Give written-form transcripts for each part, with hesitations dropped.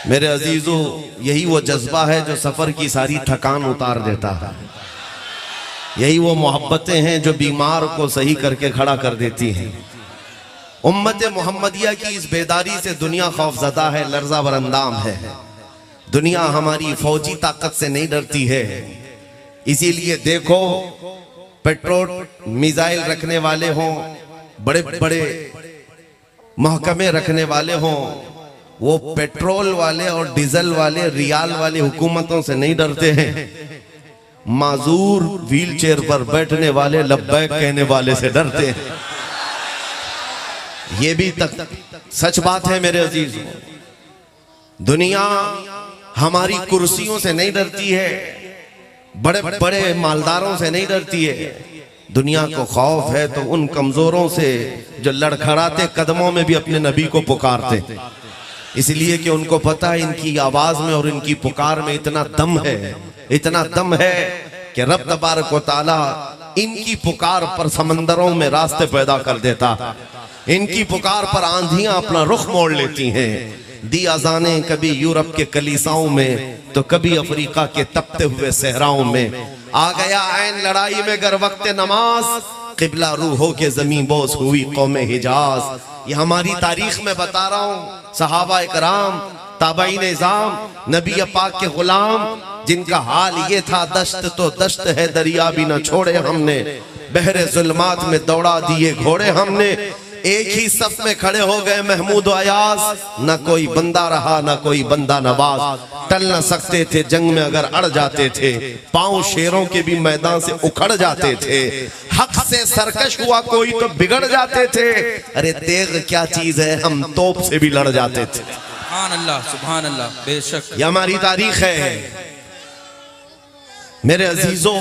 मेरे अजीजों, यही वो जज्बा है जो सफर की सारी थकान उतार देता है। यही वो मोहब्बतें हैं जो बीमार को सही करके खड़ा कर देती हैं। उम्मत मोहम्मदिया की इस बेदारी से दुनिया खौफजदा है, लर्जा बरंदाम है। दुनिया हमारी फौजी ताकत से नहीं डरती है। इसीलिए देखो, पेट्रोल मिसाइल रखने वाले हों, बड़े बड़े महकमे रखने वाले हों, वो पेट्रोल वाले और डीजल वाले, रियाल वाले हुकूमतों से नहीं डरते हैं। माजूर व्हील चेयर पर बैठने वाले, लब्बैक कहने वाले से डरते हैं। ये भी तक सच बात है मेरे अजीज। दुनिया हमारी कुर्सियों से नहीं डरती है, बड़े बड़े मालदारों से नहीं डरती है। दुनिया को खौफ है तो उन कमजोरों से जो लड़खड़ाते कदमों में भी अपने नबी को पुकारते, इसलिए कि उनको पता है इनकी आवाज में और इनकी पुकार में इतना दम है, इतना दम है कि रब तबारक व तआला इनकी पुकार पर समंदरों में रास्ते पैदा कर देता। इनकी पुकार पर आंधियां अपना रुख मोड़ लेती हैं। दी अजाने कभी यूरोप के कलीसाओं में तो कभी अफ्रीका के तपते हुए सहराओं में। आ गया ऐन लड़ाई में गर वक्त नमाज, किबला रूह हो के जमीन बोस हुई कौमे हिजाज। ये हमारी तारीख में बता रहा हूँ, सहाबा इकराम, ताबईन निजाम, नबी पाक के गुलाम, जिनका हाल ये था, दश्त तो दश्त है, दरिया भी न छोड़े हमने, बहरे जुल्मात में दौड़ा दिए घोड़े हमने। एक ही सफ में खड़े हो गए महमूद अयाज, न कोई बंदा रहा न कोई बंदा नवाज। टल न सकते थे जंग में अगर अड़ जाते थे, पांव शेरों के भी मैदान से उखड़ जाते थे। हक से सरकश हुआ कोई तो बिगड़ जाते थे, अरे तेग क्या चीज है, हम तोप से भी लड़ जाते थे। सुभान अल्लाह, सुभान अल्लाह, बेशक ये हमारी तारीख है मेरे अजीजों।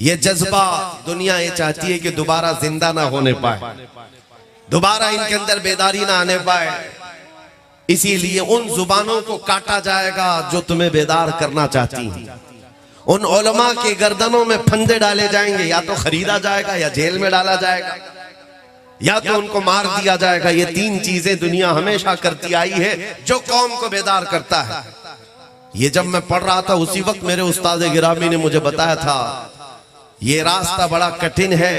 ये जज्बा दुनिया ये चाहती है कि दोबारा जिंदा ना होने पाए, दोबारा इनके अंदर बेदारी ना आने पाए। इसीलिए उन जुबानों को काटा जाएगा जो तुम्हें बेदार करना चाहती हैं। उन उलमा के गर्दनों में फंदे डाले जाएंगे, या तो खरीदा जाएगा या जेल में डाला जाएगा या तो उनको मार दिया जाएगा। ये तीन चीजें दुनिया हमेशा करती आई है जो कौम को बेदार करता है। ये जब मैं पढ़ रहा था उसी वक्त मेरे उस्ताद गिरामी ने मुझे बताया था, ये रास्ता बड़ा कठिन है,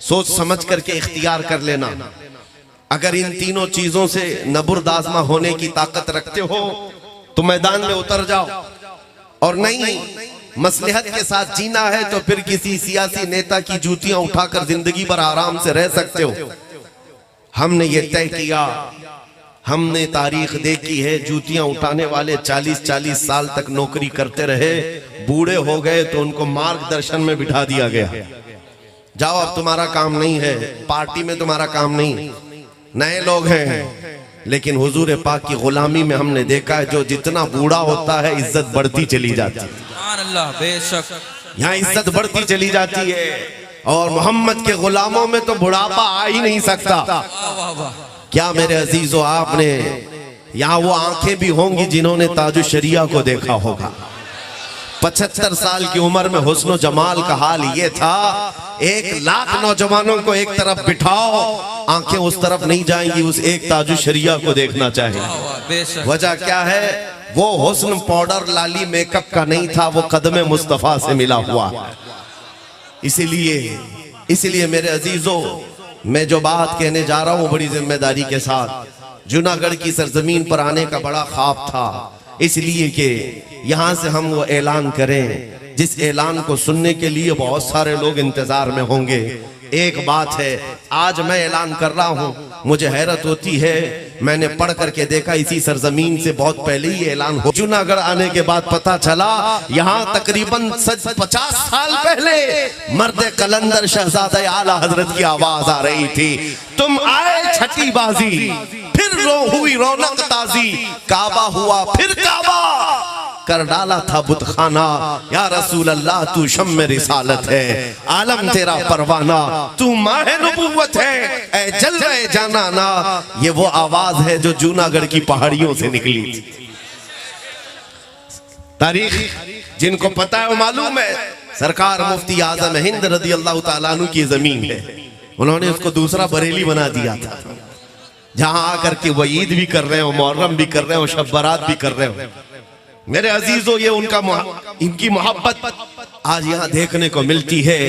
सोच समझ करके इख्तियार कर लेना। अगर इन तीनों चीजों से नबुर्दाजमा होने की ताकत रखते हो तो मैदान में उतर जाओ, और नहीं मसलहत के साथ जीना है तो फिर किसी सियासी नेता की जूतियां उठाकर जिंदगी भर आराम से रह सकते हो। हमने ये तय किया, हमने तारीख देखी है, जूतियां उठाने वाले 40-40 साल तक नौकरी करते रहे, बूढ़े हो गए तो उनको मार्गदर्शन में बिठा दिया गया, जाओ अब तुम्हारा काम नहीं है, पार्टी में तुम्हारा काम नहीं, नए लोग हैं। लेकिन हुजूर पाक की गुलामी में हमने देखा है जो जितना बूढ़ा होता है इज्जत बढ़ती चली जाती है। सुभान अल्लाह, बेशक यहाँ इज्जत बढ़ती चली जाती है, और मोहम्मद के गुलामों में तो बुढ़ापा आ ही नहीं सकता। वाह वाह। क्या मेरे अजीजों, आपने यहाँ वो आंखें भी होंगी जिन्होंने ताजु शरिया को देखा होगा। 75 साल की उम्र में हुस्न जमाल का हाल ये था, 1 लाख नौजवानों को एक तरफ बिठाओ, आंखें उस तरफ नहीं जाएंगी, उस एक ताजु शरिया को देखना चाहिए। वजह क्या है, वो हुस्न पाउडर लाली मेकअप का नहीं था, वो कदमे मुस्तफा से मिला हुआ। इसीलिए मेरे अजीजों, मैं जो बात कहने जा रहा हूँ बड़ी जिम्मेदारी के साथ। जूनागढ़ की सरजमीन पर आने का बड़ा ख्वाब था, इसलिए कि यहाँ से हम वो ऐलान करें जिस ऐलान को सुनने के लिए बहुत सारे लोग इंतजार में होंगे। एक बात है, आज मैं ऐलान कर रहा हूँ, मुझे हैरत होती है, मैंने पढ़ करके देखा इसी सरजमीन से बहुत पहले ही ऐलान हो। जूनागढ़ आने के बाद पता चला यहाँ तकरीबन 50 साल पहले मर्द कलंदर शहजादा आला हजरत की आवाज आ रही थी, तुम आए छठी बाजी, फिर हुई रौनक ताजी, काबा हुआ फिर काबा, कर डाला था बुतखाना, या रसूल अल्लाह तू शम्मे रिसालत है, आलम तेरा परवाना, तू माहे नबुव्वत है, ऐ जलवे जाना ना। ये वो आवाज है जो जूनागढ़ की पहाड़ियों से निकली थी। तारीख जिनको पता है वो मालूम है, सरकार मुफ्ती आजम हिंद रदी अल्लाह तआला अन्हु की जमीन है, उन्होंने उसको दूसरा बरेली बना दिया था। जहां आकर के वो ईद भी कर रहे हो, मुहर्रम भी कर रहे हो, शब बारात भी कर रहे हो। मेरे अजीजों, ये इनकी मोहब्बत आज यहाँ देखने को मिलती है।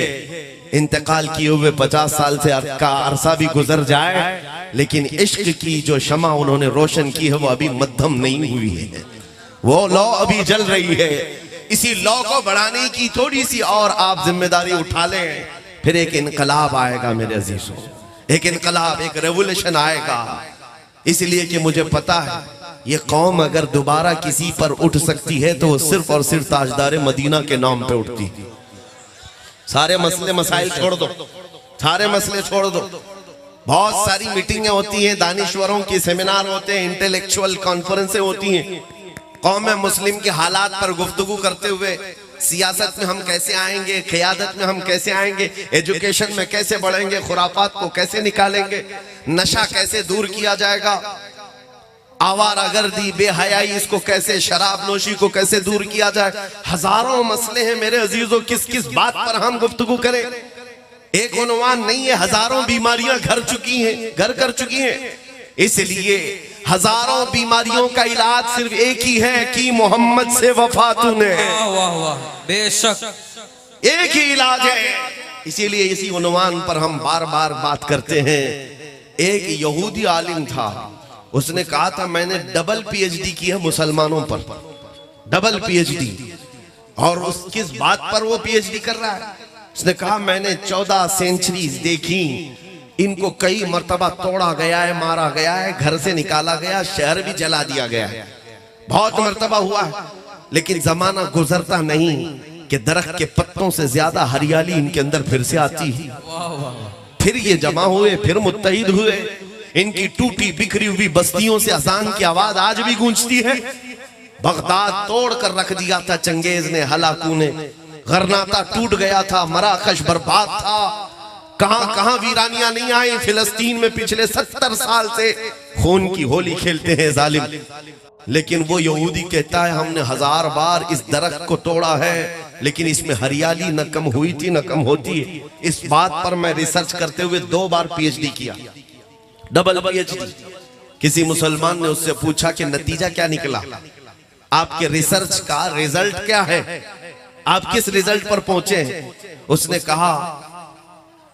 इंतकाल किए हुए 50 साल से का अरसा भी गुजर जाए, लेकिन इश्क की जो शमा उन्होंने रोशन की है वो अभी मध्यम नहीं हुई है, वो लौ अभी जल रही है। इसी लौ को बढ़ाने की थोड़ी सी और आप जिम्मेदारी उठा लें, फिर एक इनकलाब आएगा मेरे अजीजों, एक इनकलाब, एक रेवोल्यूशन आएगा। इसलिए कि मुझे पता है ये कौम अगर दोबारा किसी पर उठ सकती है तो वो सिर्फ और सिर्फ ताजदार मदीना के नाम पे उठती है। सारे मसले मसाइल छोड़ दो, सारे मसले छोड़ दो। बहुत सारी मीटिंगें होती हैं, दानिश्वरों के सेमिनार होते हैं, इंटेलेक्चुअल कॉन्फ्रेंसें होती हैं, कौम मुस्लिम के हालात पर गुफ्तगू करते हुए सियासत में हम कैसे आएंगे, क़ियादत में हम कैसे आएंगे, एजुकेशन में कैसे बढ़ेंगे, खुराफात को कैसे निकालेंगे, नशा कैसे दूर किया जाएगा, आवारागर्दी, बेहयाई, इसको कैसे, शराब नोशी को कैसे दूर किया जाए। हजारों मसले हैं मेरे अजीजों, किस किस बात पर हम गुफ्तगू करें। एक उन्वान नहीं है, हजारों बीमारियां घर कर चुकी हैं। इसलिए हजारों बीमारियों का इलाज सिर्फ एक ही है कि मोहम्मद से वफा तूने। वाह वाह, बेशक एक ही इलाज है। इसीलिए इसी उन्वान पर हम बार बार बात करते हैं। एक यहूदी आलिम था, उसने कहा था मैंने डबल पीएचडी की है मुसलमानों पर, डबल पीएचडी। और उस किस बात पर वो पीएचडी कर रहा है? उसने कहा मैंने 14 सेंचुरीज देखी, इनको कई मर्तबा तोड़ा गया है, मारा गया है, घर से निकाला गया, शहर भी जला दिया गया है, बहुत मर्तबा हुआ है, लेकिन जमाना गुजरता नहीं कि दरख्त के पत्तों से ज्यादा हरियाली इनके अंदर फिर से आती है। फिर ये जमा हुए, फिर मुत्तहिद हुए। इनकी टूटी बिखरी हुई बस्तियों से अजान की आवाज आज भी गूंजती है। बगदाद तोड़ कर रख दिया था चंगेज ने, हलाकू ने, गरनाता टूट गया था, मराकश बर्बाद था, कहां कहां वीरानियां नहीं आई। फिलिस्तीन में पिछले 70 साल से खून की होली खेलते हैं जालिम। लेकिन वो यहूदी कहता है हमने 1000 बार इस दरख्त को तोड़ा है, लेकिन इसमें हरियाली न कम हुई थी न कम होती है। इस बात पर मैं रिसर्च करते हुए 2 बार पीएचडी किया, डबल पीएचडी। किसी मुसलमान ने उससे पूछा कि नतीजा क्या निकला, आपके रिसर्च का रिजल्ट क्या है, आप किस रिजल्ट पर पहुंचे हैं? उसने कहा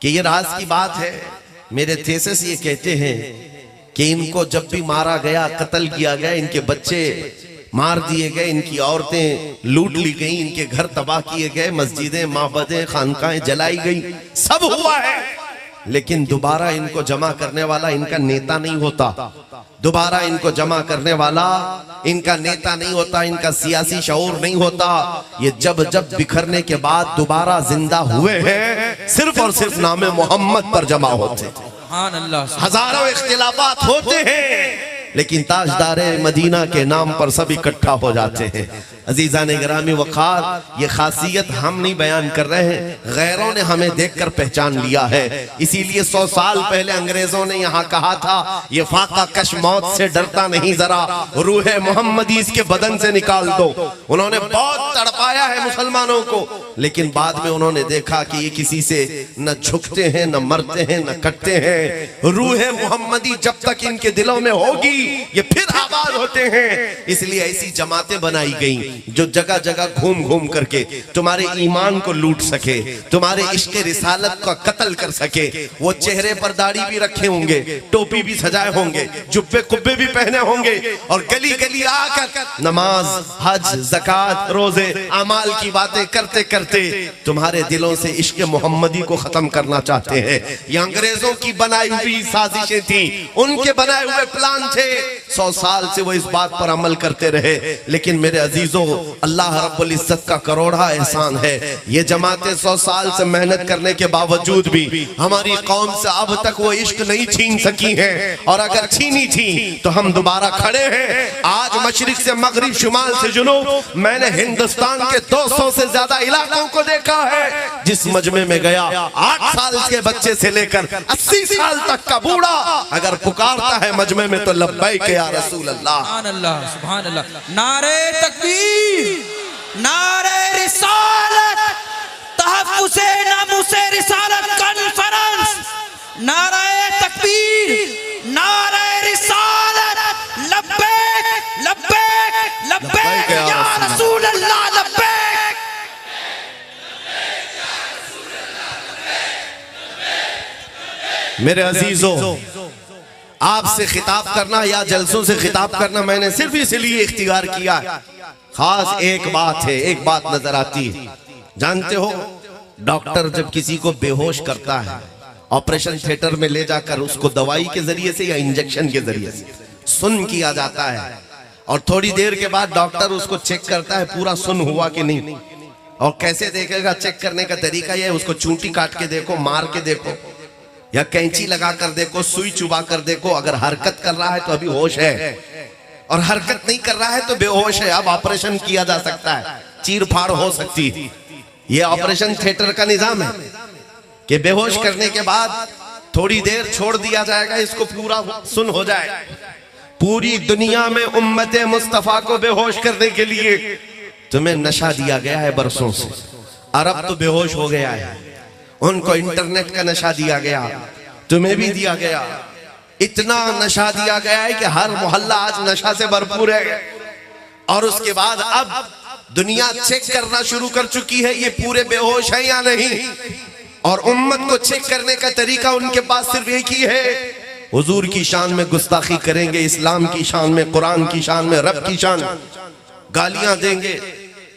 कि ये राज की बात है, मेरे थीसिस ये कहते हैं कि इनको जब भी मारा गया, कत्ल किया गया, इनके बच्चे मार दिए गए, इनकी औरतें लूट ली गई, इनके घर तबाह किए गए, मस्जिदें, माबदें, खानकाहें जलाई गई, सब हुआ है, लेकिन दोबारा इनको जमा करने वाला इनका नेता नहीं होता, दोबारा इनको जमा करने वाला इनका नेता नहीं होता, इनका सियासी शऊर नहीं होता। ये जब जब बिखरने के बाद दोबारा जिंदा हुए हैं, सिर्फ और सिर्फ नामे मोहम्मद पर जमा होते हैं। हजारों इख्तिलाफात होते हैं, लेकिन ताजदार मदीना के नाम पर सब इकट्ठा हो जाते हैं। अजीजान गिरामी वक़ार, ये खासियत हम नहीं बयान कर रहे हैं, गैरों ने हमें देखकर पहचान लिया है। इसीलिए 100 साल पहले अंग्रेजों ने यहाँ कहा था ये फाका कश मौत से डरता नहीं, जरा रूह मोहम्मदी इसके बदन से निकाल दो। उन्होंने बहुत तड़पाया है मुसलमानों को, लेकिन बाद में उन्होंने देखा कि ये किसी से न झुकते हैं, न मरते हैं, न कटते हैं। रूह मोहम्मदी जब तक इनके दिलों में होगी ये फिर आबाद होते हैं। इसलिए ऐसी जमातें बनाई गई जो जगह जगह घूम घूम करके तुम्हारे ईमान को लूट सके, तुम्हारे इश्क रिसालत का कत्ल कर सके। वो चेहरे पर दाढ़ी भी रखे होंगे, टोपी भी सजाए होंगे, जुब्बे कुब्बे भी पहने होंगे, और गली गली आकर नमाज, हज, ज़कात, रोजे, अमाल की बातें करते करते तुम्हारे दिलों से इश्क मोहम्मदी को खत्म करना चाहते हैं। ये अंग्रेजों की बनाई हुई साजिशें थी, उनके बनाए हुए प्लान थे। 100 साल से वो इस बात पर अमल करते रहे, लेकिन मेरे अजीजों, अल्लाह रब्बुल इज्जत का करोड़ा एहसान है, ये जमातें 100 साल से मेहनत करने के बावजूद भी हमारी कौम से अब तक वो इश्क नहीं छीन सकी हैं, और अगर छीनी थी तो हम दोबारा खड़े हैं। आज मशरिक से मगरिब, शुमाल से जुनूब, मैंने हिंदुस्तान के 200 से ज्यादा इलाकों को देखा है। जिस मजमे में गया, 8 साल के बच्चे से लेकर 80 साल तक का बूढ़ा अगर पुकारता है मजमे में तो लब्बैक या रसूल अल्लाह, सुभान अल्लाह, सुभान अल्लाह। नारे तकबीर, नारे रिसालत, तहफ्फुज़े नामुसे रिसालत कॉन्फ्रेंस, नारे तकबीर, नारे रिसालत, लब्बैक लब्बैक लब्बैक या रसूल अल्लाह, लब्बैक। मेरे अजीजों, आपसे खिताब करना या जलसों से खिताब करना मैंने सिर्फ इसलिए इख्तियार किया है। खास एक बात है, एक बात नजर आती है। जानते हो, डॉक्टर जब किसी को बेहोश करता है, ऑपरेशन थिएटर में ले जाकर उसको दवाई के जरिए से या इंजेक्शन के जरिए से सुन किया जाता है, और थोड़ी देर के बाद डॉक्टर उसको चेक करता है पूरा सुन हुआ कि नहीं। और कैसे देखेगा? चेक करने का तरीका यह है, उसको चूंटी काट के देखो, मार के देखो, या कैंची लगा कर देखो, सुई चुबा कर देखो। अगर हरकत कर रहा है तो अभी होश है, और हरकत नहीं कर रहा है तो बेहोश है। अब ऑपरेशन किया जा सकता है, चीर फाड़ हो सकती है। यह ऑपरेशन थिएटर का निजाम है कि बेहोश करने के बाद थोड़ी देर छोड़ दिया जाएगा, इसको पूरा सुन हो जाए। पूरी दुनिया में उम्मत मुस्तफा को बेहोश करने के लिए तुम्हें नशा दिया गया है बरसों से। अरब तो बेहोश हो गया है, उनको इंटरनेट का नशा दिया गया, तुम्हें भी दिया गया। इतना नशा दिया गया है कि हर मोहल्ला आज नशा से भरपूर है। और उसके बाद अब दुनिया चेक करना शुरू कर चुकी है ये पूरे बेहोश है या नहीं। और उम्मत को चेक करने का तरीका उनके पास सिर्फ एक ही है, हुजूर की शान में गुस्ताखी करेंगे, इस्लाम की शान में, कुरान की शान में, रब की शान, गालियां देंगे,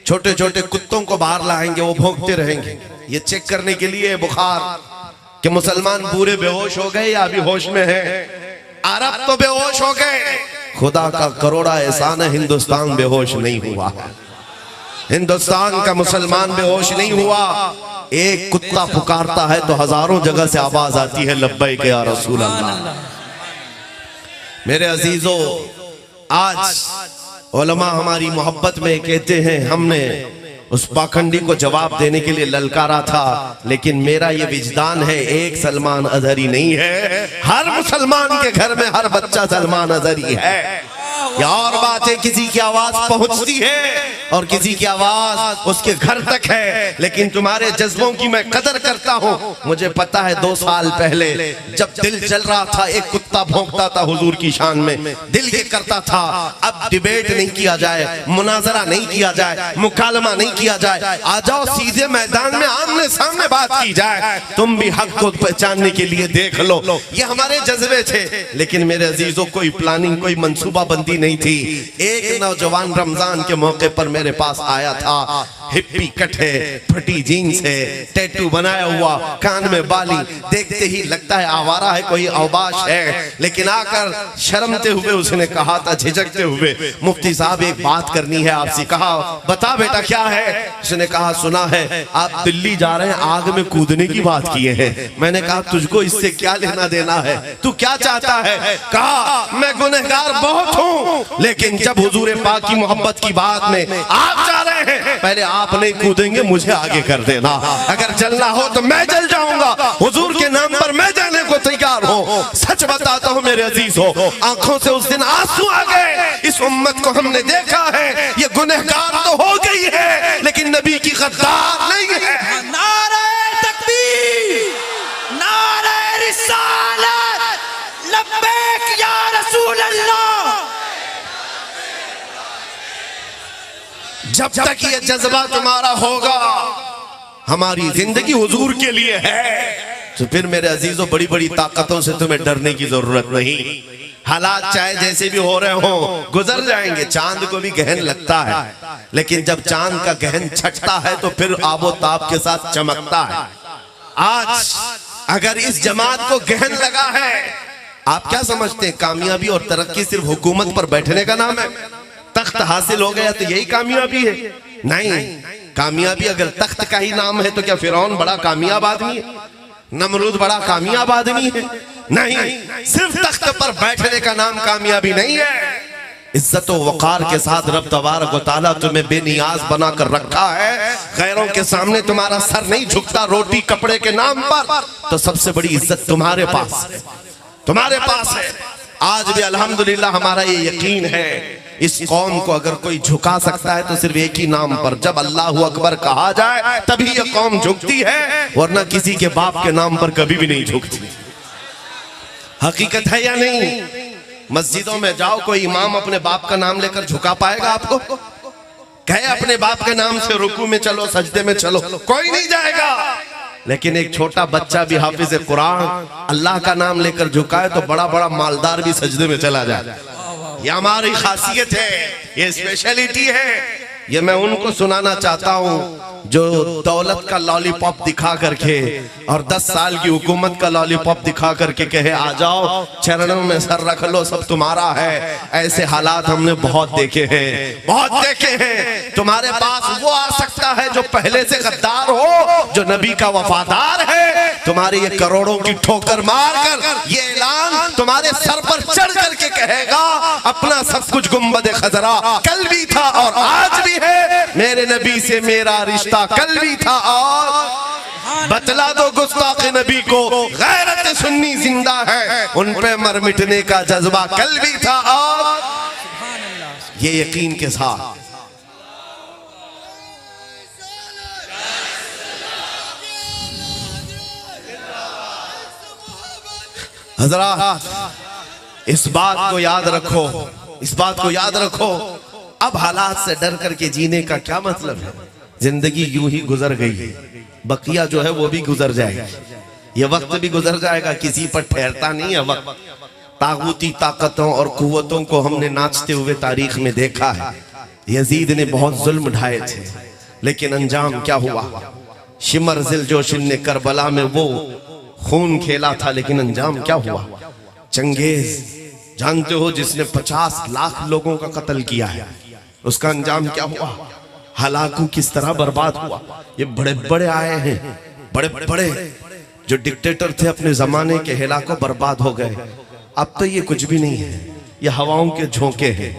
छोटे छोटे कुत्तों को बाहर लाएंगे, वो भौंकते रहेंगे। ये चेक करने के लिए बुखार कि मुसलमान पूरे बेहोश हो गए या अभी होश में है। अरब तो बेहोश हो गए। खुदा का करोड़ा एहसान है, हिंदुस्तान बेहोश नहीं हुआ है। हिंदुस्तान का मुसलमान बेहोश नहीं हुआ। एक कुत्ता पुकारता है तो हजारों जगह से आवाज आती है, लब्बैक या रसूल अल्लाह। मेरे अजीजों, आज उलमा हमारी मोहब्बत में कहते हैं, हमने उस पाखंडी को जवाब देने के लिए ललकारा था, लेकिन मेरा ये विजदान है, एक सलमान अजहरी नहीं है, हर मुसलमान के घर में हर बच्चा सलमान अजहरी है। या और बात है, किसी की आवाज पहुंचती है और किसी की आवाज उसके घर तक है, लेकिन तुम्हारे जज्बों की मैं कदर करता हूँ। मुझे पता है 2 साल पहले जब दिल जल रहा था, एक कुत्ता भौंकता था हुजूर की शान में, दिल ये करता था अब डिबेट नहीं किया जाए, मुनाजरा नहीं किया जाए, मुकालमा नहीं किया जाए, आ जाओ सीधे मैदान में आमने सामने बात की जाए, तुम भी हक को पहचानने के लिए देख लो। ये हमारे जज्बे थे। लेकिन मेरे अजीजों, कोई प्लानिंग, कोई मंसूबा बंदी नहीं थी। एक नौजवान रमजान के मौके पर मेरे पास आया था, हिप्पी कट है, फटी जीन्स है, टैटू बनाया हुआ, कान में बाली, देखते ही लगता है आवारा है, कोई औबाश है। लेकिन आकर शर्मते हुए उसने कहा था, झिझकते हुए, मुफ्ती साहब एक बात करनी है आपसे। कहा, बता बेटा क्या है? उसने कहा, सुना है आप दिल्ली जा रहे हैं, आग में कूदने की बात किए हैं। मैंने कहा, तुझको इससे क्या लेना देना है, तू क्या चाहता है? कहा, मैं गुनहगार बहुत हूँ, लेकिन जब हुजूर पाक की मोहब्बत की बात में आप जा रहे हैं, पहले आप नहीं कूदेंगे, मुझे आगे कर देना। अगर जलना हो तो मैं जल जाऊंगा, हुजूर के नाम पर मैं जाने को तैयार हूँ। सच बताता हूँ मेरे अजीज हो, आंखों से उस दिन आंसू आ गए। इस उम्मत को हमने देखा है, ये गुनहगार तो हो गई है, लेकिन नबी की गद्दार नहीं है। नारे तकबीर, नारे रिसालत, लब्बैक या रसूल अल्लाह। जब तक ये जज्बा तुम्हारा होगा, हमारी जिंदगी हुजूर के लिए है, तो फिर मेरे अजीजों, बड़ी बड़ी ताकतों से तुम्हें डरने की जरूरत नहीं। हालात चाहे जैसे भी हो रहे हो, गुजर जाएंगे। चांद को भी गहन लगता है, लेकिन जब चांद का गहन छटता है तो फिर आबो ताब के साथ चमकता है। आज अगर इस जमात को गहन लगा है, आप क्या समझते हैं कामयाबी और तरक्की सिर्फ हुकूमत पर बैठने का नाम है? तख्त हासिल हो गया तो यही कामयाबी है? नहीं, कामयाबी अगर तख्त का ही नाम है तो क्या फिरौन बड़ा कामयाब आदमी है? नमरूद बड़ा कामयाब आदमी है? नहीं, सिर्फ तख्त पर बैठने का नाम कामयाबी नहीं है। इज्जत व वक़ार के साथ रब तबारक व तआला तुम्हें बेनियाज बनाकर रखा है। गैरों के सामने तुम्हारा सर नहीं झुकता रोटी कपड़े के नाम पर, तो सबसे बड़ी इज्जत तुम्हारे पास है, तुम्हारे पास है। आज भी अल्हम्दुलिल्लाह हमारा ये यकीन है, इस कौम को अगर कोई झुका सकता है तो सिर्फ एक ही नाम पर, जब अल्लाहु अकबर कहा जाए तभी ये कौम झुकती है, वरना किसी के बाप के नाम पर कभी भी नहीं झुकती। हकीकत है या नहीं? मस्जिदों में जाओ, कोई इमाम अपने बाप का नाम लेकर झुका पाएगा आपको? कहे अपने बाप के नाम से रुकू में चलो, सजदे में चलो, कोई नहीं जाएगा। लेकिन एक छोटा बच्चा भी हाफिज कुरान अल्लाह का नाम लेकर झुकाए तो बड़ा बड़ा मालदार भी सजदे में चला जाए। ये हमारी खासियत है, ये स्पेशलिटी है। ये मैं उनको सुनाना चाहता हूँ जो दौलत का लॉलीपॉप दिखा करके और 10 साल की हुकूमत का लॉलीपॉप दिखा करके कहे आ जाओ चरणों में सर रख लो, सब तुम्हारा है। ऐसे हालात हमने बहुत देखे हैं, बहुत देखे हैं। तुम्हारे पास वो आ सकता है जो पहले से गद्दार हो, जो नबी का वफादार है। तुम्हारे ये करोड़ों की ठोकर मारकर ये ऐलान तुम्हारे सर पर चढ़ करके कहेगा अपना सब कुछ गुंबद खजरा कल भी था और आज भी है, मेरे नबी से मेरा रिश्ता कल भी था और बतला दो गुस्ताख नबी को गैरत सुन्नी जिंदा है, उन पे मर मिटने का जज्बा कल भी था और ये यकीन के साथ हज़रात इस बात को याद रखो, इस बात को याद रखो। अब हालात से डर करके जीने का क्या मतलब है? जिंदगी यूं ही गुजर गई है, बकिया जो है वो भी गुजर जाएगा, ये वक्त भी गुजर जाएगा, किसी पर ठहरता नहीं है वक्त। तागूती ताकतों और कुव्वतों को हमने नाचते हुए तारीख में देखा है। यजीद ने बहुत जुल्म ढाए थे, लेकिन अंजाम क्या हुआ? शिमर जिलजोशिन ने करबला में वो खून खेला था, लेकिन अंजाम क्या हुआ? चंगेज जानते हो जिसने 50 लाख लोगों का कत्ल किया है, उसका अंजाम क्या हुआ? हलाकू किस तरह बर्बाद हुआ। ये बड़े बड़े आए हैं, बड़े बड़े जो डिक्टेटर थे अपने जमाने के, हिलाको बर्बाद हो गए। अब तो ये कुछ भी नहीं है, ये हवाओं के झोंके हैं,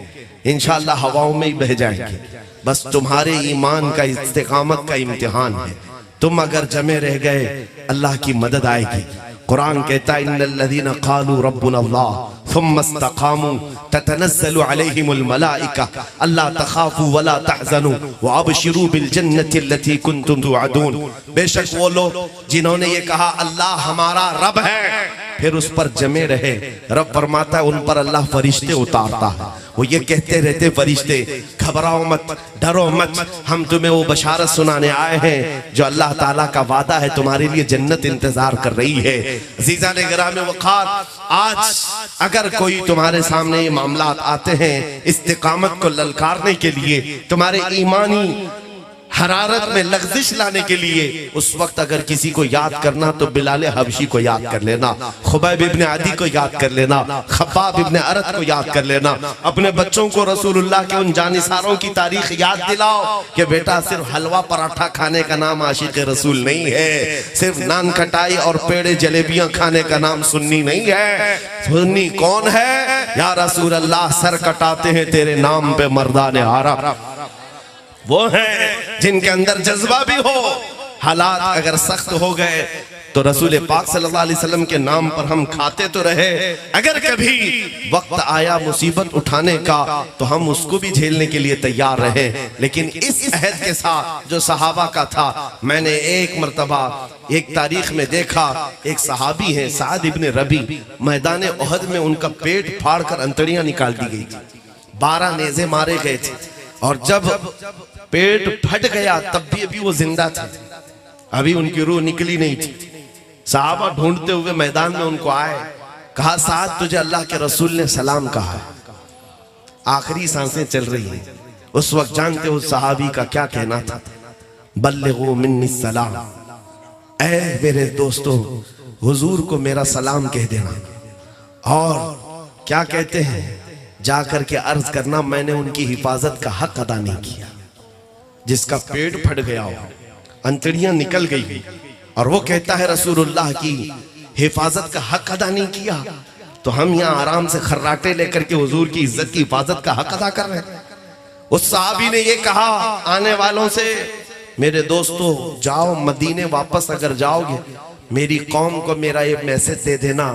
इंशाअल्लाह हवाओं में ही बह जाएंगे। बस तुम्हारे ईमान का इस्तिकामत का इम्तिहान है। तुम अगर जमे रह गए अल्लाह की मदद आएगी। कुरान कहता है इन्नल्लज़ीना क़ालू रब्बुनल्लाह सुम्मा इस्तक़ामू ततनज़्ज़लु अलैहिमुल मलाइका अल्ला तख़ाफ़ू वला तहज़नू व अबशिरू बिल जन्नति अल्लती कुन्तुम तुअदून। बेशक वो लोग जिन्होंने ये कहा अल्लाह हमारा रब है, फिर उस पर जमे रहे। रब फरमाता है उन पर अल्लाह फरिश्ते उतारता है, वो ये कहते रहते फरिश्ते घबराओ मत, डरो मत, हम तुम्हें वो बशारत सुनाने आए हैं जो अल्लाह ताला का वादा है, तुम्हारे लिए जन्नत इंतजार कर रही है। अज़ीज़ान गिरामी वक़ार, आज अगर कोई तुम्हारे सामने ये मामलात आते हैं इस्तिकामत को ललकारने के लिए, तुम्हारे ईमानी हरारत में लग़ज़िश लाने के लिए, उस वक्त अगर किसी को याद करना तो बिलाल हबशी को याद कर लेना, खुबैब इब्ने अदी को याद कर लेना, खब्बाब इब्ने अरत को याद कर लेना। अपने बच्चों को रसूलुल्लाह के उन जानिसारों की तारीख याद दिलाओ कि बेटा सिर्फ हलवा पराठा खाने का नाम आशिक रसूल नहीं है, सिर्फ नान खटाई और पेड़े जलेबियां खाने का नाम सुन्नी नहीं है। सुन्नी कौन है? या रसूल अल्लाह सर कटाते हैं तेरे नाम पे मर्दाने आरा, वो हैं जिनके अंदर जज्बा भी हो। हालात अगर सख्त हो गए तो रसूल पाक सल्लल्लाहु अलैहि वसल्लम के नाम पर हम खाते तो रहे, अगर कभी वक्त आया मुसीबत उठाने का तो हम उसको भी झेलने के लिए तैयार रहे। लेकिन इस अहद के साथ जो सहाबा का था, मैंने एक मर्तबा एक तारीख में देखा, एक सहाबी है साद इब्ने रबी, मैदान उहद में उनका पेट फाड़ कर अंतड़ियां निकाल दी गई थी, 12 नेज़े मारे गए थे, और जब पेट फट गया तब भी अभी वो जिंदा थे, अभी उनकी रूह निकली नहीं थी। सहाबा ढूंढते हुए मैदान में उनको आए, कहा साद तुझे अल्लाह के रसूल ने सलाम कहा है, आखिरी सांसें चल रही हैं। उस वक्त जानते हो सहाबी का क्या कहना था? बल्लिगू मिन्नी सलाम, ऐ मेरे दोस्तों हुजूर को मेरा सलाम कह देना। और क्या कहते हैं? जाकर के अर्ज करना मैंने उनकी हिफाजत का हक अदा नहीं किया। जिसका पेट फट गया हो, अंतड़ियां निकल गई, और वो कहता है रसूलुल्लाह की हिफाजत का हक अदा नहीं किया, तो हम यहाँ आराम से खर्राटे लेकर के हुजूर की इज्जत की हिफाजत का हक अदा कर रहे हैं। उस सहाबी ने ये कहा आने वालों से, मेरे दोस्तों जाओ मदीने वापस अगर जाओगे, मेरी कौम को मेरा ये मैसेज दे देना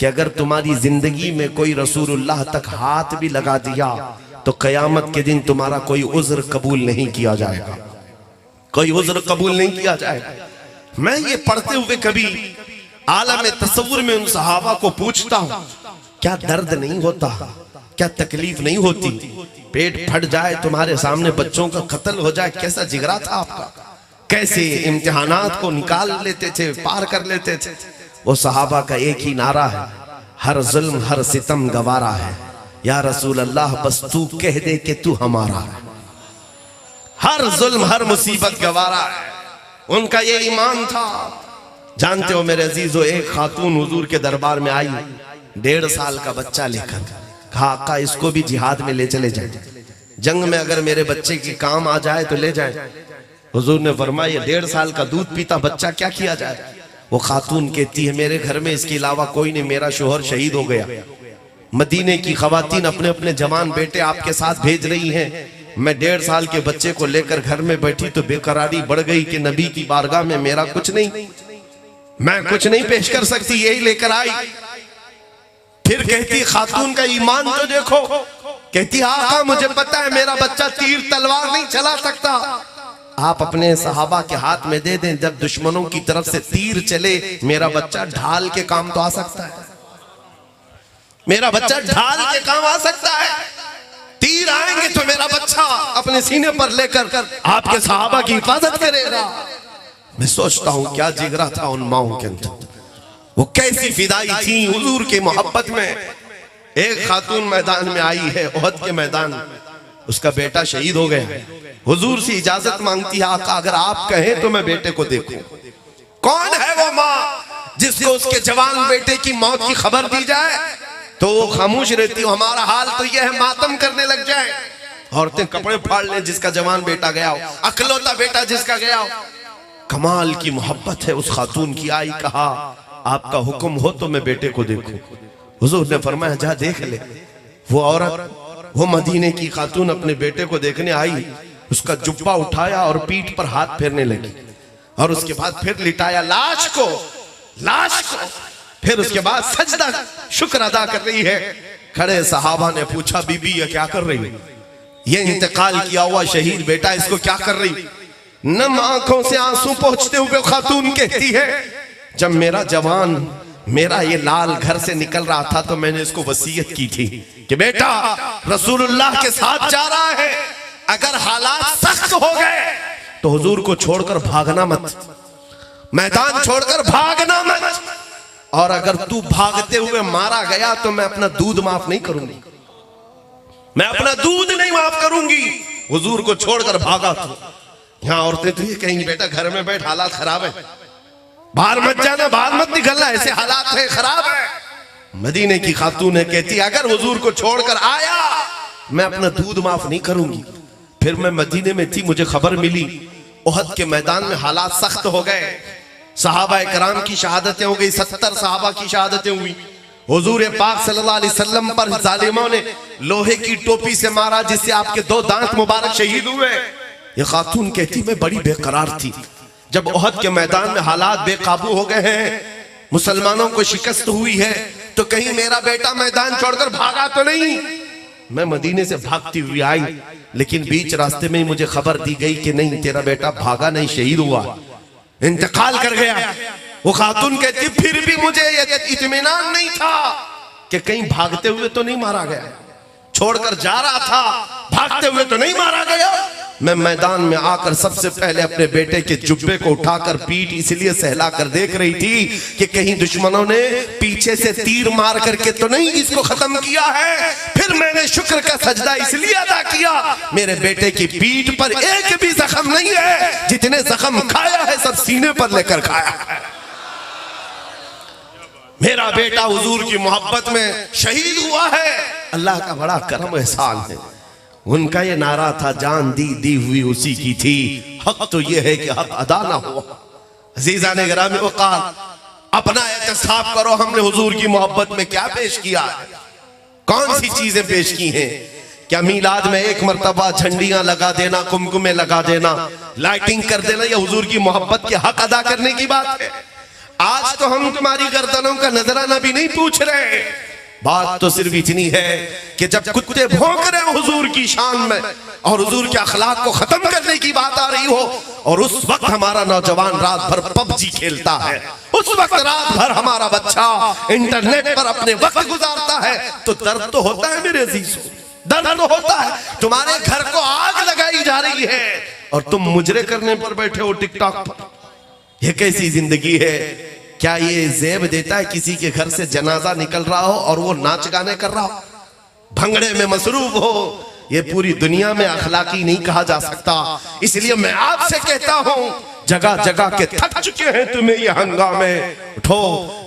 कि अगर तुम्हारी जिंदगी में कोई रसूलुल्लाह तक हाथ भी लगा दिया तो कयामत के दिन तुम्हारा कोई उज्र कबूल नहीं किया जाएगा, कोई उज्र कबूल नहीं किया जाएगा। मैं ये पढ़ते हुए कभी आलम तस्वुर में उन सहाबा को पूछता हूं, क्या दर्द नहीं होता, क्या तकलीफ नहीं होती? पेट फट जाए, तुम्हारे सामने बच्चों का कत्ल हो जाए, कैसा जिगरा था आपका, कैसे इम्तिहानात को निकाल लेते थे, पार कर लेते थे। वो सहाबा का एक ही नारा है, हर जुल्म हर सितम गवारा है, या रसूल अल्लाह बस तू कह दे कि तू हमारा है। हर जुल्म हर मुसीबत गवारा है, उनका ये ईमान था। जानते हो मेरे अजीजों, एक खातून हुजूर के दरबार में आई 1.5 साल का बच्चा लेकर, कहा आका इसको भी जिहाद में ले चले जाए, जंग में अगर मेरे बच्चे की काम आ जाए तो ले जाए। हुजूर ने फरमाया 1.5 साल का दूध पीता बच्चा क्या किया जाए? वो खातून कहती है मेरे घर में इसके अलावा कोई नहीं, मेरा शोहर शहीद हो गया। मदीने की खवातीन अपने अपने जवान बेटे आपके साथ भेज रही हैं, मैं 1.5 साल के बच्चे को लेकर घर में बैठी तो बेकरारी बढ़ गई कि नबी की बारगाह में मेरा कुछ नहीं, मैं कुछ नहीं पेश कर सकती, यही लेकर आई। फिर कहती खातून का ईमान तो देखो, कहती आका मुझे पता है मेरा बच्चा तीर तलवार नहीं चला सकता, आप अपने सहाबा के हाथ में दे दें, जब दुश्मनों की तरफ से तीर चले मेरा बच्चा ढाल के काम तो आ सकता है, मेरा बच्चा ढाल के काम आ सकता है। तीर आएंगे तो मेरा बच्चा अपने सीने पर लेकर आपके सहाबा की हिफाजत करेगा। मैं सोचता हूं क्या जिगरा था उन माओं के अंदर, वो कैसी फिदाई थी हुजूर की मोहब्बत में। एक खातून मैदान में आई है, ओहद के मैदान में, उसका बेटा शहीद हो गया, हुजूर से इजाजत मांगती है आका अगर आप कहें तो मैं बेटे को देखूं। कौन है वो माँ जिसको उसके जवान बेटे की मौत की खबर दी जाए तो वो खामोश रहती हो? हमारा हाल तो यह है, मातम करने लग जाए, औरतें कपड़े फाड़ लें जिसका जवान बेटा गया हो, अकलौता बेटा जिसका गया हो। कमाल की मोहब्बत है उस खातून की। आई कहा आपका हुक्म हो तो मैं बेटे को देखूं। हुजूर ने फरमाया जा देख ले। वो औरत, वो मदीने की खातून अपने बेटे को देखने आई, उसका जुब्बा उठाया और पीठ पर हाथ फेरने लगी, और उसके बाद फिर लिटाया लाश को, फिर उसके बाद सजदा शुक्र अदा कर रही है। खड़े सहाबा ने पूछा बीबी ये क्या कर रही है? ये इंतकाल किया हुआ शहीद बेटा, इसको क्या कर रही? नम आंखों से आंसू पहुंचते हुए खातून कहती है जब मेरा जवान, मेरा ये लाल घर से निकल रहा था तो मैंने इसको वसीयत की थी कि बेटा रसूलुल्लाह के साथ जा रहा है, अगर हालात सख्त हो गए तो हुजूर को छोड़कर भागना मत, मैदान छोड़कर भागना मत, और अगर तू भागते हुए मारा गया तो मैं अपना दूध माफ नहीं करूंगी, मैं अपना दूध नहीं माफ करूंगी। हुजूर को छोड़कर भागा तू। यहाँ औरतें तो ये कहेंगी बेटा घर में बैठ, हालात खराब है, बाहर मत जाना, बाहर मत निकलना, ऐसे हालात है, खराब है। मदीने की खातून है, कहती अगर हुजूर को छोड़कर आया मैं अपना दूध माफ नहीं करूंगी। फिर मैं मदीने में थी, मुझे खबर मिली ओहद के मैदान में हालात सख्त हो गए, सहाबा कराम की शहादतें हो गई, 70 सहाबा की शहादतें हुई। हुजूर पाक सल्लल्लाहु अलैहि वसल्लम पर जालिमों ने लोहे की टोपी से मारा जिससे आपके 2 दांत मुबारक शहीद हुए। ये खातून कहती मैं बड़ी बेकरार थी, जब ओहद के मैदान में हालात बेकाबू हो गए हैं, मुसलमानों को शिकस्त हुई है, तो कहीं मेरा बेटा मैदान छोड़कर भागा तो नहीं। मैं मदीने से भागती हुई आई, लेकिन बीच रास्ते में ही मुझे खबर दी गई कि नहीं तेरा बेटा भागा नहीं, शहीद हुआ, इंतकाल कर गया। वो खातून कहती फिर भी मुझे इत्मीनान नहीं था कि कहीं भागते हुए तो नहीं मारा गया, छोड़कर जा रहा था, भागते हुए तो नहीं मारा गया। मैं मैदान में आकर सबसे पहले अपने बेटे के जुब्बे को उठाकर पीठ इसलिए सहला कर देख रही थी कि कहीं दुश्मनों ने पीछे से तीर मार करके तो नहीं इसको खत्म किया है। फिर मैंने शुक्र का सजदा इसलिए अदा किया, मेरे बेटे की पीठ पर एक भी जख्म नहीं है, जितने जख्म खाया है सब सीने पर लेकर खाया है। मेरा बेटा हुजूर की मोहब्बत में शहीद हुआ है, अल्लाह का बड़ा करम एहसान है। उनका ये नारा था जान दी हुई उसी की थी, हक तो ये है कि हक अदा ना हुआ। अज़ीज़ाने गिरामी वक़ार, अपना एहतिसाब करो, हमने हुजूर की मोहब्बत में क्या पेश किया है, कौन सी चीजें पेश की हैं? क्या मीलाद में एक मर्तबा झंडियां लगा देना, कुमकुमे लगा देना, लाइटिंग कर देना, या हुजूर की मोहब्बत के हक अदा करने की बात है? आज तो हम तुम्हारी गर्दनों का नजराना भी नहीं पूछ रहे। बात तो सिर्फ इतनी है कि जब कुत्ते भौंक रहे हो हुजूर की शान में और हुजूर के अखलाक को खत्म करने की बात आ रही हो, और उस वक्त हमारा नौजवान रात भर पबजी खेलता है, उस वक्त रात भर हमारा बच्चा इंटरनेट पर अपने वक्त गुजारता है तो दर्द तो होता है मेरे अजीजों, दर्द तो होता है। तुम्हारे घर को आग लगाई जा रही है और तुम मुजरे करने पर बैठे हो टिकटॉक पर। यह कैसी जिंदगी है? क्या ये ज़ेब देता है किसी के घर से जनाजा निकल रहा हो और वो नाच गाने कर रहा हो, भंगड़े में मसरूफ हो? ये पूरी दुनिया में अखलाकी नहीं कहा जा सकता। इसलिए मैं आपसे कहता हूं, जगह जगह के थक चुके हैं तुम्हें ये हंगामे। उठो,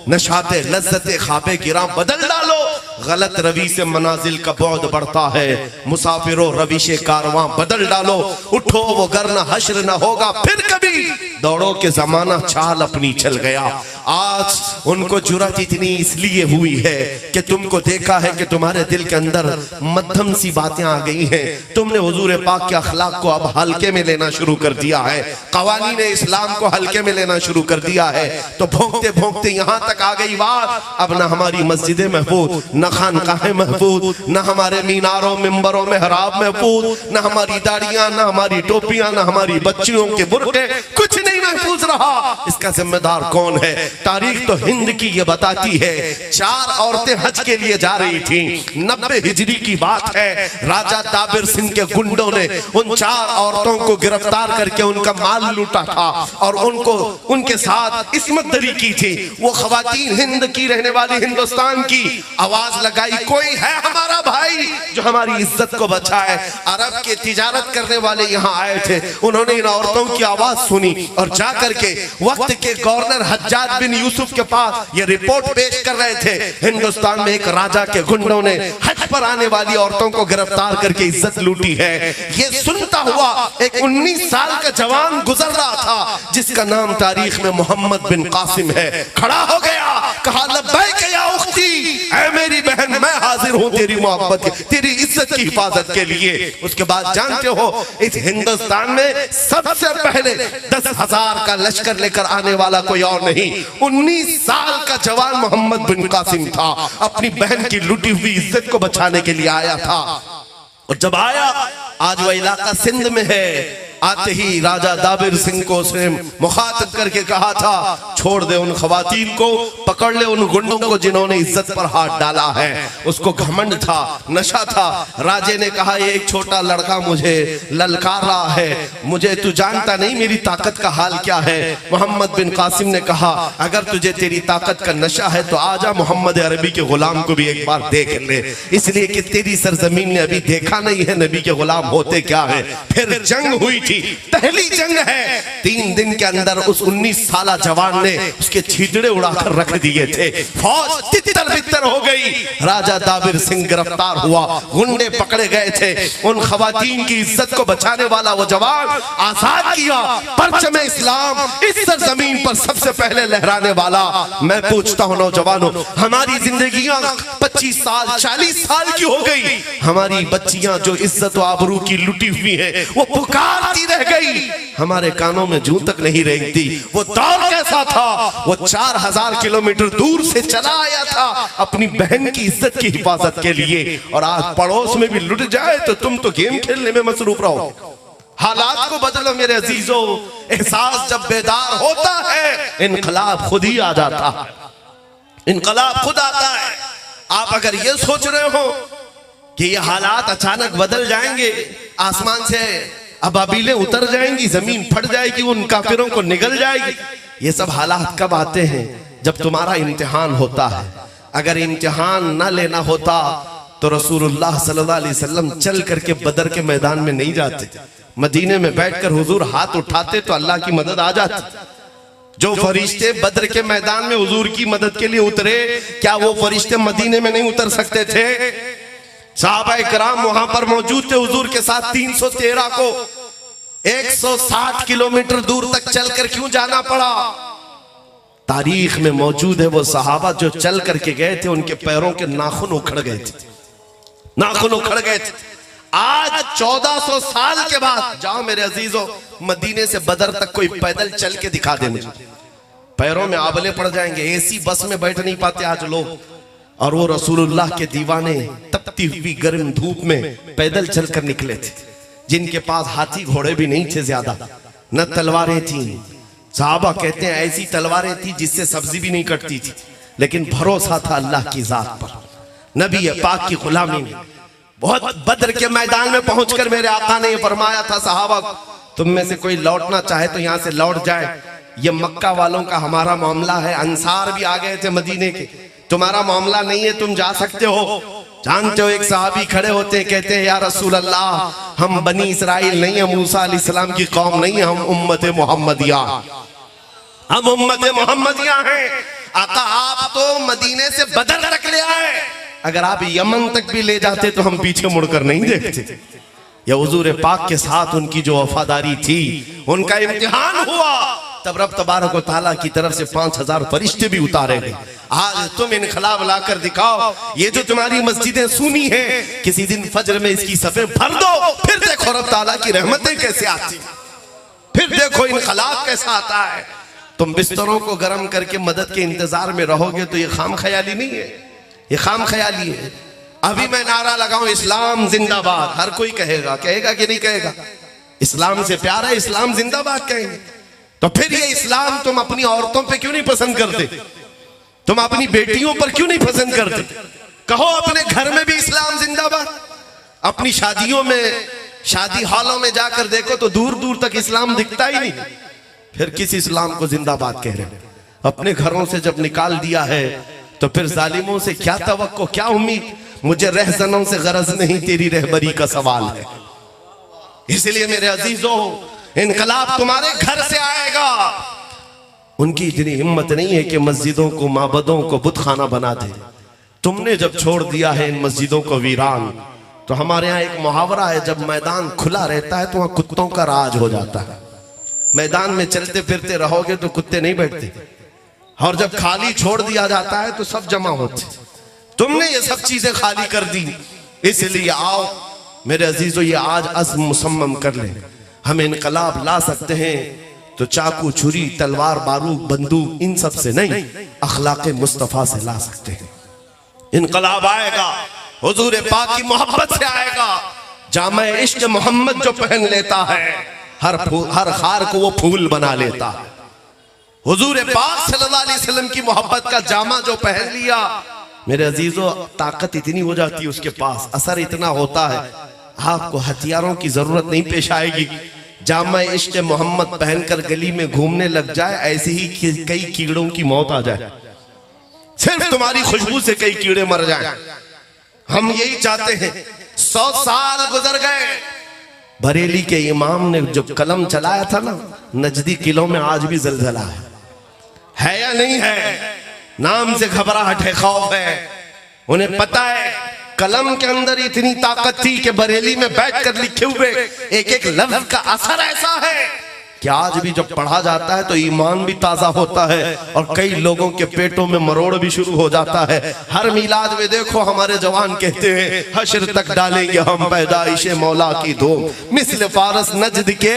नशाते लज्जते ख्वाबे गिरा बदल डालो। गलत रवि से मनाजिल का बौद बढ़ता है, मुसाफिरों रविशे कारवां बदल डालो। उठो, वो गर न हश्र न होगा फिर कभी, दौड़ो के जमाना चाल अपनी चल गया। आज उनको जुर्रत इतनी इसलिए हुई है कि तुमको देखा है कि तुम्हारे दिल के अंदर मध्यम सी बातें आ गई हैं। तुमने हुजूर पाक के अखलाक को अब हल्के में लेना शुरू कर दिया है, कवानीन इस्लाम को हल्के में लेना शुरू कर दिया है। तो भोंकते भोंकते यहाँ तक आ गई बात, अब ना हमारी मस्जिदें महफूज, न खानकाहें महफूज, न हमारे मीनारों मिंबरों में हराब महफूज, न हमारी दाढ़ियां, न हमारी टोपियां, न हमारी बच्चियों के बुर्के, कुछ नहीं महफूज रहा। इसका जिम्मेदार कौन है? तारीख तो हिंद की ये बताती है, 4 औरतें हज के लिए जा रही थी, 90 हिजरी की बात है। राजा दाबिर सिंह के गुंडों ने उन 4 औरतों को गिरफ्तार करके उनका माल लूटा था और उनको उनके साथ इस्मत दरी की थी। वो खवातीन हिंद की रहने वाली, हिंदुस्तान की, आवाज लगाई, कोई है हमारा भाई जो हमारी इज्जत को बचाए। अरब के तिजारत करने वाले यहाँ आए थे, उन्होंने इन औरतों की आवाज सुनी और जा करके वक्त के गवर्नर हज्जाज बिन यूसुफ के पास ये रिपोर्ट पेश कर रहे थे, हिंदुस्तान में एक राजा के गुंडों ने हज पर आने वाली औरतों को गिरफ्तार करके इज्जत लूटी है। ये सुनता हुआ एक 19 साल का जवान गुजर रहा था जिसका नाम तारीख में मोहम्मद बिन कासिम है। खड़ा हो गया, कहा लब्बैक या उख्ती, ऐ मेरी बहन मैं हाजिर हूं तेरी मोहब्बत की, तेरी इज्जत की हिफाजत के लिए। उसके बाद जानते हो इस हिंदुस्तान में सबसे पहले 10,000 का लश्कर लेकर आने वाला कोई और नहीं, 19 साल का जवान मोहम्मद बिन कासिम था। अपनी बहन की लूटी हुई इज्जत को बचाने के लिए आया था। और जब आया, आज वह इलाका सिंध में है, आते ही राजा दाबिर सिंह को उसने मुखातब करके कहा था, छोड़ दे उन खवातीन को, पकड़ ले उन गुंडों को जिन्होंने इज्जत पर हाथ डाला है। उसको घमंड था, नशा था। राजे ने कहा, ये एक छोटा लड़का मुझे ललकार रहा है, मुझे तू जानता नहीं मेरी ताकत का हाल क्या है। मोहम्मद बिन कासिम ने कहा, अगर तुझे तेरी ताकत का नशा है तो आजा मोहम्मद अरबी के गुलाम को भी एक बार देख ले, इसलिए कि तेरी सरजमीन ने अभी देखा नहीं है नबी के गुलाम होते क्या है। फिर जंग हुई, पहली जंग है। 3 दिन के अंदर उस 19 साला जवान ने उसके छींचड़े उड़ाकर रख दिए थे। फौज तितर बितर हो गई। राजा दाबिर सिंह गिरफ्तार हुआ, गुंडे पकड़े गए थे। उन खवातीन की इज्जत को बचाने वाला वो जवान आजाद किया। परचम इस्लाम इस सरजमीन पर सबसे पहले लहराने वाला। मैं पूछता हूं नौजवानों, हमारी जिंदगियां 25 साल 40 साल की हो गई, हमारी बच्चियां जो इज्जत व आबरू की लुटी हुई है वो पुकारती रह गई, हमारे कानों में जूं तक नहीं रेंगती। वो दौर कैसा था? वो 4000 किलोमीटर दूर से चला आया था अपनी बहन की इज्जत की हिफाजत के लिए। और आज पड़ोस में भी लुट जाए तो तुम तो गेम खेलने में मसरूफ रहो। हालात को बदलो मेरे अजीजों। एहसास जब बेदार होता है, इनकलाब खुद ही आ जाता है, इनकलाब खुद आता है। आप अगर ये सोच रहे हो कि ये हालात अचानक बदल जाएंगे, आसमान से अबाबीलें उतर जाएंगी, जमीन फट जाएगी, उन काफिरों को निगल जाएगी, ये सब हालात कब आते हैं? जब तुम्हारा इम्तिहान होता है। अगर इम्तिहान ना लेना होता तो रसूलुल्लाह सल्लल्लाहु अलैहि वसल्लम चल करके बदर के मैदान में नहीं जाते, मदीने में बैठकर हुजूर हाथ उठाते तो अल्लाह की मदद आ जाती। जो फरिश्ते बदर के मैदान में हुजूर की मदद के लिए उतरे, क्या वो फरिश्ते मदीने में नहीं उतर सकते थे? सहाबाए किराम वहां पर मौजूद थे हुजूर के साथ। 313 को 160 किलोमीटर दूर तक चलकर क्यों जाना पड़ा? तारीख में मौजूद है वो सहाबा जो चल करके गए थे, उनके पैरों के नाखून उखड़ गए थे, नाखून उखड़ गए थे। आज 1400 साल के बाद जाओ मेरे अजीजों, मदीने से बदर तक कोई पैदल चल के दिखा दे मुझे, पैरों में आबले पड़ जाएंगे। एसी बस में बैठ नहीं पाते आज लोग। और वो रसूलुल्लाह के दीवाने तपती हुई गर्म धूप में पैदल चलकर निकले थे, जिनके पास हाथी घोड़े भी नहीं थे ज्यादा, न तलवारें थी, साहबा कहते हैं ऐसी तलवारें थी जिससे सब्जी भी नहीं कटती थी, लेकिन भरोसा था अल्लाह की जात पर, नबी पाक की गुलामी में। बहुत बद्र के मैदान में पहुंचकर मेरे आका ने यह फरमाया था, साहबा तुम में से कोई लौटना चाहे तो यहां से लौट जाए, ये मक्का वालों का हमारा मामला है। अंसार भी आ गए थे मदीने के, तुम्हारा मामला नहीं है, तुम जा सकते हो। जानते हो एक सहाबी खड़े होते हैं, कहते हैं या रसूल अल्लाह हम बनी इसराइल नहीं है, मूसा अलैहिस्सलाम की कौम नहीं है, हम उम्मत मोहम्मदिया, हम उम्मत मोहम्मदिया हैं। आका आप तो मदीने से बदर तक ले आए, अगर आप यमन तक भी ले जाते तो हम पीछे मुड़कर नहीं देखते। या हुजूर पाक के साथ उनकी जो वफादारी थी, उनका इम्तिहान हुआ, तब रब तबारक व तआला की तरफ से 5000 फरिश्ते भी उतारे गए। आज तुम इनकलाब लाकर दिखाओ, ये जो तुम्हारी मस्जिदें सुनी हैं, किसी दिन फजर में इसकी सफे भर दो, फिर देखो रब तआला की रहमतें कैसे आती, फिर देखो इनकलाब कैसा आता है। तुम बिस्तरों को गर्म करके मदद के इंतजार में रहोगे तो ये खाम ख्याली नहीं है, ये खाम ख्याली है। अभी मैं नारा लगाऊं इस्लाम जिंदाबाद, हर कोई कहेगा, कहेगा कि नहीं कहेगा? इस्लाम से प्यार है, इस्लाम जिंदाबाद कहेंगे। तो फिर ये इस्लाम तुम अपनी औरतों पे क्यों नहीं पसंद करते? तुम अपनी बेटियों पर क्यों नहीं पसंद करते? कहो अपने घर में भी इस्लाम जिंदाबाद। अपनी शादियों में, शादी हॉलों में जाकर देखो तो दूर दूर तक इस्लाम दिखता ही नहीं, फिर किस इस्लाम को जिंदाबाद कह रहे हैं? अपने घरों से जब निकाल दिया है तो फिर जालिमों से क्या तवक्को, क्या उम्मीद? मुझे रहजनों से गरज नहीं, तेरी रहबरी का सवाल है। इसलिए मेरे अजीजों, इनकलाब तुम्हारे घर से आएगा। उनकी इतनी हिम्मत नहीं है कि मस्जिदों को, माबदों को बुत खाना बना दे। तुमने जब छोड़ दिया है इन मस्जिदों को वीरान, तो हमारे यहाँ एक मुहावरा है, जब मैदान खुला रहता है तो वहां कुत्तों का राज हो जाता है। मैदान में चलते फिरते रहोगे तो कुत्ते नहीं बैठते, और जब खाली छोड़ दिया जाता है तो सब जमा होते। तुमने ये सब चीजें खाली कर दी, इसलिए आओ मेरे अजीजों, ये आज अज़्म मुसम्मम कर ले। हम इनकलाब ला सकते हैं तो चाकू, छुरी, तलवार, बारूद, बंदूक, इन सब से नहीं, अखलाक़े मुस्तफ़ा से ला सकते हैं। इनकलाब आएगा हुजूर पाक की मोहब्बत से आएगा। जामा इश्क मोहम्मद जो पहन लेता है, हर खार को वो फूल बना लेता है। हुजूर पाक सल्लल्लाहु अलैहि वसल्लम की मोहब्बत का जामा जो पहन लिया, मेरे अजीजों, ताकत इतनी हो जाती है उसके पास, असर इतना होता है, आपको हथियारों की जरूरत नहीं पेश आएगी। जामा इश्क मोहम्मद पहनकर गली में घूमने लग जाए, ऐसे ही कई कीड़ों की मौत आ जाए, सिर्फ तुम्हारी खुशबू से कई कीड़े मर जाए। हम यही चाहते हैं। 100 साल गुजर गए, बरेली के इमाम ने जो कलम चलाया था ना, नजदी किलों में आज भी जलजला है या नहीं है? नाम से घबराहट है, खौफ है। उन्हें पता है कलम के अंदर इतनी ताकत थी कि बरेली में बैठकर लिखे हुए एक एक लफ्ज का असर ऐसा है कि आज भी जब पढ़ा जाता है तो ईमान भी ताजा होता है, और कई लोगों के पेटों में मरोड़ भी शुरू हो जाता है। हर मिलाद में देखो हमारे जवान कहते हैं, हश्र तक डालेंगे हम पैदाइशे मौला की धूम, मिस्ल फारस नजद के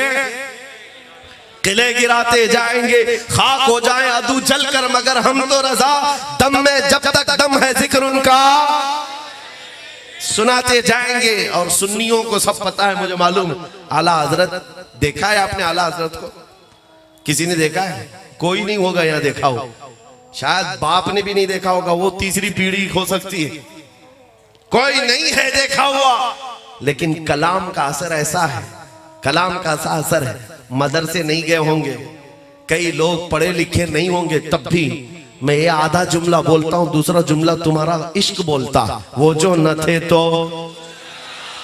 किले गिराते जाएंगे, खाक हो जाए अदू जलकर, मगर हम तो रजा दम में, जब तक दम है जिक्र उनका सुनाते जाएंगे। और सुन्नियों को सब पता है, मुझे मालूम। आला हजरत देखा है आपने? आला हजरत को किसी ने देखा है? कोई नहीं होगा यहाँ देखा हो, शायद बाप ने भी नहीं देखा होगा, वो तीसरी पीढ़ी हो सकती है, कोई नहीं है देखा हुआ। लेकिन कलाम का असर ऐसा है, कलाम का ऐसा असर है। मदरसे नहीं गए होंगे, कई लोग पढ़े लिखे नहीं होंगे, तब भी मैं ये आधा जुमला बोलता हूं, दूसरा जुमला तुम्हारा इश्क बोलता। वो जो न थे तो,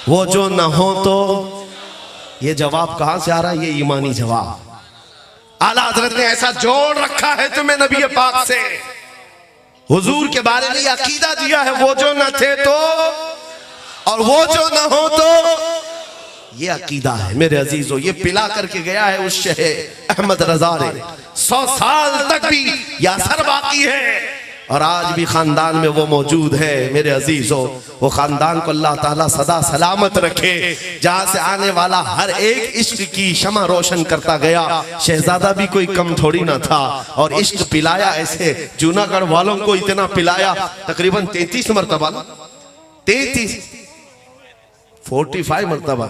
वो जो न हो तो, ये जवाब कहां से आ रहा है? ये ईमानी जवाब। आला हजरत ने ऐसा जोड़ रखा है तुम्हें नबी पाक से, हुजूर के बारे में अकीदा दिया है, वो जो न थे तो और वो जो न हो तो, ये अकीदा है मेरे अजीजों। ये पिला करके गया है उस शहे अहमद रजा ने। 100 साल तक भी यह असर बाकी है, और आज भी खानदान में वो मौजूद है मेरे अजीजों। वो खानदान को अल्लाह ताला सदा सलामत रखे, जहां से आने वाला हर एक इश्क की शमा रोशन करता गया। शहजादा भी कोई कम थोड़ी ना था, और इश्क पिलाया ऐसे, जूनागढ़ वालों को इतना पिलाया, तकरीबन 33 मरतबा, 45 मरतबा,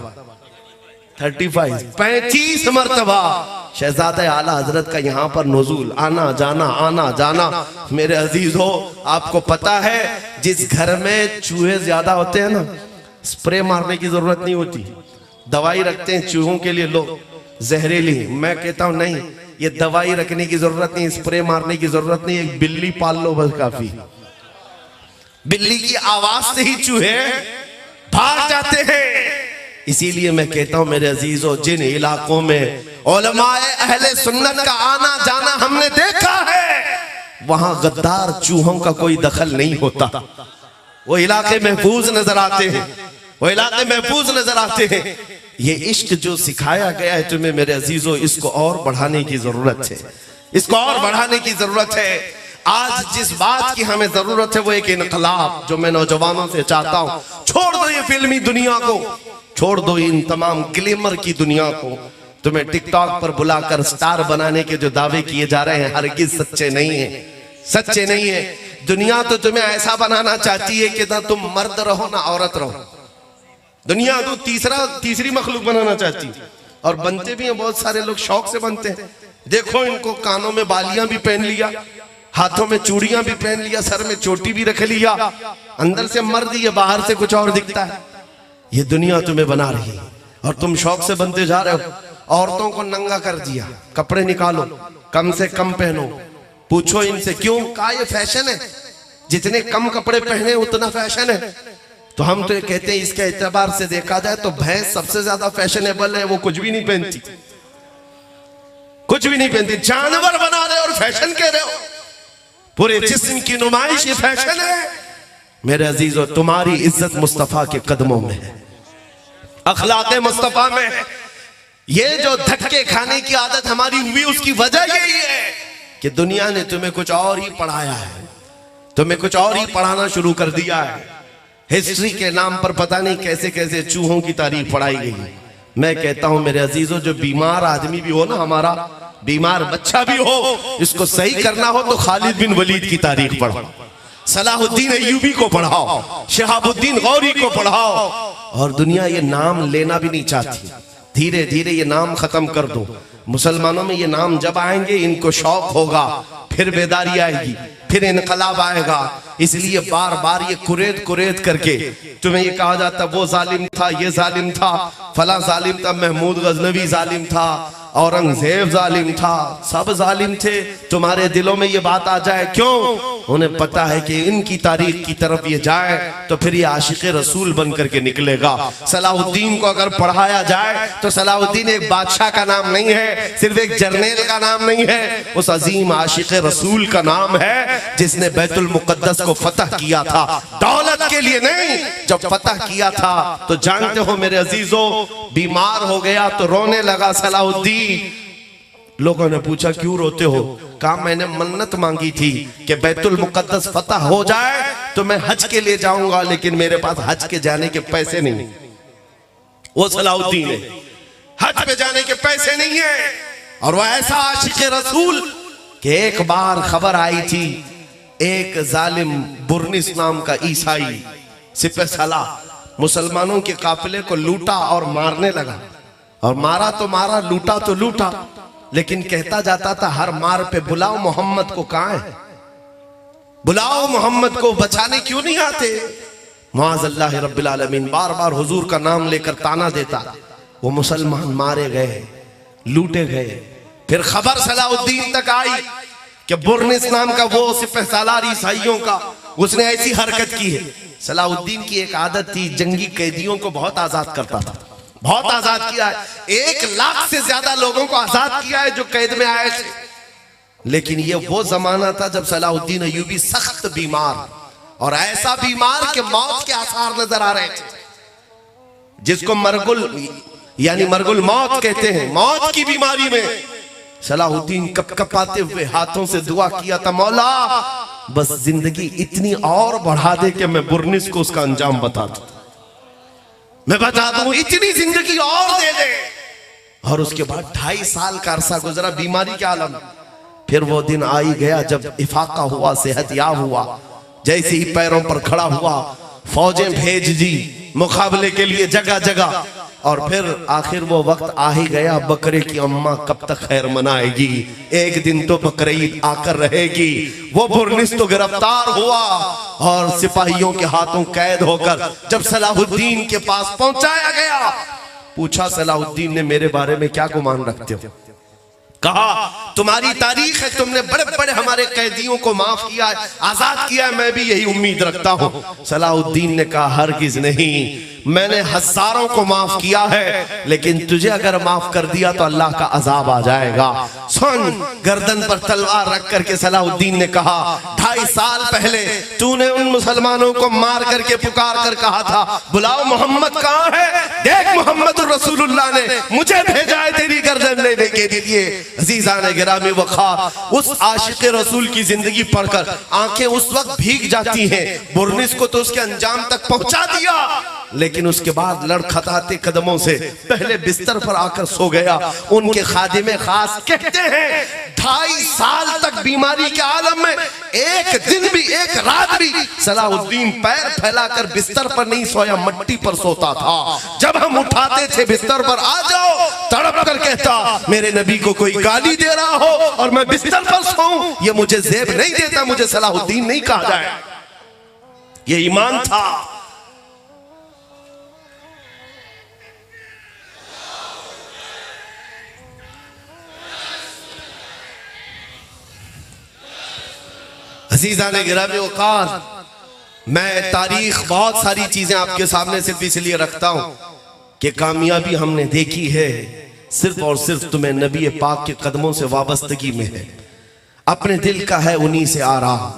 35 मरतबा शहजादे आला हजरत का यहाँ पर नुज़ूल, आना जाना। मेरे अजीज हो, आपको पता है जिस घर में चूहे ज्यादा होते हैं ना, स्प्रे मारने की जरूरत नहीं होती। दवाई रखते हैं चूहों के लिए लोग जहरीली, मैं कहता हूं नहीं, ये दवाई रखने की जरूरत नहीं, स्प्रे मारने की जरूरत नहीं, एक बिल्ली पाल लो बस काफी। बिल्ली की आवाज से ही चूहे भाग जाते हैं। इसीलिए मैं कहता हूं मेरे अजीजों, जिन इलाकों में उलमाए अहले सुन्नत का आना जाना हमने देखा है, वहां गद्दार चूहों का कोई दखल नहीं होता। वो इलाके महफूज नजर आते हैं, वो इलाके महफूज नजर आते हैं। ये इश्क जो सिखाया गया है तुम्हें मेरे अजीजों, इसको और बढ़ाने की जरूरत है, इसको और बढ़ाने की जरूरत है। आज जिस बात की हमें जरूरत है वो एक इनकलाब, जो मैं नौजवानों से चाहता हूं, छोड़ दो ये फिल्मी दुनिया को, छोड़ दो इन तमाम ग्लैमर की दुनिया को। तुम्हें टिकटॉक पर बुलाकर स्टार बनाने के जो दावे किए जा रहे हैं हरगिज सच्चे नहीं है, सच्चे नहीं है। दुनिया तो तुम्हें ऐसा बनाना चाहती है कि ना तुम मर्द रहो ना औरत रहो। दुनिया तो तीसरी मखलूक बनाना चाहती है, और बनते भी हैं बहुत सारे लोग, शौक से बनते हैं। देखो इनको कानों में बालियां भी पहन लिया, हाथों में चूड़ियां भी पहन लिया, सर में चोटी भी रख लिया, अंदर से मर्द ये बाहर से कुछ और दिखता है। ये दुनिया तुम्हें बना रही है और तुम शौक से बनते जा रहे हो। औरतों को नंगा कर दिया, कपड़े निकालो, कम से कम पहनो। पूछो इनसे क्यों, कहा ये फैशन है, जितने कम कपड़े पहने उतना फैशन है। तो हम तो ये कहते हैं इसके एतबार से देखा जाए तो भैंस सबसे ज्यादा फैशनेबल है, वो कुछ भी नहीं पहनती, कुछ भी नहीं पहनती। जानवर बना रहे और फैशन कह रहे हो, पूरे जिस्म की नुमाइश ये फैशन है। मेरे अजीजों, तुम्हारी इज्जत मुस्तफा के कदमों में है, अखलाक मुस्तफा में है। ये जो धक्के खाने की आदत हमारी हुई उसकी वजह यही है कि दुनिया ने तुम्हें कुछ और ही पढ़ाया है, तुम्हें कुछ और ही पढ़ाना शुरू कर दिया है। हिस्ट्री के नाम पर पता नहीं कैसे कैसे चूहों की तारीफ पढ़ाई गई। मैं कहता हूं मेरे अजीजों, जो बीमार आदमी भी हो ना, हमारा बीमार बच्चा भी हो, इसको सही करना हो तो खालिद बिन वलीद की तारीख पढ़ो, सलाहुद्दीन अय्यूबी को पढ़ाओ, शहाबुद्दीन गौरी को पढ़ाओ। और दुनिया ये नाम लेना भी नहीं चाहती, धीरे धीरे ये नाम खत्म कर दो। मुसलमानों में ये नाम जब आएंगे इनको शौक होगा, फिर बेदारी आएगी, फिर इनकलाब आएगा। इसलिए बार बार ये कुरेद करके तुम्हें ये कहा जाता वो जालिम था, ये जालिम था, फला जालिम था, महमूद गजनवी जालिम था, औरंगजेब जालिम था, सब जालिम थे। तुम्हारे दिलों में ये बात आ जाए, क्यों? उन्हें पता है कि इनकी तारीख की तरफ ये जाए तो फिर ये आशिक रसूल बन करके निकलेगा। सलाहुद्दीन को अगर पढ़ाया जाए तो सलाहुद्दीन एक बादशाह का नाम नहीं है, सिर्फ एक जर्नैल का नाम नहीं है, उस अजीम आशिक रसूल का नाम है जिसने बैतुल मुकद्दस को फतह किया था, दौलत के लिए नहीं। जब फतह किया था तो जानते हो मेरे अजीजों, बीमार हो गया तो रोने लगा सलाहुद्दीन। लोगों ने पूछा क्यों रोते हो? कहा मैंने मन्नत मांगी थी कि बैतुल मुकद्दस फतह हो जाए तो मैं हज के लिए जाऊंगा, लेकिन मेरे पास हज के जाने के पैसे नहीं। वो सलाहुद्दीन है, हज पे जाने के पैसे नहीं है। और वो ऐसा आशिक रसूल कि एक बार खबर आई थी, एक जालिम बुर्निस नाम का ईसाई सिपह सलाह मुसलमानों के काफिले को लूटा और मारने लगा। और मारा तो मारा, लूटा तो लूटा, लेकिन कहता जाता था हर मार पे बुलाओ मोहम्मद को, कहां है? बुलाओ मोहम्मद को, बचाने क्यों नहीं आते? मुआज़ल्लाह रब्बिल आलमीन बार बार हुजूर का नाम लेकर ताना देता। वो मुसलमान मारे गए, लूटे गए। फिर खबर सलाहुद्दीन तक आई कि बुर्निस नाम का वो सिपह सालार ईसाइयों का, उसने ऐसी हरकत की है। सलाहुद्दीन की एक आदत थी, जंगी कैदियों को बहुत आजाद करता था, बहुत आजाद किया है। 1 लाख से ज्यादा लोगों को आजाद किया है जो कैद में आए थे। लेकिन ये वो जमाना था जब सलाहुद्दीन अय्यूबी सख्त बीमार, और ऐसा बीमार कि मौत के आसार नजर आ रहे थे, जिसको मरगुल यानी मरगुल मौत कहते हैं। मौत की बीमारी में सलाहुद्दीन कपकपाते हुए हाथों से दुआ किया था, मौला बस जिंदगी इतनी और बढ़ा दे कि मैं बुर्निस को उसका अंजाम बता दूं, मैं बता दूं, इतनी जिंदगी और दे दे। और उसके बाद 2.5 साल का अरसा गुजरा बीमारी के आलम। फिर वो दिन आई गया जब इफाका हुआ, सेहतयाब हुआ। जैसे ही पैरों पर खड़ा हुआ, फौजें भेज दी मुकाबले के लिए जगह जगह। और फिर आखिर वो वक्त आ ही गया, बकरे की अम्मा कब तक खैर मनाएगी, एक दिन तो बकरीद आकर रहेगी। वो बुर्निस तो गिरफ्तार हुआ और सिपाहियों के हाथों कैद होकर जब सलाहुद्दीन के पास पहुंचाया गया, पूछा सलाहुद्दीन ने मेरे बारे में क्या गुमान रखते हो? कहा तुम्हारी तारीख है, तुमने बड़े बड़े हमारे कैदियों को माफ किया है, आजाद किया है, मैं भी यही उम्मीद रखता हूं। सलाहुद्दीन ने कहा हरगिज नहीं, मैंने हजारों को माफ किया है, लेकिन तुझे अगर माफ कर दिया तो अल्लाह का अजाब आ जाएगा। सुन, गर्दन पर तलवार रख करके सलाहुद्दीन ने कहा 2.5 साल पहले तूने उन मुसलमानों को मार करके पुकार कर कहा था बुलाओ मोहम्मद कहाँ है, देख मोहम्मद रसूलुल्लाह ने मुझे भेजा है तेरी गर्दन लेने के लिए। अजीजान गिरामी वक़ार, उस आशिक रसूल की जिंदगी पढ़कर आंखें उस वक्त भीग जाती हैं। बुर्निस को तो उसके अंजाम तक पहुंचा दिया, लेकिन उसके बाद लड़खड़ाते कदमों से पहले बिस्तर पर आकर सो गया। उनके खादिमे खास कहते हैं 2.5 साल तक बीमारी के आलम में एक दिन भी एक रात भी सलाहुद्दीन पैर फैलाकर बिस्तर पर नहीं सोया, मट्टी पर सोता था। जब हम उठाते थे बिस्तर पर आ जाओ, तड़प कर कहता मेरे नबी को कोई गाली दे रहा हो और मैं बिस्तर पर सोऊं, ये मुझे ज़ेब नहीं देता, मुझे सलाहुद्दीन नहीं कहा जाए। ये ईमान था। अज़ीज़ान गिरामी वक़ार, मैं तारीख बहुत सारी चीजें आपके सामने सिर्फ इसलिए रखता हूं कि कामयाबी हमने देखी है सिर्फ और सिर्फ तुम्हें नबी पाक के कदमों से वाबस्तगी में है। अपने दिल का है उन्हीं से आराम,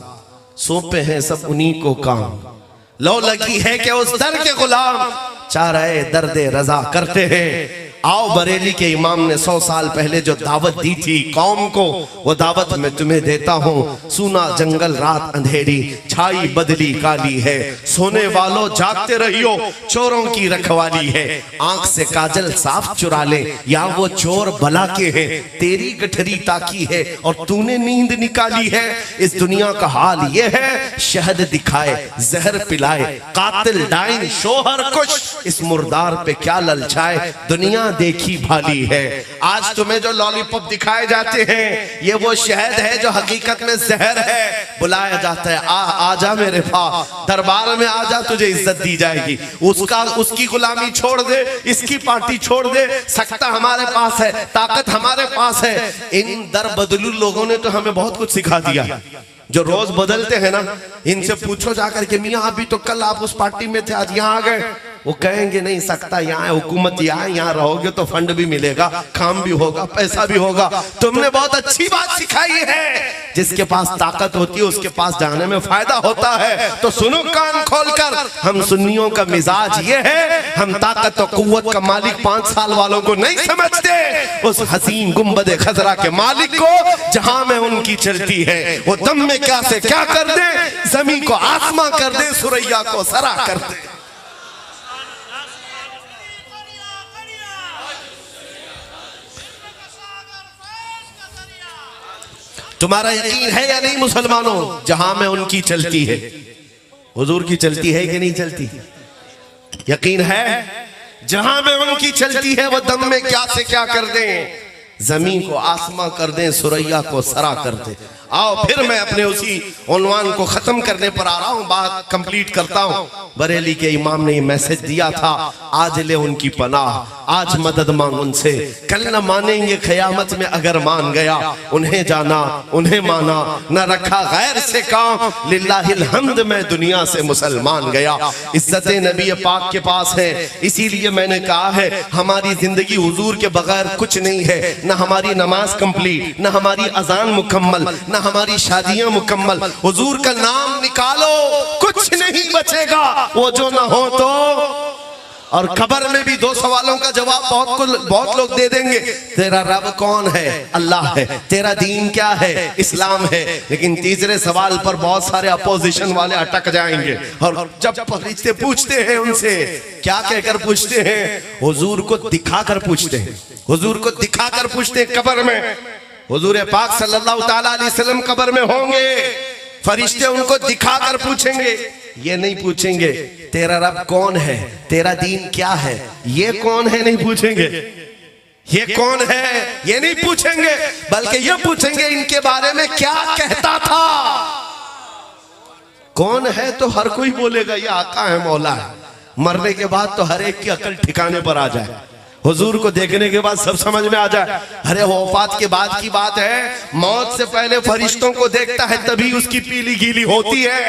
सौंपे हैं सब उन्हीं को काम। लो लगी है कि उस दर के गुलाम, चाहे दर्द रजा करते हैं। आओ बरेली के इमाम ने 100 साल पहले जो दावत दी थी कौम को, वो दावत मैं तुम्हें देता हूँ। सुना जंगल रात अंधेरी, छाई बदली काली है, सोने वालों जागते रहियो, चोरों की रखवाली है। आंख से काजल साफ चुरा ले, या वो चोर भला के हैं, तेरी गठरी ताकी है और तूने नींद निकाली है। इस दुनिया का हाल ये है, शहद दिखाए जहर पिलाए, कातिल डाइन शोहर कुश, इस मुर्दार पे क्या ललचाए, दुनिया देखी भाली है। आज तुम्हें जो लॉलीपॉप दिखाए जाते हैं ये वो शहद है जो हकीकत में जहर है। बुलाया जाता है आजा मेरे पास, दरबार में आजा, तुझे इज्जत दी जाएगी। उसकी गुलामी छोड़ दे, इसकी पार्टी छोड़ दे, सख्ता हमारे पास है, ताकत हमारे पास है। इन दर बदलू लोगों ने तो हमें बहुत कुछ सिखा दिया, जो रोज बदलते हैं ना, इनसे पूछो जाकर के मियाँ अभी तो कल आप उस पार्टी में थे, आज यहाँ आ गए। वो कहेंगे नहीं सकता, यहाँ है हुकूमत, यहाँ रहोगे तो फंड भी मिलेगा, काम भी होगा, पैसा भी होगा। तुमने बहुत अच्छी बात सिखाई है, जिसके पास ताकत होती है उसके पास जाने में फायदा होता है। तो सुनो कान खोलकर, हम सुन्नियों का मिजाज ये है, हम ताकत और कुव्वत का मालिक 5 साल वालों को नहीं समझते, उस हसीन गुंबद खजरा के मालिक को जहां में उनकी चलती है। वो दम में क्या से क्या कर दे, जमीन को आसमां कर दे, सुरैया को सरा कर दे। तुम्हारा यकीन है या नहीं मुसलमानों, जहां में उनकी चलती है, हुजूर की चलती है कि नहीं चलती? यकीन है जहां में उनकी चलती है, वो दम में क्या से क्या कर दें, जमीन को आसमां कर दें, सुरैया को सरा कर दें। आओ फिर मैं अपने उसी उन्वान को खत्म करने पर आ रहा हूं, बात कंप्लीट करता हूं। बरेली के इमाम ने ये मैसेज दिया था, आज ले उनकी पनाह, आज मदद मांग उनसे, कल न मानेंगे क़यामत में अगर मान गया। उन्हें जाना उन्हें माना, न रखा गैर से काम, लिल्लाहिल हम्द में दुनिया से मुसलमान गया। इज्जत नबी पाक के पास है, इसीलिए मैंने कहा है हमारी जिंदगी हुजूर के बगैर कुछ नहीं है। न हमारी नमाज कंप्लीट, न हमारी अजान मुकम्मल, न हमारी शादियां मुकम्मल। हुजूर का नाम निकालो कुछ नहीं बचेगा, वो जो ना हो तो। और खबर में भी 2 सवालों का जवाब बहुत लोग दे देंगे, तेरा रब कौन है? अल्लाह है। तेरा दीन क्या है? इस्लाम है। लेकिन तीसरे सवाल पर बहुत सारे अपोजिशन वाले अटक जाएंगे, और जब फरिश्ते पूछते हैं उनसे, क्या कहकर पूछते हैं? हुजूर को दिखाकर पूछते हैं, हुजूर को दिखाकर पूछते हैं। कब्र में हुजूर पाक सल्लल्लाहु ताला अलैहि वसल्लम कब्र में होंगे, फरिश्ते उनको दिखाकर पूछेंगे, ये नहीं पूछेंगे तेरा रब कौन है, तेरा दीन क्या है, ये कौन है नहीं पूछेंगे, ये कौन है ये नहीं पूछेंगे, बल्कि ये पूछेंगे इनके बारे में क्या कहता था। कौन है तो हर कोई बोलेगा ये आका है, मौला है। मरने के बाद तो हर एक की अकल ठिकाने पर आ जाए, हुजूर को देखने के बाद सब समझ में आ जाए। अरे वफात के बाद की बात है, मौत से पहले फरिश्तों को देखता है तभी उसकी पीली गीली होती है,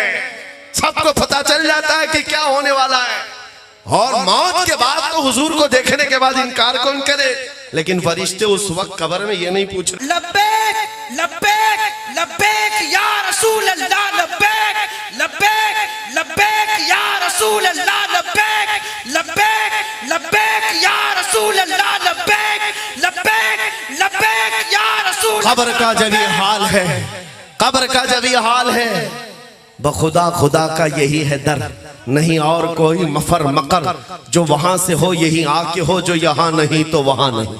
सबको पता चल जाता है कि क्या होने वाला है। और मौत के बाद तो हुजूर को देखने के बाद इनकार कौन करे, लेकिन फरिश्ते उस वक्त कब्र में ये नहीं पूछ रहे लब्बैक लब्बैक लब्बैक या रसूल अल्लाह, लब्बैक लब्बैक लब्बैक या रसूल अल्लाह, लब्बैक लब्बैक लब्बैक या रसूल अल्लाह, लब्बैक लब्बैक लब्बैक या रसूल। कब्र का जब ये हाल है, कब्र का जब ये हाल है, बखुदा खुदा का यही है दर, नहीं और कोई मफर मकर, जो वहां से हो यही आके हो, जो यहां नहीं तो वहां नहीं।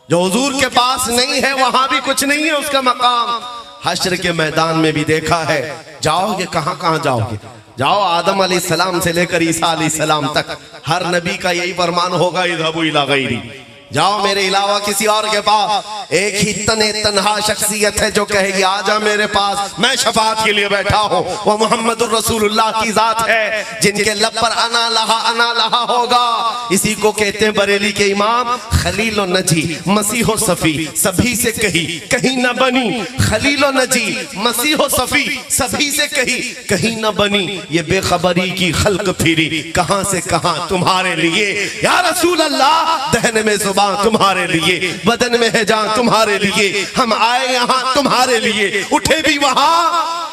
जो हुजूर के पास नहीं है वहां भी कुछ नहीं है उसका मकाम। हश्र के मैदान में भी देखा है, जाओगे कहां कहां जाओगे, जाओ आदम अलैहिस्सलाम से लेकर ईसा अलैहिस्सलाम तक, हर नबी का यही फरमान होगा इज़हबू इला गैरी, जाओ मेरे अलावा किसी और के पास। एक ही तन्हा शख्सियत है जो कहेगी आजा मेरे पास, मैं शफाअत के लिए बैठा हूं, वो मोहम्मदुर रसूलुल्लाह की जात है, जिनके लब पर अना लहा होगा। इसी को कहते हैं बरेली के इमाम खलील और नजी मसीह व सफी, सभी से कहीं न बनी, खलील और नजी मसीह व सफी, सभी से कहीं न बनी, ये बेखबरी की खल्क फिरी, कहां से कहां तुम्हारे लिए या रसूल अल्लाह, दहन में जुबान तुम्हारे लिए, बदन में है जान तुम्हारे लिए, हम आए यहाँ तुम्हारे लिए, उठे भी वहां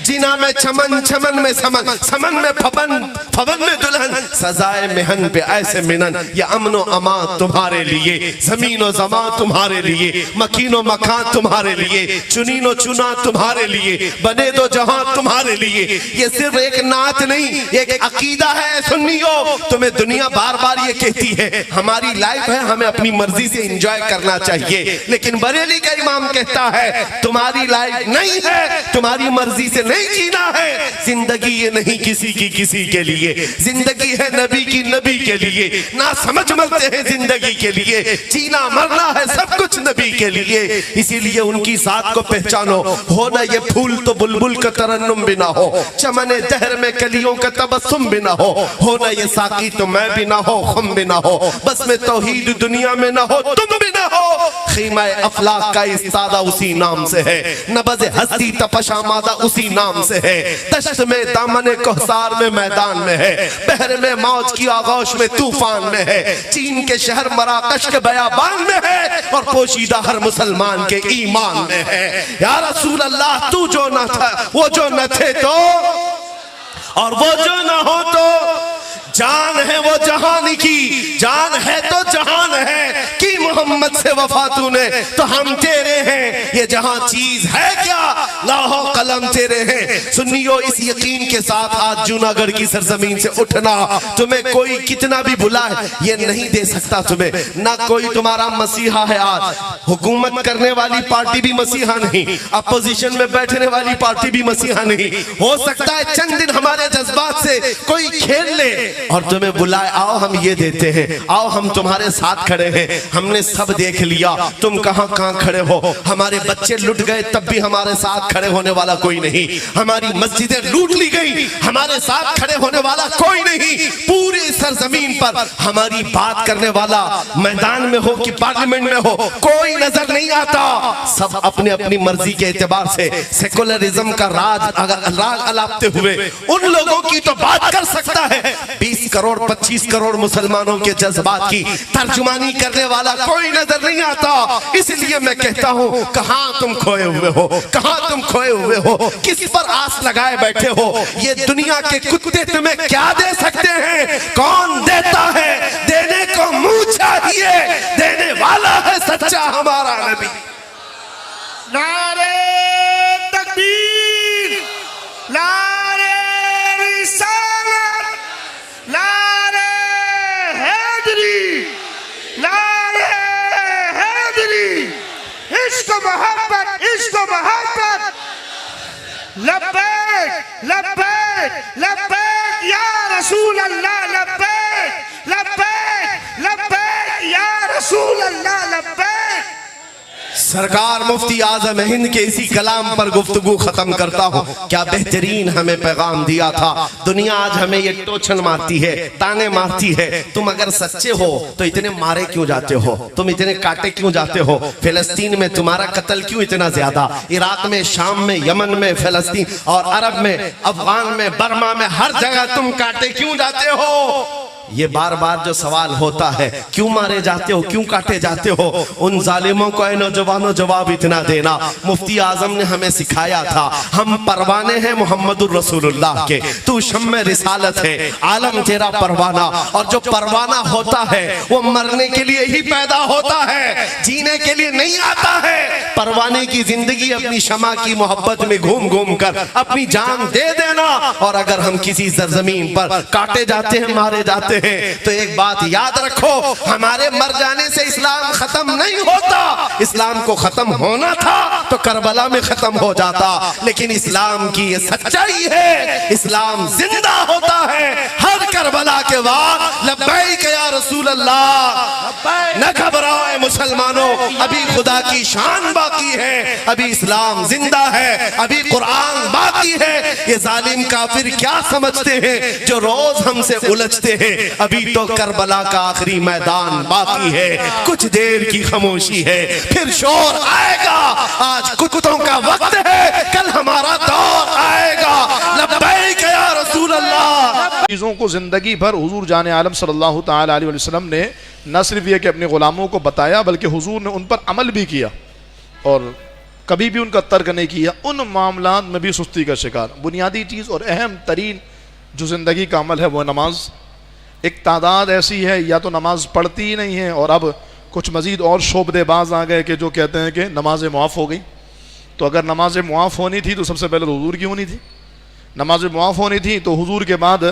जिना में चमन, चमन में समन, समन में फबन, फबन में दुल्हन, सजाए मेहन पे ऐसे मिनन, ये अमनो अमा तुम्हारे लिए, जमीनो जमा तुम्हारे लिए, मकीनो मकान तुम्हारे लिए, चुनीनो चुना तुम्हारे लिए, बने दो जहां तुम्हारे लिए। ये सिर्फ एक नात नहीं, एक अकीदा है सुन्नियो। तुम्हें दुनिया बार बार ये कहती है हमारी लाइफ है, हमें अपनी मर्जी से एंजॉय करना चाहिए, लेकिन बरेली का इमाम कहता है तुम्हारी लाइफ नहीं है, तुम्हारी मर्जी से नहीं जीना है। जिंदगी ये नहीं किसी की किसी के लिए, जिंदगी है नबी की नबी के लिए। ना समझ मरते हैं जिंदगी के लिए, जीना मरना है सब कुछ नबी के लिए। इसीलिए उनकी साथ को पहचानो, हो ना ये फूल तो बुलबुल का तरन्नुम भी ना हो, चमने दहर में कलियों का तबस्सुम भी ना हो ना ये साकी तो मैं भी ना हो, खुम भी ना हो, बस में तौहीद दुनिया में ना हो, तुम भी ना हो। खीमा अफलाक का इस्तादा उसी नाम से है, नबज़ हस्ती तपशामादा उसी नाम से है, दश्त में दामने कोहसार में मैदान में है, बहर में मौज की आगोश में तूफान में है, चीन के शहर मराकश के बयाबान में है, और पोशीदा हर मुसलमान के ईमान में है। या रसूल अल्लाह तू जो न था, वो जो न थे तो, और वो जो न हो तो, जान है वो जहान की, जान है तो जहान है कि मोहम्मद से वफा तूने, तो हम तेरे हैं, ये जहां चीज है क्या लाहो कलम तेरे हैं। सुनियो इस यकीन के साथ आज जूनागढ़ की सरजमीन से उठना, तुम्हें कोई कितना भी बुलाए ये नहीं दे सकता तुम्हें, ना कोई तुम्हारा मसीहा है। आज हुकूमत करने वाली पार्टी भी मसीहा नहीं, अपोजिशन में बैठने वाली पार्टी भी मसीहा नहीं। हो सकता है चंद दिन हमारे जज्बात से कोई खेल ले और तुम्हें बुलाए, आओ हम ये देते हैं, आओ हम तुम्हारे साथ खड़े हैं। हमने सब देख लिया, तुम कहां कहां खड़े हो, हमारे बच्चे लुट गए तब भी हमारे साथ खड़े होने वाला कोई नहीं, हमारी मस्जिदें लूट ली गई हमारे साथ खड़े होने वाला कोई नहीं। पूरी सरजमीन पर हमारी बात करने वाला मैदान में हो कि पार्लियामेंट में हो कोई नजर नहीं आता। सब अपने अपनी मर्जी के एतबार से सेकुलरिज्म का राग अलापते हुए उन लोगों की तो बात कर सकता है, 20 करोड़ 25 करोड़ मुसलमानों के जज्बात की तर्जुमानी करने वाला कोई नजर नहीं आता। इसलिए मैं कहता हूं कहां तुम खोए हुए हो, कहां तुम खोए हुए हो, किस पर आस लगाए बैठे हो। ये दुनिया के कुत्ते तुम्हें क्या दे सकते हैं, कौन देता है, देने को मुंह चाहिए, देने वाला है सच्चा हमारा नबी। नारे तकबीर, नारे रिसालत, नारे हैदरी, नारे हैदरी, इश्क मोहब्बत, इश्क मोहब्बत, लब्बैक लब्बैक लब्बैक या रसूल अल्लाह लब्बैक लब्बैक लब्बैक या रसूल अल्लाह लब्बैक। सरकार मुफ्ती आजम हिंद के इसी कलाम पर गुफ्तगू खत्म करता हूँ। क्या बेहतरीन हमें पैगाम दिया था। दुनिया आज हमें ये टोचन मारती है, ताने मारती है। तुम अगर सच्चे हो तो इतने मारे क्यों जाते हो, तुम इतने काटे क्यों जाते हो। फिलिस्तीन में तुम्हारा कत्ल क्यों इतना ज्यादा, इराक में, शाम में, यमन में, फिलिस्तीन और अरब में, अफगान में, बर्मा में, हर जगह तुम काटे क्यों जाते हो। ये बार बार जो सवाल होता है, क्यों मारे जाते हो, क्यों काटे जाते हो। उन जालिमों को ऐ नौजवानों जवाब इतना देना। मुफ्ती आजम ने हमें सिखाया था, हम परवाने हैं मोहम्मदुर रसूलुल्लाह के, तू शम्मे रिसालत है, आलम तेरा परवाना। और जो परवाना होता है वो मरने के लिए ही पैदा होता है, जीने के लिए नहीं आता है। परवाने की जिंदगी अपनी शमा की मोहब्बत में घूम घूम कर अपनी जान दे देना। और अगर हम किसी सरजमीन पर काटे जाते हैं, मारे जाते हैं, तो एक बात याद रखो, हमारे मर जाने से इस्लाम खत्म नहीं होता। इस्लाम को खत्म होना था तो करबला में खत्म हो जाता, लेकिन इस्लाम की ये सच्चाई है, इस्लाम जिंदा होता है हर करबला के बाद। लब्बैक या रसूल अल्लाह। न घबराओ मुसलमानों, अभी खुदा की शान बाकी है, अभी इस्लाम जिंदा है, अभी कुरान बाकी है। ये जालिम काफिर क्या समझते हैं जो रोज हमसे उलझते हैं। अभी तो करबला का आखिरी मैदान बाकी है, कुछ देर की खामोशी है, फिर शोर आएगा। आज कुत्तों का वक्त है, कल हमारा दौर आएगा। लब्बैक या रसूल अल्लाह। चीज़ों को जिंदगी भर हुजूर जाने आलम सल्लल्लाहु ताला अलैहि वसल्लम ने न सिर्फ ये कि अपने गुलामों को बताया, बल्कि हुजूर ने उन पर अमल भी किया और कभी भी उनका तर्क नहीं किया। उन मामलात में भी सुस्ती का शिकार। बुनियादी चीज़ और अहम तरीन जो ज़िंदगी का अमल है वो नमाज। एक तादाद ऐसी है या तो नमाज पढ़ती ही नहीं है, और अब कुछ मज़ीद और शोबदेबाज आ गए कि जो कहते हैं कि नमाज मुआफ़ हो गई। तो अगर नमाज मुआफ़ होनी थी तो सबसे पहले तो हुजूर की होनी थी। नमाज मुआफ़ होनी थी तो हुजूर के बाद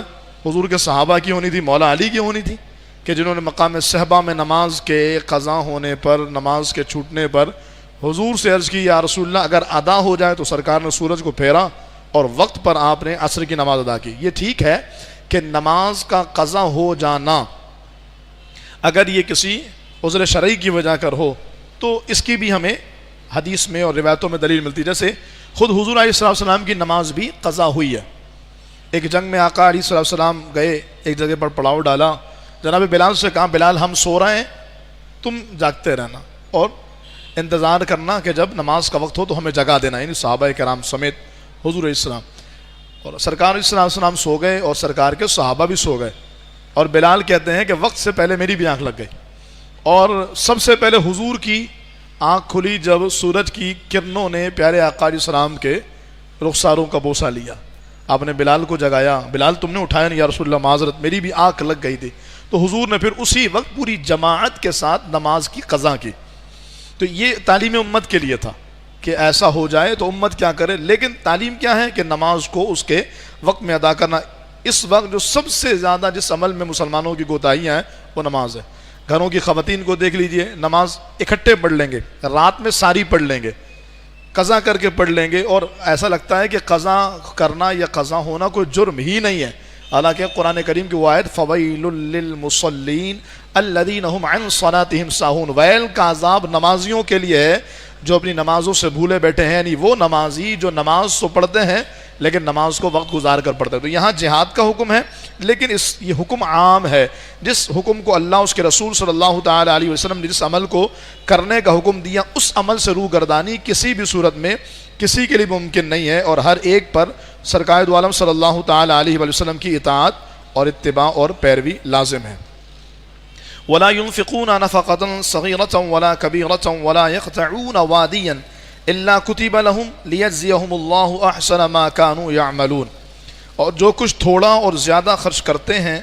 हुजूर के सहाबा की होनी थी, मौला अली की होनी थी, कि जिन्होंने मकाम सहबा में नमाज के क़ज़ा होने पर, नमाज के छूटने पर हुजूर से अर्ज़ की, या रसूलल्लाह अगर अदा हो जाए तो सरकार ने सूरज को फेरा और वक्त पर आपने असर की नमाज अदा की। ये ठीक है कि नमाज का क़ज़ा हो जाना अगर ये किसी उज़्र शरई की वजह कर हो तो इसकी भी हमें हदीस में और रिवायतों में दलील मिलती है। जैसे खुद हुजूर अलैहिस्सलाम की नमाज भी क़ज़ा हुई है। एक जंग में आका अलैहिस्सलाम गए, एक जगह पर पड़ाव डाला, जनाब बिलाल से कहा, बिलाल हम सो रहे हैं, तुम जागते रहना और इंतज़ार करना कि जब नमाज का वक्त हो तो हमें जगा देना। यानी सहाबा कराम समेत हुजूर अलैहिस्सलाम और सरकार अलैहिस्सलाम सो गए और सरकार के सहाबा भी सो गए। और बिलाल कहते हैं कि वक्त से पहले मेरी भी आंख लग गई और सबसे पहले हुजूर की आंख खुली जब सूरज की किरणों ने प्यारे आका अलैहिस्सलाम के रुखसारों का बोसा लिया। आपने बिलाल को जगाया, बिलाल तुमने उठाया नहीं या रसूलल्लाह, माजरत मेरी भी आंख लग गई थी। तो हुजूर ने फिर उसी वक्त पूरी जमाअत के साथ नमाज की क़ज़ा की। तो ये तालीम उम्मत के लिए था कि ऐसा हो जाए तो उम्मत क्या करे। लेकिन तालीम क्या है कि नमाज को उसके वक्त में अदा करना। इस वक्त जो सबसे ज़्यादा जिस अमल में मुसलमानों की कोताहियाँ हैं वो नमाज है। घरों की ख़वातीन को देख लीजिए, नमाज इकट्ठे पढ़ लेंगे, रात में सारी पढ़ लेंगे, क़ज़ा करके पढ़ लेंगे और ऐसा लगता है कि क़ज़ा करना या क़ज़ा होना कोई जुर्म ही नहीं है। हालांकि कुरान करीम की वो आयत फ़वैलुल लिल मुसल्लीन अल्लज़ीना हुम अन सलातिहिम साहून, वैल का अज़ाब नमाजियों के लिए है जो अपनी नमाजों से भूले बैठे हैं। यानी वो नमाजी जो नमाज तो पढ़ते हैं लेकिन नमाज को वक्त गुजार कर पढ़ते हैं। तो यहाँ जिहाद का हुक्म है, लेकिन ये हुक्म आम है। जिस हुक्म को अल्लाह उसके रसूल सल्लल्लाहु ताला अलैहि वसल्लम ने जिस अमल को करने का हुक्म दिया, उस अमल से रूगर्दानी किसी भी सूरत में किसी के लिए मुमकिन नहीं है। और हर एक पर सरकार दो आलम सल्लल्लाहु ताला अलैहि वसल्लम की इताअत और इत्तिबा और पैरवी लाजिम है। वला युनफ़िक़ूना नफ़क़तन सग़ीरतन वला कबीरतन वला यक़तऊना वादियन इल्ला कुतिब लहुम लियज़ियहुमुल्लाहु अहसन मा कानू यअमलून। और जो कुछ थोड़ा और ज़्यादा खर्च करते हैं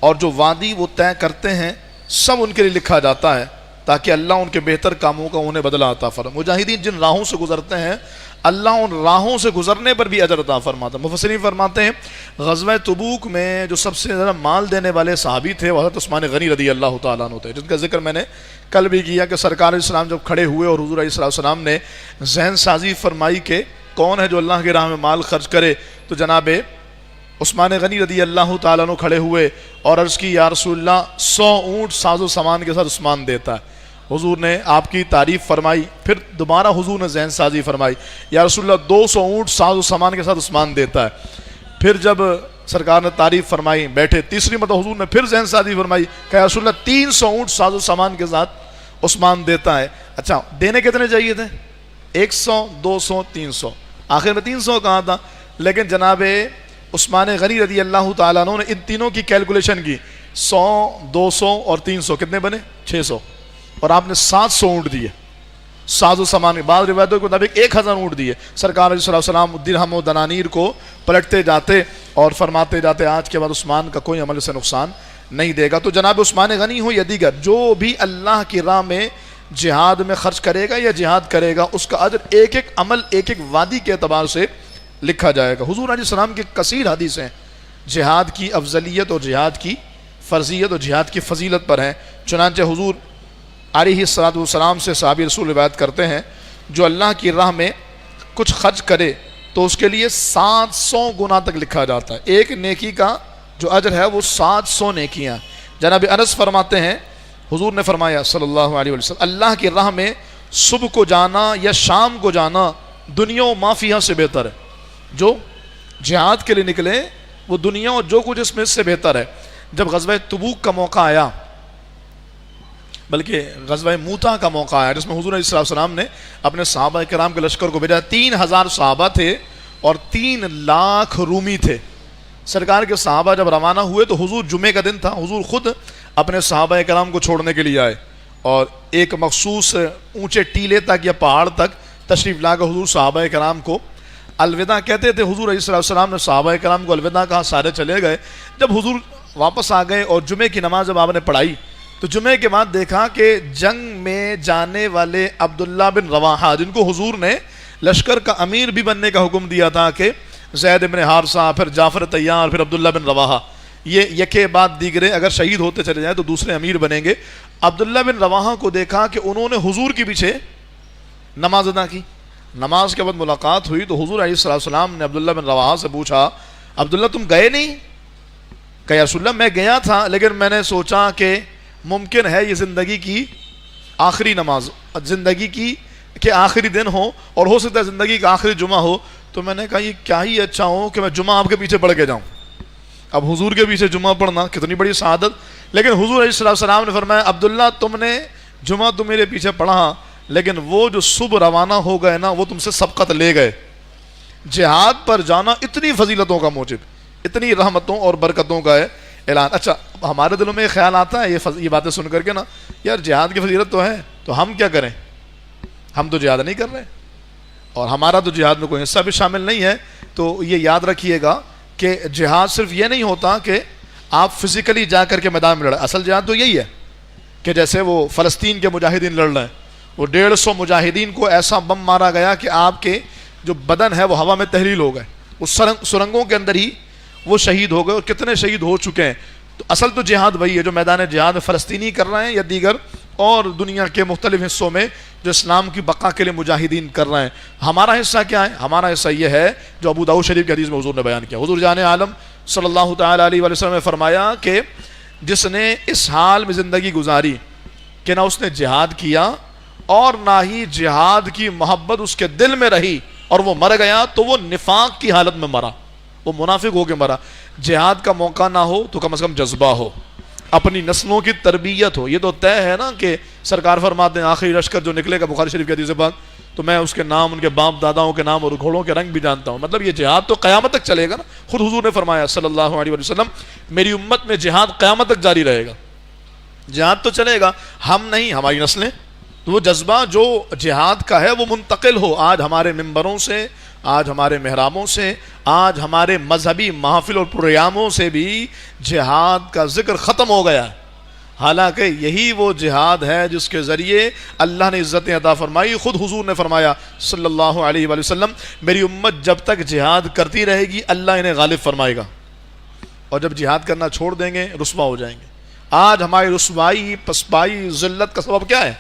और जो वादी वो तय करते हैं, सब उनके लिए लिखा जाता है ताकि अल्लाह उनके बेहतर कामों का उन्हें बदला अता फरमाए। मुजाहिदीन जिन राहों से गुजरते हैं, अल्लाह उन राहों से गुजरने पर भी अजर अता फरमाता है। मुफस्सिरीन फरमाते हैं ग़ज़वा तबूक में जो सबसे ज़्यादा माल देने वाले सहाबी थे वो हज़रत उस्मान गनी रज़ी अल्लाह तआला अन्हु थे, जिनका जिक्र मैंने कल भी किया कि सरकार अलैहिस्सलाम जब खड़े हुए और हुज़ूर अलैहिस्सलाम ने जहन साजी फरमाई कि कौन है जो अल्लाह की राह में माल खर्च करे, तो जनाब उस्मान गनी रदी अल्लाह ताला अन्हु खड़े हुए और अर्ज़ की, या रसूलल्लाह 100 ऊँट साजो सामान के साथ उस्मान देता है। हुजूर ने आपकी तारीफ़ फरमाई, फिर दोबारा हुजूर ने जहन साजी फरमाई, या रसूलल्लाह 200 ऊँट साजो सामान के साथ उस्मान देता है। फिर जब सरकार ने तारीफ़ फरमाई, बैठे, तीसरी मतलब हुजूर ने फिर जहन साजी फरमाई, कहा रसूलल्लाह 300 ऊँट साजो सामान के साथ उस्मान देता है। अच्छा, देने कितने चाहिए थे? 100, 200, 300, आखिर में 300 कहा था। लेकिन जनाबे उस्मान गनी रदी अल्लाह ताला अन्हु ने इन तीनों की कैलकुलेशन की, 100, 200 और 300 कितने बने? 600, और आपने 700 ऊँट दिए साजो सामान। बाद रिवायतों के मुताबिक 1000 ऊँट दिए। सरकार अलैहिस्सलाम दिरहम व दनानीर को पलटते जाते और फरमाते जाते, आज के बाद उस्मान का कोई अमल से नुकसान नहीं देगा। तो जनाब उस्मान गनी हो या दीगर जो भी अल्लाह की राह में जिहाद में खर्च करेगा या जिहाद करेगा, उसका अजर एक एक अमल, एक एक वादी के अतबार से लिखा जाएगा। हुजूर अलैहिस्सलाम के कसीर हदीस हैं जिहाद की अफजलियत और जिहाद की फ़र्जियत और जिहाद की फजीलत पर हैं। चुनांचे हुजूर अलैहिस्सलाम से सहाबी रसूल रिवायत करते हैं, जो अल्लाह की राह में कुछ खर्च करे तो उसके लिए 700 गुना तक लिखा जाता है। एक नेकी का जो अजर है वो 700 नेकियाँ। जनाब अनस फरमाते हैं, हुजूर ने फरमाया सल्लल्लाहु अलैहि वसल्लम, अल्लाह की राह में सुबह को जाना या शाम को जाना दुनिया व माफिया से बेहतर है। जो जिहाद के लिए निकले वो दुनिया और जो कुछ इसमें से बेहतर है। जब ग़ज़वा तबूक का मौका आया, बल्कि ग़ज़वा मूता का मौका आया, जिसमें हुजूर अलैहि सलाम ने अपने सहाबा किराम के लश्कर को भेजा, 3000 सहाबा थे और 3 लाख रूमी थे। सरकार के सहाबा जब रवाना हुए तो हुजूर, जुमे का दिन था, हुजूर खुद अपने सहाबा किराम को छोड़ने के लिए आए और एक मखसूस ऊंचे टीले तक या पहाड़ तक तशरीफ़ लाकर हुजूर सहाबा किराम को अलविदा कहते थे। हुजूर अलैहिस्सलाम ने सहाबा किराम को अलविदा कहा, सारे चले गए। जब हुजूर वापस आ गए और जुमे की नमाज जब आपने पढ़ाई तो जुमे के बाद देखा कि जंग में जाने वाले अब्दुल्ला बिन रवाहा, जिनको हुजूर ने लश्कर का अमीर भी बनने का हुक्म दिया था कि ज़ैद इब्न हारसा, फिर जाफ़र तैयार, फिर अब्दुल्ला बिन रवाहा, ये यके बाद दीगरे अगर शहीद होते चले जाएं तो दूसरे अमीर बनेंगे। अब्दुल्ला बिन रवाहा को देखा कि उन्होंने हुजूर के पीछे नमाज अदा की। नमाज के बाद मुलाकात हुई तो हुजूर अलैहिस्सलाम ने अब्दुल्ला बिन रवाहा से पूछा, अब्दुल्ला तुम गए नहीं? कहा, रसूलल्लाह मैं गया था, लेकिन मैंने सोचा कि मुमकिन है ये ज़िंदगी की आखिरी नमाज, ज़िंदगी की के आखिरी दिन हो और हो सकता है ज़िंदगी का आखिरी जुमा हो। तो मैंने कहा ये क्या ही अच्छा हो कि मैं जुमा आपके पीछे पढ़ के जाऊँ। अब हुजूर के पीछे जुमा पढ़ना कितनी बड़ी सआदत। लेकिन हुजूर अलैहिस्सलाम ने फरमाया, अब्दुल्ला तुमने जुमा तो मेरे पीछे पढ़ा, लेकिन वो जो सुबह रवाना हो गए ना, वो तुमसे सबकत ले गए। जिहाद पर जाना इतनी फजीलतों का मूजिब, इतनी रहमतों और बरकतों का है ऐलान। अच्छा, हमारे दिलों में ख्याल आता है ये बातें सुन करके ना, यार जिहाद की फजीलत तो है, तो हम क्या करें? हम तो जिहाद नहीं कर रहे और हमारा तो जिहाद में कोई हिस्सा भी शामिल नहीं है। तो ये याद रखिएगा कि जिहाद सिर्फ ये नहीं होता कि आप फिज़िकली जा कर के मैदान में लड़े। असल जिहाद तो यही है कि जैसे वो फ़लस्तीन के मुजाहिदीन लड़ रहे हैं, वो 150 मुजाहिदीन को ऐसा बम मारा गया कि आपके जो बदन है वो हवा में तहलील हो गए, उस सुरंगों के अंदर ही वो शहीद हो गए। और कितने शहीद हो चुके हैं। तो असल तो जिहाद वही है जो मैदान जिहाद में फ़लस्तीनी कर रहे हैं या दीगर और दुनिया के मुख्तलिफ हिस्सों में जो इस्लाम की बका के लिए मुजाहिदीन कर रहे हैं। हमारा हिस्सा क्या है? हमारा हिस्सा ये है जो अबू दाऊद शरीफ की हदीस में हुजूर ने बयान किया। हुजूर जाने आलम सल्लल्लाहु तआला अलैहि वसल्लम ने फरमाया कि जिसने इस हाल में ज़िंदगी गुजारी कि ना उसने जिहाद किया और ना ही जिहाद की मोहब्बत उसके दिल में रही और वो मर गया, तो वो निफाक की हालत में मरा, वो मुनाफिक होकर मरा। जिहाद का मौका ना हो तो कम से कम जज्बा हो, अपनी नस्लों की तरबियत हो। ये तो तय है ना कि सरकार फरमाते हैं आखिरी लश्कर जो निकलेगा, बुखारी शरीफ की हदीस बात, तो मैं उसके नाम, उनके बाप दादाओं के नाम और घोड़ों के रंग भी जानता हूँ। मतलब ये जिहाद तो क़यामत तक चलेगा ना। खुद हुजूर ने फरमाया सल्लल्लाहु अलैहि वसल्लम, मेरी उम्मत में जिहाद क़यामत तक जारी रहेगा। जिहाद तो चलेगा, हम नहीं, हमारी नस्लें। तो वो जज्बा जो जिहाद का है वो मुंतकिल हो। आज हमारे मिंबरों से, आज हमारे मेहराबों से, आज हमारे मजहबी महफिल और प्रोग्रामों से भी जिहाद का जिक्र ख़त्म हो गया है। हालांकि यही वो जिहाद है जिसके ज़रिए अल्लाह ने इज़्ज़तें अता फरमाई। ख़ुद हुजूर ने फरमाया सल्लल्लाहु अलैहि वसल्लम, मेरी उम्मत जब तक जिहाद करती रहेगी अल्लाह इन्हें गालिब फरमाएगा, और जब जिहाद करना छोड़ देंगे रुस्वा हो जाएंगे। आज हमारी रुस्वाई, पसपाई, ज़िल्लत का सबब क्या है?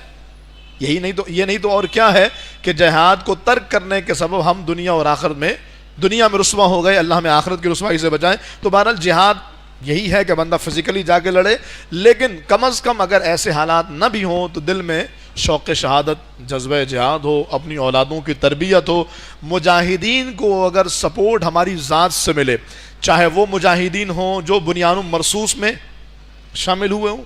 यही नहीं तो, ये नहीं तो और क्या है कि जिहाद को तर्क करने के सबब हम दुनिया और आखिरत में दुनिया में रुस्वा हो गए, अल्लाह में आखिरत की रुस्वाई से बचाएं। तो बहरहाल जिहाद यही है कि बंदा फिजिकली जाके लड़े, लेकिन कम अज़ कम अगर ऐसे हालात न भी हों तो दिल में शौक़ शहादत, जज्बे जिहाद हो, अपनी औलादों की तरबियत हो। मुजाहिदीन को अगर सपोर्ट हमारी ज़ात से मिले, चाहे वो मुजाहिदीन हों जो बुनियान मरसूस में शामिल हुए हों,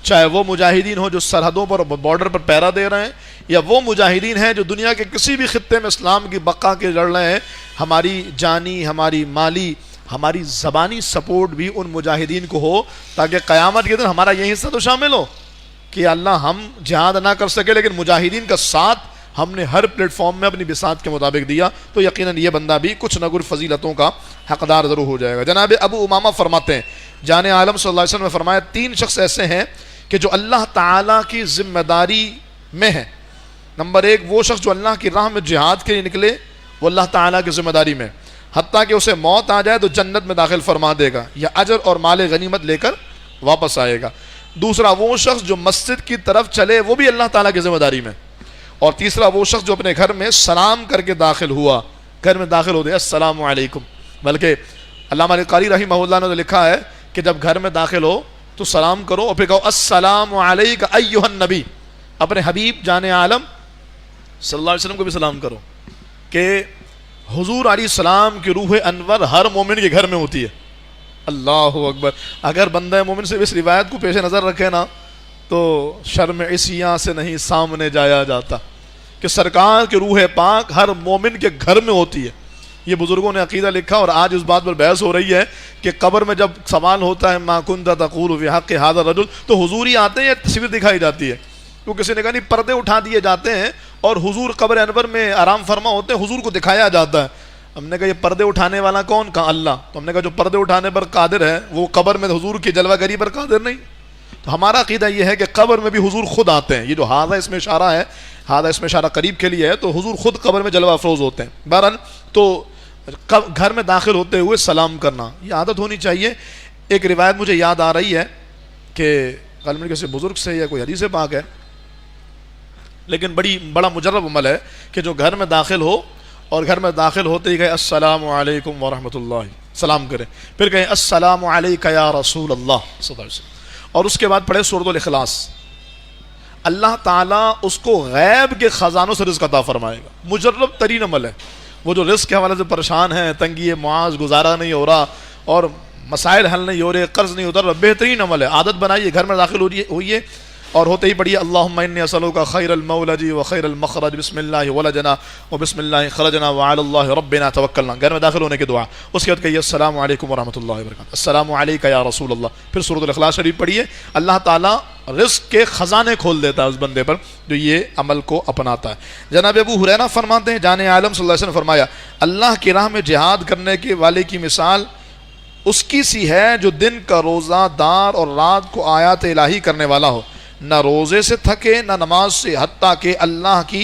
चाहे वो मुजाहिदीन हो जो सरहदों पर बॉर्डर पर पहरा दे रहे हैं, या वो मुजाहिदीन हैं जो दुनिया के किसी भी खित्ते में इस्लाम की बक्का के लड़ रहे हैं, हमारी जानी, हमारी माली, हमारी ज़बानी सपोर्ट भी उन मुजाहिदीन को हो, ताकि क़यामत के दिन हमारा ये हिस्सा तो शामिल हो कि अल्लाह हम जिहाद ना कर सके लेकिन मुजाहिदीन का साथ हमने हर प्लेटफॉर्म में अपनी बिसात के मुताबिक दिया, तो यकीनन ये बंदा भी कुछ न कुछ फजीलतों का हकदार ज़रूर हो जाएगा। जनाब अबू उमामा फरमाते हैं, जाने आलम सल्लल्लाहु अलैहि वसल्लम ने फरमाया, 3 शख्स ऐसे हैं कि जो अल्लाह ताला की जिम्मेदारी में है। नंबर 1 वो शख्स जो अल्लाह की राह में जिहाद के लिए निकले, वो अल्लाह ताला की जिम्मेदारी में, हत्ता कि उसे मौत आ जाए तो जन्नत में दाखिल फरमा देगा या अजर और माल गनीमत लेकर वापस आएगा। दूसरा वो शख्स जो मस्जिद की तरफ चले, वो भी अल्लाह ताला की जिम्मेदारी में। और तीसरा वो शख्स जो अपने घर में सलाम करके दाखिल हुआ, घर में दाखिल होते अस्सलामु अलैकुम, बल्कि अल्लामा कारी रहिमहुल्लाह ने लिखा है कि जब घर में दाखिल हो तो सलाम करो और फिर कहो अस्सलामु अलैका अय्युहन नबी, अपने हबीब जाने आलम सल्लल्लाहु अलैहि वसल्लम को भी सलाम करो कि हुजूर अलैहिस्सलाम की रूह अनवर हर मोमिन के घर में होती है। अल्लाहु अकबर। अगर बंदा मोमिन से इस रिवायत को पेश नज़र रखे ना तो शर्म इसियाँ से नहीं सामने जाया जाता कि सरकार की रूह पाक हर मोमिन के घर में होती है। ये बुजुर्गों ने अकीदा लिखा और आज उस बात पर बहस हो रही है कि कब्र में जब सवाल होता है मा कुन्ता तक़ूलु फ़ी हक़्क़ि हाज़ा रजुल, तो हुजूर ही आते हैं या तस्वीर दिखाई जाती है? तो किसी ने कहा नहीं, पर्दे उठा दिए जाते हैं और हुजूर कब्र अनवर में आराम फरमा होते हैं, हुजूर को दिखाया जाता है। हमने कहा ये पर्दे उठाने वाला कौन? कहा अल्लाह। तो हमने कहा जो पर्दे उठाने पर कादिर है वो कब्र में हुजूर की जलवागरी पर कादिर नहीं? तो हमारा अकीदा ये है कि कब्र में भी हुजूर खुद आते हैं। ये जो हादा इसमें इशारा है, हादा इसमें इशारा करीब के लिए है, तो हुजूर खुद कब्र में जलवा अफरोज होते हैं। बहरहाल तो घर में दाखिल होते हुए सलाम करना ये आदत होनी चाहिए। एक रिवायत मुझे याद आ रही है कि कल में किसी बुजुर्ग से या कोई हदीस पाक है, लेकिन बड़ा मुजर्रब अमल है कि जो घर में दाखिल हो और घर में दाखिल होते ही कहे अस्सलामु अलैकुम व रहमतुल्लाह, सलाम करें, फिर कहें अस्सलामु अलैका या रसूल अल्लाह सल्लल्लाहु अलैहि वसल्लम, और उसके बाद पढ़े सूरतुल इखलास। अल्लाह ताला उसको गैब के ख़जानों से रिज़्क़ अता फरमाएगा। मुजर्रब तरीन अमल है। वो जो रिज़्क़ के हवाले से परेशान है, तंगी मुआज़, गुजारा नहीं हो रहा और मसाइल हल नहीं हो रहे, कर्ज नहीं उतर रहा, बेहतरीन अमल है। आदत बनाइए, घर में दाखिल होइए और होते ही पढ़िए अल्लाहुम्मा इन्नी असअलुका खैरल मौलजी व खैरल मखरज बिस्मिल्लाहि वलजना व बिस्मिल्लाहि खरजना व अलल्लाहि रब्बिना तवक्कलना। घर में दाखिल होने की दुआ। उसके बाद कहिए अस्सलामु अलैकुम व रहमतुल्लाहि व बरकातहू, अस्सलामु अलैका या रसूल अल्लाह, फिर सूरतुल इखलास शरीफ पढ़िए। अल्लाह ताला रिज़्क़ के ख़जाने खोल देता है उस बंदे पर जो ये अमल को अपनाता है। जनाब अबू हुरैरा फरमाते हैं, जाने आलम सल्लल्लाहु अलैहि वसल्लम ने फरमाया, अल्लाह की राह में जिहाद करने के वाले की मिसाल उसकी सी है जो दिन का रोज़ा दार और रात को आयात इलाही करने वाला हो, न रोज़े से थके न नमाज से, हत्ता कि अल्लाह की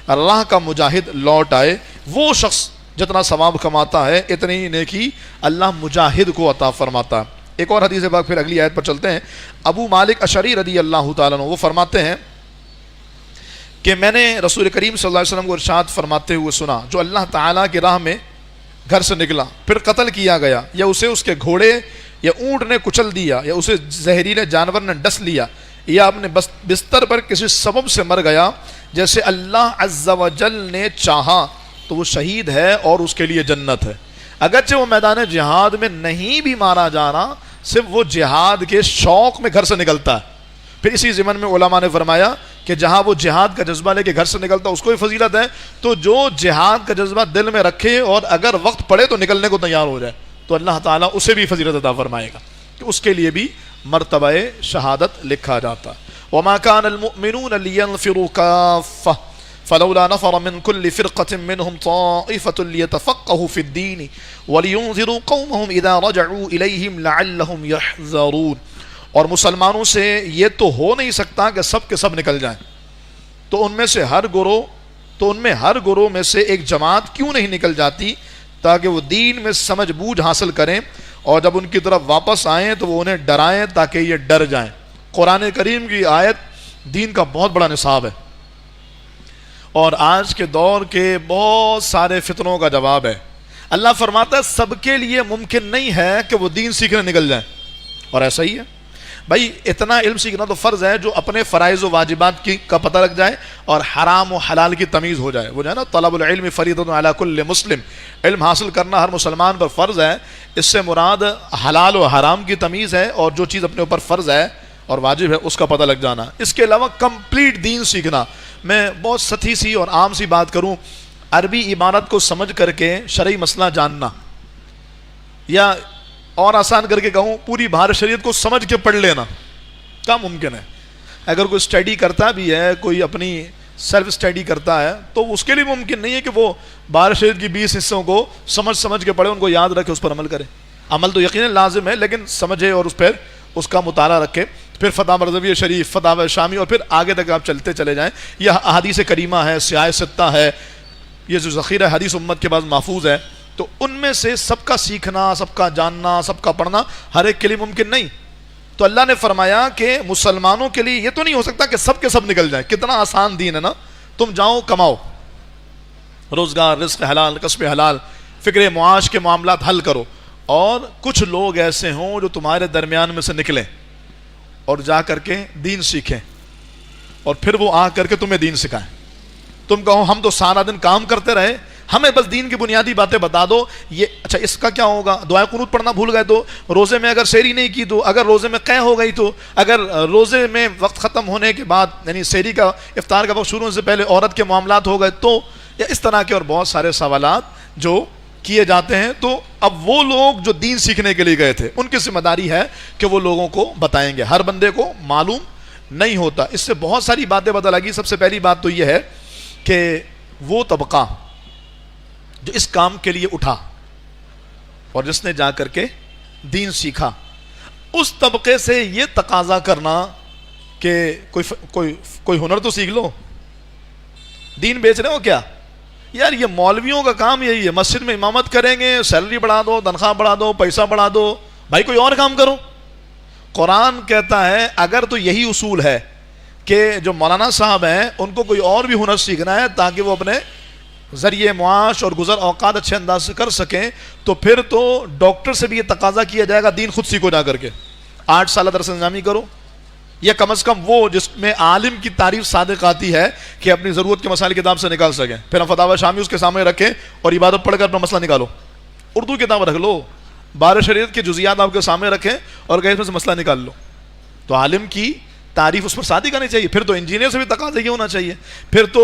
राह का मुजाहिद लौट आए। वो शख्स जितना सवाब कमाता है इतनी नेकी अल्लाह मुजाहिद को अता फरमाता है। एक और हदीस बाग, फिर अगली आयत पर चलते हैं। अबू मालिक अशरी रदी अल्लाह ताला अन्हु वो फरमाते हैं कि मैंने रसूल करीम सल्लल्लाहु अलैहि वसल्लम को इरशाद फरमाते हुए सुना, जो अल्लाह ताला की राह में घर से निकला फिर कत्ल किया गया, या उसे उसके घोड़े या ऊँट ने कुचल दिया, या उसे जहरीले जानवर ने डस लिया, या अपने बिस्तर पर किसी सबब से मर गया, जैसे अल्लाह अज़्ज़ा व जल ने चाहा, तो वो शहीद है और उसके लिए जन्नत है। अगरचे वो मैदान जिहाद में नहीं भी मारा जा रहा, सिर्फ वो जिहाद के शौक़ में घर से निकलता है। फिर इसी ज़िमन में उलमा ने फरमाया कि जहाँ वो जिहाद का जज्बा लेके घर से निकलता उसको भी फजीलत है, तो जो जिहाद का जज्बा दिल में रखे और अगर वक्त पड़े तो निकलने को तैयार हो जाए तो अल्लाह ताला उसे भी फजीलत अता फरमाएगा कि उसके लिए भी मर्तबा शहादत लिखा जाता। वमा कानल मुमिनून लियनफिरू काफ़्फ़ा फलौला नफ़र मिन कुल्लि फ़िरक़तिन मिनहुम ताइफ़तुन लियतफ़क़्क़हू फ़िद्दीन वलियुनज़िरू क़ौमहुम इज़ा रजअू इलैहिम लअल्लहुम यहज़रून। और मुसलमानों से ये तो हो नहीं सकता कि सब के सब निकल जाएं, तो उनमें हर गुरोह में से एक जमात क्यों नहीं निकल जाती ताकि वो दीन में समझ बूझ हासिल करें और जब उनकी तरफ वापस आएँ तो वो उन्हें डराएं ताकि ये डर जाएं। कुरान करीम की आयत दीन का बहुत बड़ा निसाब है और आज के दौर के बहुत सारे फितनों का जवाब है। अल्लाह फरमाता है सबके लिए मुमकिन नहीं है कि वो दीन सीखने निकल जाए, और ऐसा ही है भाई। इतना इल्म सीखना तो फ़र्ज़ है जो अपने फ़राइज़ व वाजिबात की का पता लग जाए और हराम व हलाल की तमीज़ हो जाए। वो जो है ना, तलबुल इल्म फ़रीदतुन अला कुल्लि मुस्लिम, इल्म हासिल करना हर मुसलमान पर फ़र्ज़ है। इससे मुराद हलाल व हराम की तमीज़ है, और जो चीज़ अपने ऊपर फ़र्ज़ है और वाजिब है उसका पता लग जाना। इसके अलावा कंप्लीट दीन सीखना। मैं बहुत सती सी और आम सी बात करूँ, अरबी इबारत को समझ करके शरई मसला जानना, या और आसान करके कहूँ पूरी भारत शरीयत को समझ के पढ़ लेना, क्या मुमकिन है? अगर कोई स्टडी करता भी है, कोई अपनी सेल्फ स्टडी करता है, तो उसके लिए मुमकिन नहीं है कि वो भारत शरीयत की 20 हिस्सों को समझ के पढ़े, उनको याद रखे, उस पर अमल करे। अमल तो यकीनन लाजिम है, लेकिन समझे और उस पर उसका मुताला रखे। फिर फतावा रज़विया शरीफ, फतावा शामी, और फिर आगे तक आप चलते चले जाएँ। यह अहादीस करीमा है, सियाह सित्ता है, ये जो ज़ख़ीरा हदीस उम्मत के पास महफूज है, तो उनमें से सबका सीखना, सबका जानना, सबका पढ़ना हर एक के लिए मुमकिन नहीं। तो अल्लाह ने फरमाया कि मुसलमानों के लिए ये तो नहीं हो सकता कि सब के सब निकल जाए। कितना आसान दीन है ना, तुम जाओ कमाओ, रोज़गार, रिज़्क़ हलाल, कस्ब हलाल, फ़िक्र मुआश के मामलात हल करो, और कुछ लोग ऐसे हों जो तुम्हारे दरमियान में से निकलें और जा करके दीन सीखें, और फिर वो आ करके तुम्हें दीन सिखाएं। तुम कहो हम तो सारा दिन काम करते रहे, हमें बस दीन की बुनियादी बातें बता दो। ये अच्छा, इसका क्या होगा? दुआ कुनूत पढ़ना भूल गए तो, रोज़े में अगर सहरी नहीं की तो, अगर रोज़े में कै हो गई तो, अगर रोज़े में वक्त ख़त्म होने के बाद यानी सहरी का, इफ्तार का वक्त शुरू होने से पहले औरत के मामलात हो गए तो, या इस तरह के और बहुत सारे सवालात जो किए जाते हैं। तो अब वो लोग जो दीन सीखने के लिए गए थे, उनकी जिम्मेदारी है कि वो लोगों को बताएंगे। हर बंदे को मालूम नहीं होता। इससे बहुत सारी बातें पता लगी। सबसे पहली बात तो यह है कि वो तबका जो इस काम के लिए उठा और जिसने जा करके दीन सीखा, उस तबके से ये तकाजा करना कि कोई हुनर तो सीख लो। दीन बेच रहे हो क्या यार? ये मौलवियों का काम यही है, मस्जिद में इमामत करेंगे, सैलरी बढ़ा दो, तनख्वाह बढ़ा दो, पैसा बढ़ा दो। भाई कोई और काम करो। कुरान कहता है अगर तो यही उसूल है कि जो मौलाना साहब हैं उनको कोई और भी हुनर सीखना है ताकि वो अपने ज़रिए मुआश और गुज़र औकात अच्छे अंदाज से कर सकें, तो फिर तो डॉक्टर से भी ये तकाजा किया जाएगा दीन खुद सीखो जा करके। 8 साल दरस निज़ामी करो, या कम अज़ कम वो जिसमें आलिम की तारीफ सादिक आती है कि अपनी ज़रूरत के मसाइल किताब से निकाल सकें। फिर हम फतावा शामी उसके सामने रखें और इबादत पढ़कर अपना मसला निकालो। उर्दू किताब रख लो, बारह शरीयत के जुज़ियात आपके सामने रखें और कहीं इसमें से मसला निकाल लो। तो आलिम की तारीफ उस पर सादिक आनी चाहिए। फिर तो इंजीनियर से भी तकाजा ये होना चाहिए, फिर तो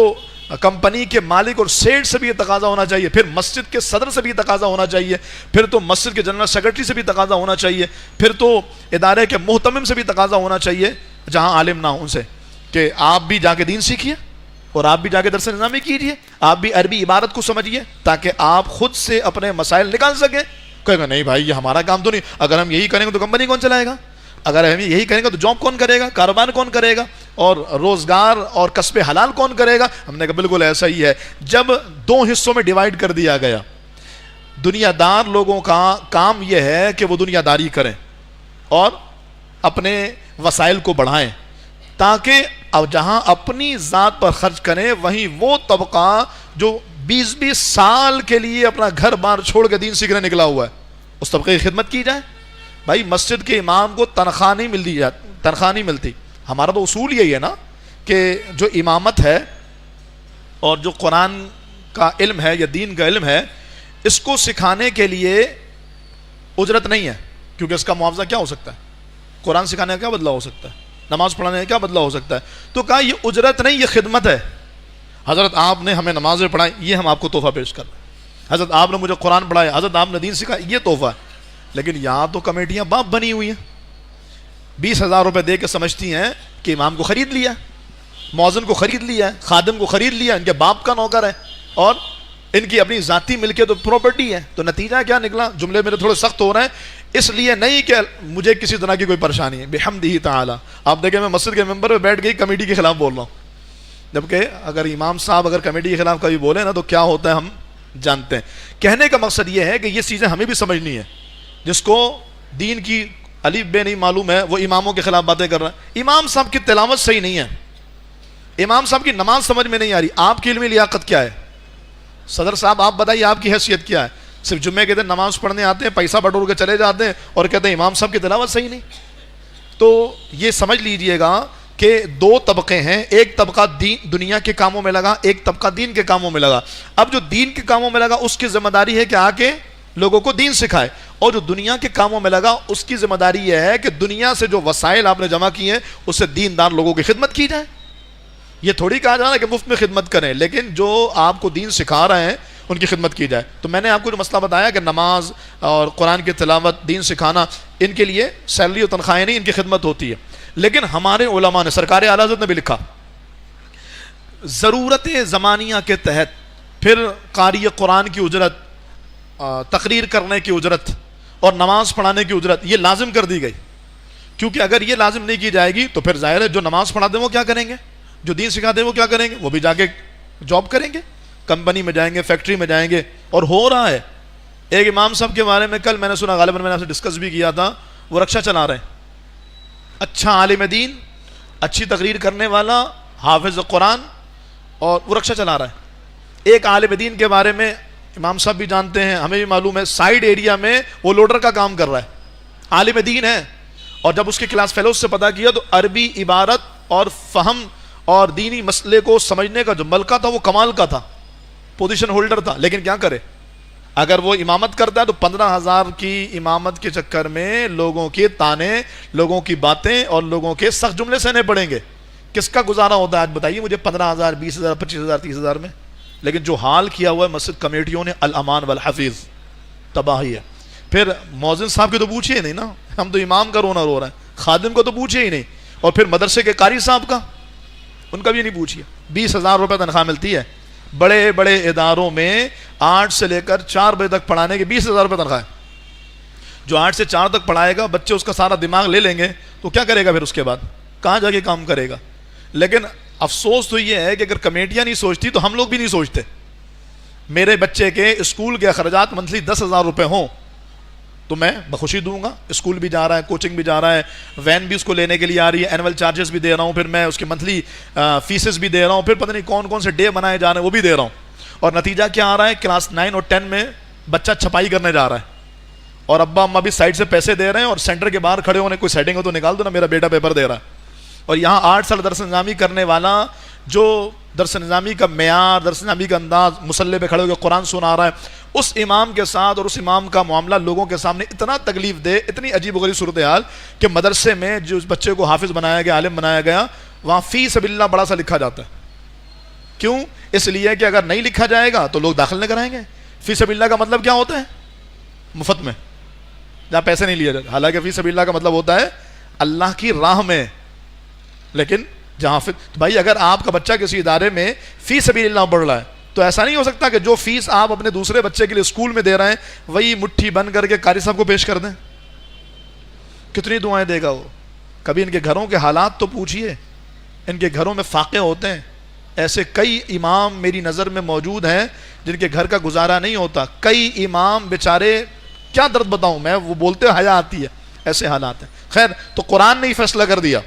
कंपनी के मालिक और सेठ से भी ये तकाजा होना चाहिए, फिर मस्जिद के सदर से भी तकाजा होना चाहिए, फिर तो मस्जिद के जनरल सेक्रेटरी से भी तकाजा होना चाहिए, फिर तो इदारे के मुहतमिम से भी तकाजा होना चाहिए जहां आलिम ना हो उनसे, कि आप भी जाके दीन सीखिए और आप भी जाके दरस निज़ामी कीजिए, आप भी अरबी इबारत को समझिए ताकि आप खुद से अपने मसाइल निकाल सकें। कहेगा नहीं भाई ये हमारा काम तो नहीं, अगर हम यही करेंगे तो कंपनी कौन चलाएगा, अगर हम यही करेंगे तो जॉब कौन करेगा, कारोबार कौन करेगा, और रोजगार और कस्बे हलाल कौन करेगा। हमने कहा बिल्कुल ऐसा ही है। जब 2 हिस्सों में डिवाइड कर दिया गया, दुनियादार लोगों का काम यह है कि वो दुनियादारी करें और अपने वसाइल को बढ़ाएं, ताकि अब जहां अपनी ज़ात पर खर्च करें वहीं वो तबका जो 20-20 साल के लिए अपना घर बार छोड़ के दीन सीखने निकला हुआ है उस तबके की खिदमत की जाए। भाई मस्जिद के इमाम को तनख्वाह नहीं मिलती, तनख्वाह नहीं मिलती। हमारा तो उसूल यही है ना कि जो इमामत है और जो कुरान का इल्म है या दीन का इल्म है, इसको सिखाने के लिए उजरत नहीं है, क्योंकि इसका मुआवजा क्या हो सकता है, कुरान सिखाने का क्या बदला हो सकता है, नमाज पढ़ाने का क्या बदला हो सकता है। तो कहा ये उजरत नहीं, ये खिदमत है। हज़रत आपने हमें नमाजें पढ़ाई, ये हम आपको तोहफा पेश कर रहे हैं। हज़रत आपने मुझे कुरान पढ़ाया, हज़रत आपने दीन सिखाया, ये तोहफा है। लेकिन यहाँ तो कमेटियाँ बाप बनी हुई हैं, 20,000 रुपये दे के समझती हैं कि इमाम को ख़रीद लिया, मौज़िन को ख़रीद लिया, खादिम को ख़रीद लिया, इनके बाप का नौकर है और इनकी अपनी ज़ाती मिल्कियत तो प्रॉपर्टी है। तो नतीजा क्या निकला? जुमले मेरे थोड़े सख्त हो रहे हैं, इसलिए नहीं कि मुझे किसी तरह की कोई परेशानी है, बिहम्दिही ताला। आप देखें मैं मस्जिद के मेंबर पे बैठ गई कमेटी के खिलाफ बोल रहा हूँ, जबकि अगर इमाम साहब अगर कमेटी के खिलाफ कभी बोले ना तो क्या होता है हम जानते हैं। कहने का मकसद ये है कि ये चीज़ें हमें भी समझनी है। जिसको दीन की अलीफ बे नहीं मालूम है वो इमामों के खिलाफ बातें कर रहा है। इमाम साहब की तिलावत सही नहीं है, इमाम साहब की नमाज समझ में नहीं आ रही, आपकी इल्मी लियाकत क्या है? सदर साहब आप बताइए आपकी हैसियत क्या है? सिर्फ जुम्मे के दिन नमाज पढ़ने आते हैं, पैसा बटोर के चले जाते हैं और कहते हैं इमाम साहब की तिलावत सही नहीं। तो ये समझ लीजिएगा कि दो तबके हैं, एक तबका दीन दुनिया के कामों में लगा, एक तबका दीन के कामों में लगा। अब जो दीन के कामों में लगा उसकी जिम्मेदारी है कि आके लोगों को दीन सिखाए, और जो दुनिया के कामों में लगा उसकी जिम्मेदारी यह है कि दुनिया से जो वसाइल आपने जमा किए हैं उससे दीनदार लोगों की खिदमत की जाए। ये थोड़ी कहा जा रहा है कि मुफ्त में खिदमत करें, लेकिन जो आपको दीन सिखा रहे हैं उनकी खिदमत की जाए। तो मैंने आपको जो मसला बताया कि नमाज और कुरान की तिलावत, दीन सिखाना, इनके लिए सैलरी और तनख्वाहें नहीं, इनकी खिदमत होती है। लेकिन हमारे उलमा ने, सरकार आला हज़रत ने भी लिखा, ज़रूरत ज़मानिया के तहत फिर कारी कुरान की उजरत, तकरीर करने की उजरत और नमाज पढ़ाने की उजरत ये लाजिम कर दी गई। क्योंकि अगर ये लाजिम नहीं की जाएगी तो फिर जाहिर है जो नमाज पढ़ाते हैं वो क्या करेंगे, जो दीन सिखाते हैं वो क्या करेंगे, वो भी जाके जॉब करेंगे, कंपनी में जाएंगे, फैक्ट्री में जाएंगे। और हो रहा है। एक इमाम साहब के बारे में कल मैंने सुना, गालिबन मैंने आपसे डिस्कस भी किया था, वो रक्षा चला रहे हैं, अच्छा आलिम दीन, अच्छी तकरीर करने वाला, हाफिज कुरान, और वो रक्षा चला रहा है। एक आलिम दीन के बारे में इमाम साहब भी जानते हैं, हमें भी मालूम है, साइड एरिया में वो लोडर का काम कर रहा है, आलिम दीन है। और जब उसके क्लास फेलोज से पता किया तो अरबी इबारत और फहम और दीनी मसले को समझने का जो मलका था वो कमाल का था, पोजीशन होल्डर था। लेकिन क्या करे, अगर वो इमामत करता है तो 15,000 की इमामत के चक्कर में लोगों के ताने, लोगों की बातें और लोगों के सख्त जुमले सहने पड़ेंगे। किसका गुजारा होता है आज बताइए मुझे 15,000, 20,000, 25,000, 30,000 में। लेकिन जो हाल किया हुआ है मस्जिद कमेटियों ने, अल अमान वल हफीज, तबाही है। फिर मौज़िन साहब की तो पूछिए नहीं ना, हम तो इमाम का रोना रो रहे हैं, खादिम को तो पूछिए ही नहीं। और फिर मदरसे के कारी साहब का, उनका भी नहीं पूछिए। 20,000 रुपये तनख्वाह मिलती है, बड़े बड़े इदारों में 8 से लेकर 4 बजे तक पढ़ाने के 20,000 रुपये तनख्वाह है। जो 8 से 4 तक पढ़ाएगा, बच्चे उसका सारा दिमाग ले लेंगे तो क्या करेगा फिर, उसके बाद कहाँ जाके काम करेगा। लेकिन अफसोस तो ये है कि अगर कमेटियां नहीं सोचती तो हम लोग भी नहीं सोचते। मेरे बच्चे के स्कूल के अखराजात मंथली 10,000 रुपये हों तो मैं बखुशी दूंगा। स्कूल भी जा रहा है, कोचिंग भी जा रहा है, वैन भी उसको लेने के लिए आ रही है, एनुअल चार्जेस भी दे रहा हूँ, फिर मैं उसके मंथली फीसेस भी दे रहा हूँ, फिर पता नहीं कौन कौन से डे बनाए जा रहे हैं वो भी दे रहा हूँ। और नतीजा क्या आ रहा है, क्लास 9 और 10 में बच्चा छपाई करने जा रहा है और अब्बा अम्मा भी साइड से पैसे दे रहे हैं और सेंटर के बाहर खड़े होने, कोई सेटिंग हो तो निकाल दो ना, मेरा बेटा पेपर दे रहा है। और यहाँ 8 साल दरस निज़ामी करने वाला, जो दरस निज़ामी का मेयार, दरस निज़ामी का अंदाज, मुसल्ले पे खड़े होकर कुरान सुना रहा है, उस इमाम के साथ और उस इमाम का मामला लोगों के सामने इतना तकलीफ दे, इतनी अजीब गरीब सूरत हाल कि मदरसे में जो उस बच्चे को हाफिज बनाया गया, आलिम बनाया गया, वहाँ फ़ी सबिल्लाह बड़ा सा लिखा जाता है। क्यों? इसलिए कि अगर नहीं लिखा जाएगा तो लोग दाखिल नहीं कराएंगे। फ़ी सबिल्लाह का मतलब क्या होता है, मुफ्त में, जहाँ पैसे नहीं लिए जाते। हालांकि फ़ी सबिल्लाह का मतलब होता है अल्लाह की राह में। लेकिन जहाँ फिर तो भाई अगर आपका बच्चा किसी इदारे में फ़ी सबिल्लाह पढ़ रहा है तो ऐसा नहीं हो सकता कि जो फीस आप अपने दूसरे बच्चे के लिए स्कूल में दे रहे हैं वही मुट्ठी बंद करके कारी साहब को पेश कर दें। कितनी दुआएं देगा वो। कभी इनके घरों के हालात तो पूछिए, इनके घरों में फाके होते हैं। ऐसे कई इमाम मेरी नज़र में मौजूद हैं जिनके घर का गुजारा नहीं होता। कई इमाम बेचारे, क्या दर्द बताऊं मैं, वो बोलते हया आती है, ऐसे हालात हैं। खैर, तो कुरान ने ही फैसला कर दिया,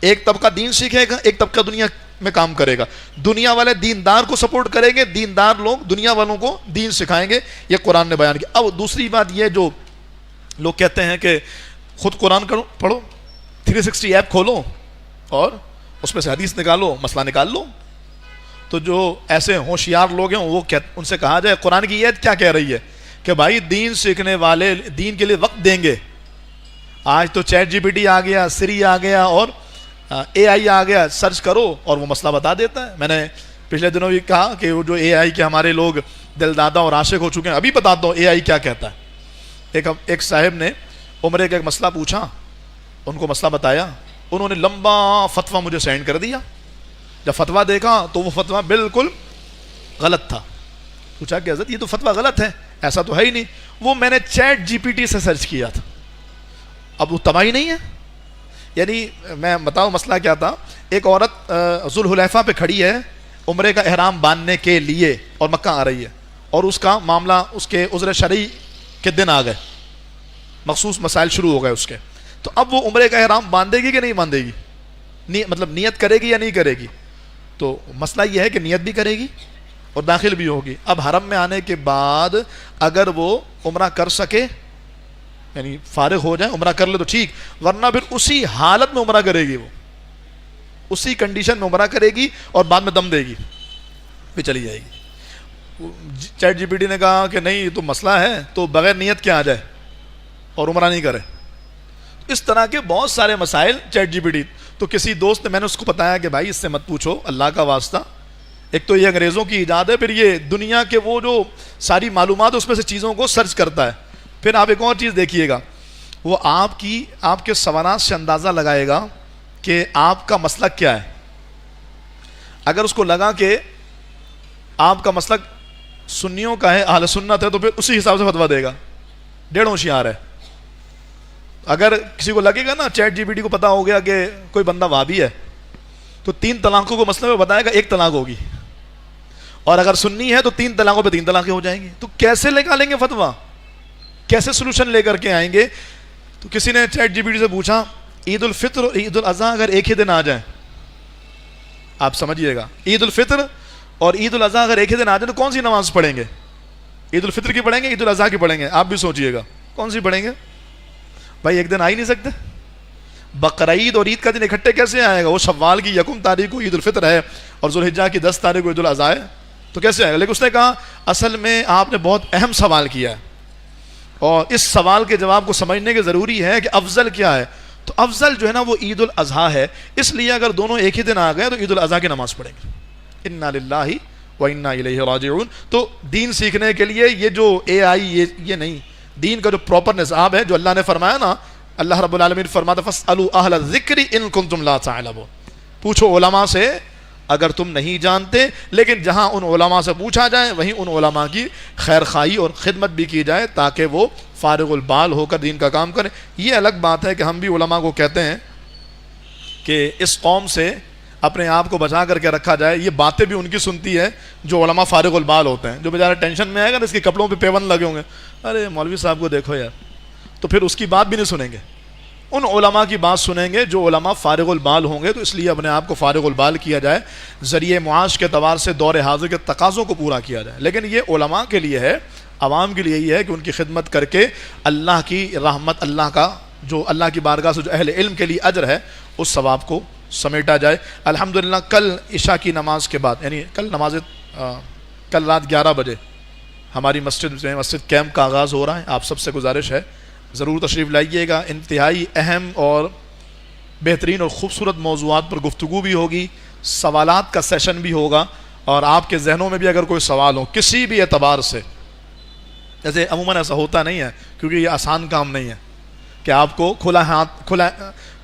एक तबका दीन सीखेगा, एक तबका दुनिया में काम करेगा। दुनिया वाले दीनदार को सपोर्ट करेंगे, दीनदार लोग दुनिया वालों को दीन सिखाएंगे। ये कुरान ने बयान किया। अब दूसरी बात ये, जो लोग कहते हैं कि खुद कुरान पढ़ो, 360 ऐप खोलो और उसमें से हदीस निकालो, मसला निकाल लो। तो जो ऐसे होशियार लोग हैं वो उनसे कहा जाए कुरान की आयत क्या कह रही है कि भाई दीन सीखने वाले दीन के लिए वक्त देंगे। आज तो चैट जीपीटी आ गया, सिरी आ गया और AI आ गया, सर्च करो और वो मसला बता देता है। मैंने पिछले दिनों भी कहा कि वो जो AI के हमारे लोग दिलदादा और आशिक हो चुके हैं। अभी बताता हूँ AI क्या कहता है। एक साहब ने उम्रे का एक मसला पूछा, उनको मसला बताया, उन्होंने लंबा फतवा मुझे सेंड कर दिया। जब फतवा देखा तो वो फतवा बिल्कुल गलत था। पूछा कि हज़रत ये तो फतवा गलत है, ऐसा तो है ही नहीं। वो मैंने चैट जीपीटी से सर्च किया था। अब वो तबाही नहीं है। यानी मैं बताऊं मसला क्या था। एक औरत जुल्हुलैफा पे खड़ी है उम्रे का एहराम बांधने के लिए और मक्का आ रही है, और उसका मामला उसके उज़्र शरई के दिन आ गए, मखसूस मसाइल शुरू हो गए उसके। तो अब वो उम्रे का एहराम बांधेगी कि नहीं बांधेगी, मतलब नियत करेगी या नहीं करेगी। तो मसला ये है कि नियत भी करेगी और दाखिल भी होगी। अब हरम में आने के बाद अगर वो उम्रा कर सके, यानी फारिग हो जाए, उम्रा कर ले तो ठीक, वरना फिर उसी हालत में उम्रा करेगी, वो उसी कंडीशन में उम्रा करेगी और बाद में दम देगी, फिर चली जाएगी। चैट जीपीटी ने कहा कि नहीं तो मसला है तो बगैर नियत के आ जाए और उम्रा नहीं करे। इस तरह के बहुत सारे मसाइल चैट जीपीटी। तो किसी दोस्त ने, मैंने उसको बताया कि भाई इससे मत पूछो अल्लाह का वास्ता, एक तो ये अंग्रेज़ों की ईजाद है, फिर ये दुनिया के वो जो सारी मालूमात उसमें से चीज़ों को सर्च करता है। फिर आप एक और चीज़ देखिएगा, वो आपके सवालात से अंदाज़ा लगाएगा कि आपका मसलक क्या है। अगर उसको लगा कि आपका मसलक सुन्नियों का है, अहले सुन्नत है, तो फिर उसी हिसाब से फतवा देगा। डेढ़ होशियार है। अगर किसी को लगेगा ना, चैट जीपीटी को पता हो गया कि कोई बंदा वाहबी है, तो 3 तलाकों को मसले में बताएगा 1 तलाक होगी, और अगर सुन्नी है तो 3 तलाकों पे 3 तलाकें हो जाएंगी। तो कैसे निकालेंगे फतवा, कैसे सोल्यूशन लेकर के आएंगे? तो किसी ने चैट जीपीटी से पूछा, ईद उल फित्र और ईद उल अज़हा अगर एक ही दिन आ जाए, आप समझिएगा, ईद उल फित्र और ईद उल अज़हा अगर एक ही दिन आ जाए तो कौन सी नमाज पढ़ेंगे? ईद उल फित्र की पढ़ेंगे, ईद उल अज़हा की पढ़ेंगे? आप भी सोचिएगा कौन सी पढ़ेंगे। भाई एक दिन आ ही नहीं सकते। बकरीद और ईद का दिन इकट्ठे कैसे आएगा? वो शव्वाल की 1 तारीख को ईद उल फित्र है और जुल्हिज्जा की 10 तारीख को ईद उल अज़हा है, तो कैसे आएगा? लेकिन उसने कहा असल में आपने बहुत अहम सवाल किया है और इस सवाल के जवाब को समझने की ज़रूरी है कि अफजल क्या है। तो अफजल जो है ना वो ईद उल अज़हा है, इसलिए अगर दोनों एक ही दिन आ गए तो ईद उल अज़हा की नमाज पढ़ेंगे। इन्ना लिल्लाहि व इन्ना इलैहि राजिऊन। तो दीन सीखने के लिए ये जो AI ये नहीं, दीन का जो प्रॉपर निज़ाम है, जो अल्लाह ने फरमाया ना, अल्लाह रब्बुल आलमीन फरमाता फस्अलू अहल ज़िक्रि इन कुंतुम ला तअलमून, पूछो उलमा से अगर तुम नहीं जानते। लेकिन जहाँ उन उलमा से पूछा जाए वहीं उन उलमा की खैर खाई और ख़िदमत भी की जाए ताकि वो फारिगुल बाल होकर दीन का काम करें। ये अलग बात है कि हम भी उलमा को कहते हैं कि इस कौम से अपने आप को बचा करके रखा जाए। ये बातें भी उनकी सुनती है जो उलमा फारिगुल बाल होते हैं, जो बेचारा टेंशन में आएगा ना, इसके कपड़ों पे पेबंद लगे होंगे, अरे मौलवी साहब को देखो यार, तो फिर उसकी बात भी नहीं सुनेंगे, उन उलमा की बात सुनेंगे जो उलमा फारिगुल बाल होंगे। तो इसलिए अपने आप को फारिगुल बाल किया जाए, ज़रिए मुआश के तवार से दौर हाज़िर के तकाज़ों को पूरा किया जाए। लेकिन ये उलमा के लिए है, आवाम के लिए ही है कि उनकी खिदमत करके अल्लाह की रहमत, अल्लाह का जो अल्लाह की बारगाह से जो अहले इल्म के लिए अजर है, उस सवाब को समेटा जाए। अल्हम्दुलिल्लाह कल इशा की नमाज के बाद, यानी कल रात 11 बजे हमारी मस्जिद कैंप का आगाज़ हो रहा है। आप सबसे गुजारिश है ज़रूर तशरीफ़ लाइएगा। इंतहाई अहम और बेहतरीन और ख़ूबसूरत मौज़ूआत पर गुफ्तगू भी होगी, सवालात का सेशन भी होगा, और आपके जहनों में भी अगर कोई सवाल हो किसी भी एतबार से, जैसे अमूमन ऐसा होता नहीं है क्योंकि ये आसान काम नहीं है कि आपको खुला हाथ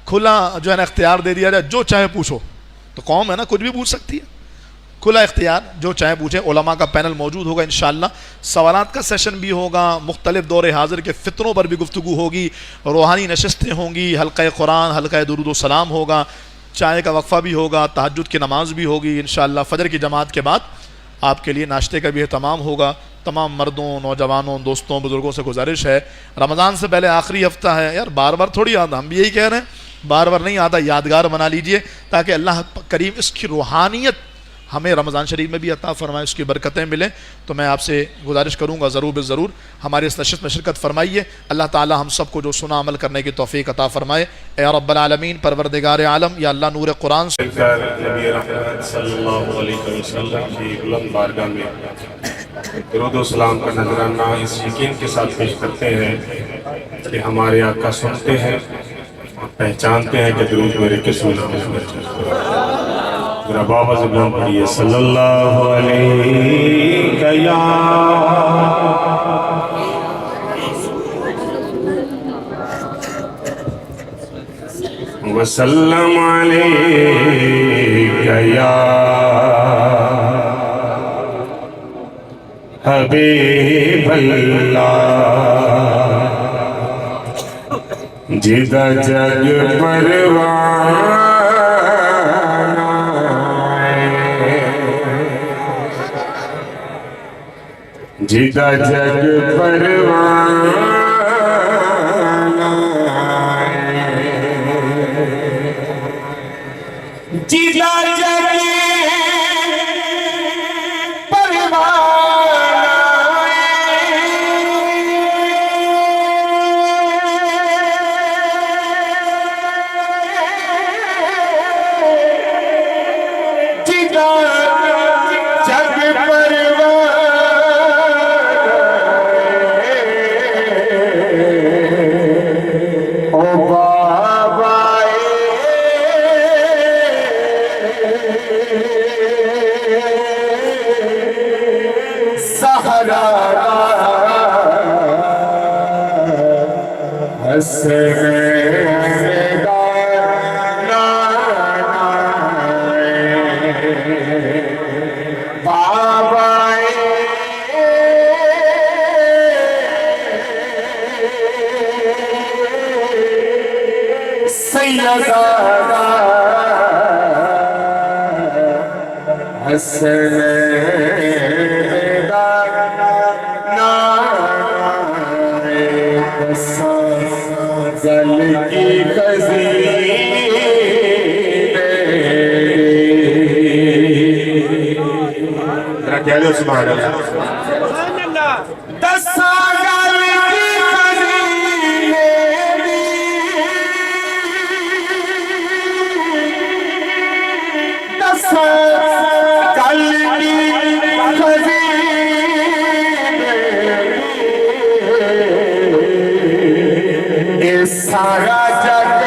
खुला जो है ना इख्तियार दे दिया जाए, जो चाहे पूछो। तो कौम है ना, कुछ भी पूछ सकती है, खुला इख्तियार, जो चाहे पूछे। उलमा का पैनल मौजूद होगा इंशाअल्लाह, सवालात का सेशन भी होगा, मुख्तलिफ दौरे हाजिर के फ़ितरों पर भी गुफ्तगू होगी, रूहानी नशस्तें होंगी, हल्का कुरान, हल्का दुरूद व सलाम होगा, चाय का वक्फ़ा भी होगा, तहज्जुद की नमाज भी होगी इंशाअल्लाह। फ़जर की जमात के बाद आपके लिए नाश्ते का भी एहतमाम होगा। तमाम मर्दों, नौजवानों, दोस्तों, बुज़ुर्गों से गुजारिश है, रमज़ान से पहले आखिरी हफ्ता है यार, बार बार थोड़ी आता, हम भी यही कह रहे हैं, बार बार नहीं आता, यादगार बना लीजिए ताकि अल्लाह करीम इसकी रूहानियत हमें रमज़ान शरीफ में भी अता फ़रमाए, उसकी बरकतें मिलें। तो मैं आपसे गुजारिश करूँगा ज़रूर ज़रूर हमारी इस नशिस्त में शिरकत फरमाइए। अल्लाह ताला हम सबको जो सुना अमल करने की तौफ़ीक अता फ़रमाए। ए रब्बल आलमीन, परवरदिगार आलम, या अल्लाह नूर कुरान सलाम का नजराना इस यकीन के साथ पेश करते हैं कि हमारे आका सुनते हैं और पहचानते हैं कि दुरूद मेरे रसूल मेरा बाबा ज़ुबान पढ़िए सल्लल्लाहु अलैहि वसल्लम अलैका हबीबल्लाह जिदा जग परवाना जिदा जग परवाना जिदा जग परवाना सहरा गल की कह दो सुभान अल्लाह। दसा गल की दसा गल की सारा जग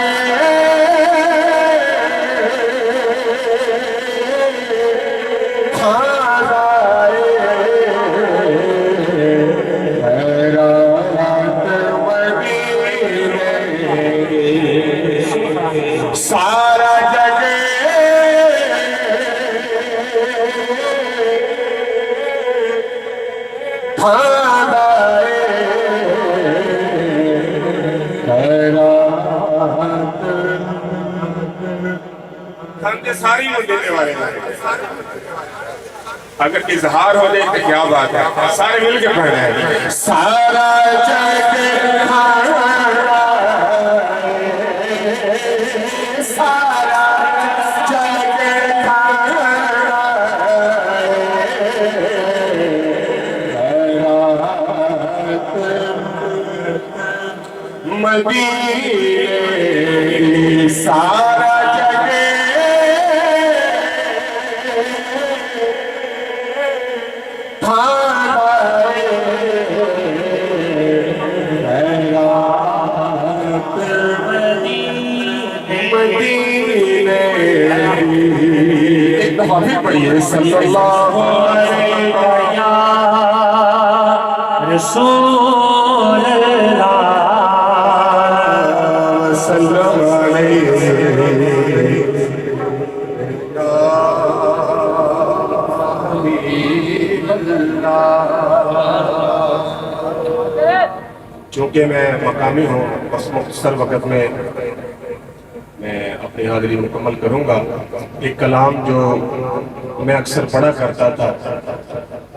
सारा जग हमने सारी वो देने वाले हैं। अगर इजहार हो जाए तो क्या बात है, सारे मिल के पढ़ रहे हैं। सारा जग सारा जग मदीने सारा जग एक दफा फिर पढ़िए सल्लल्लाहु अलैहि रसूल अल्लाह सल्लल्लाहु चूँकि मैं मकामी हूँ, बस मुख्तसर वक़्त में मैं अपनी हाज़िरी मुकम्मल करूँगा। एक कलाम जो मैं अक्सर पढ़ा करता था,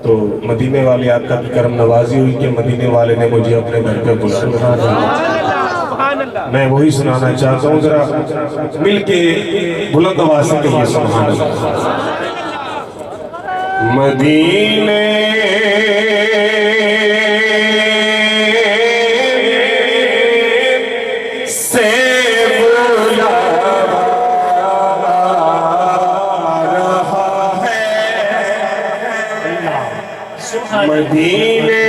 तो मदीने वाले आका की करम नवाजी हुई कि मदीने वाले ने मुझे अपने घर पे बुलाया। मैं वही सुनाना चाहता हूँ, जरा मिल के बुलंद आवाज़ से कहिए सुभान अल्लाह। मदीने मदीने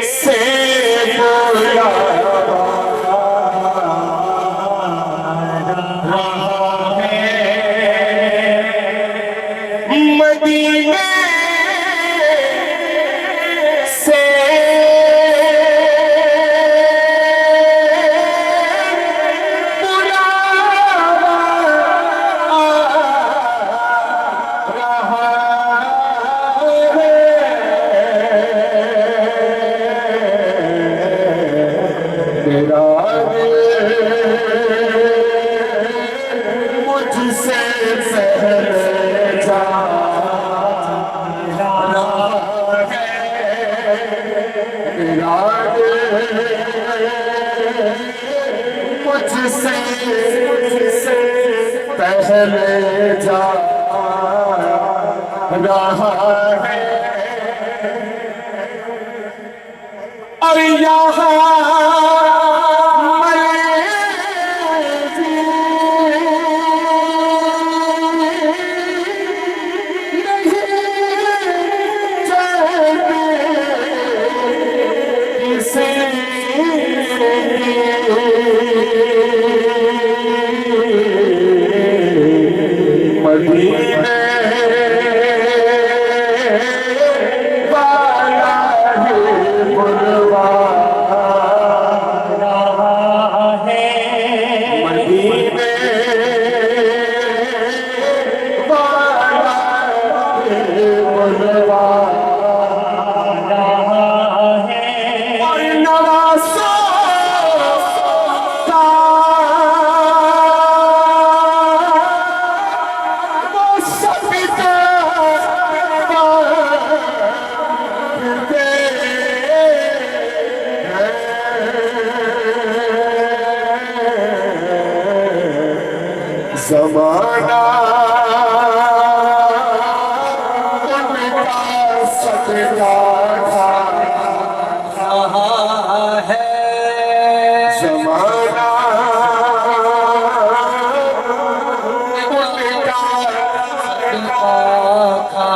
से बुला रहा है, मदीने से मुझसे पहले जा मुझसे पहले जा रहा है, और यहाँ मदीने जमाना उनका सदका खा रहा है, जमाना उनका सदका खा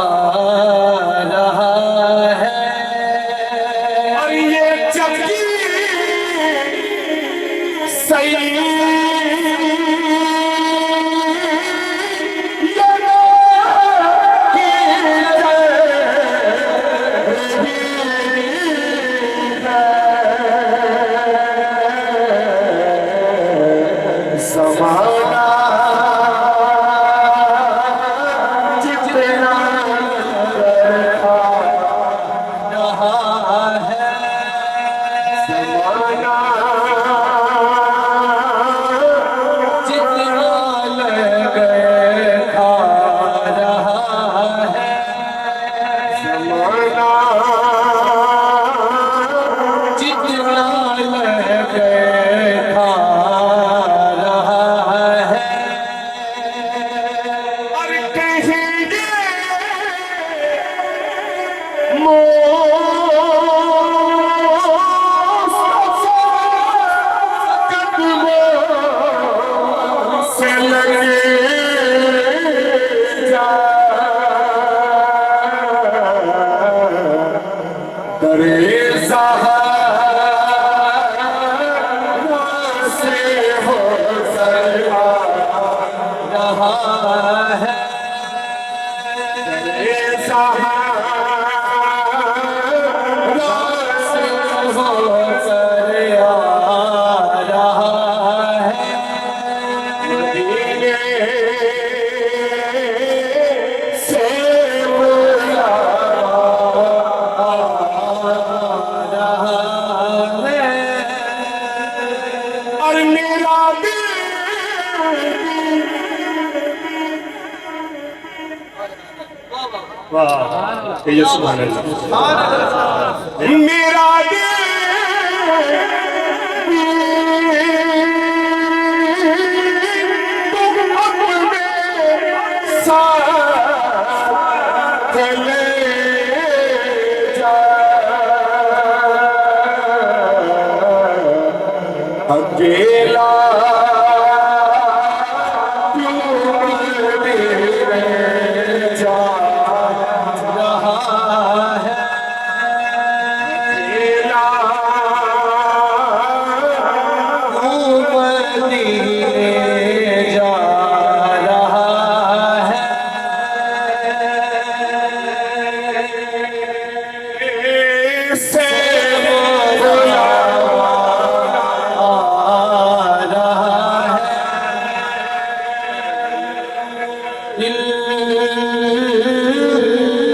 रहा है। और ये चक्की सही ये सुभान अल्लाह। मेरा तुम अपने साथ ले जा, अकेला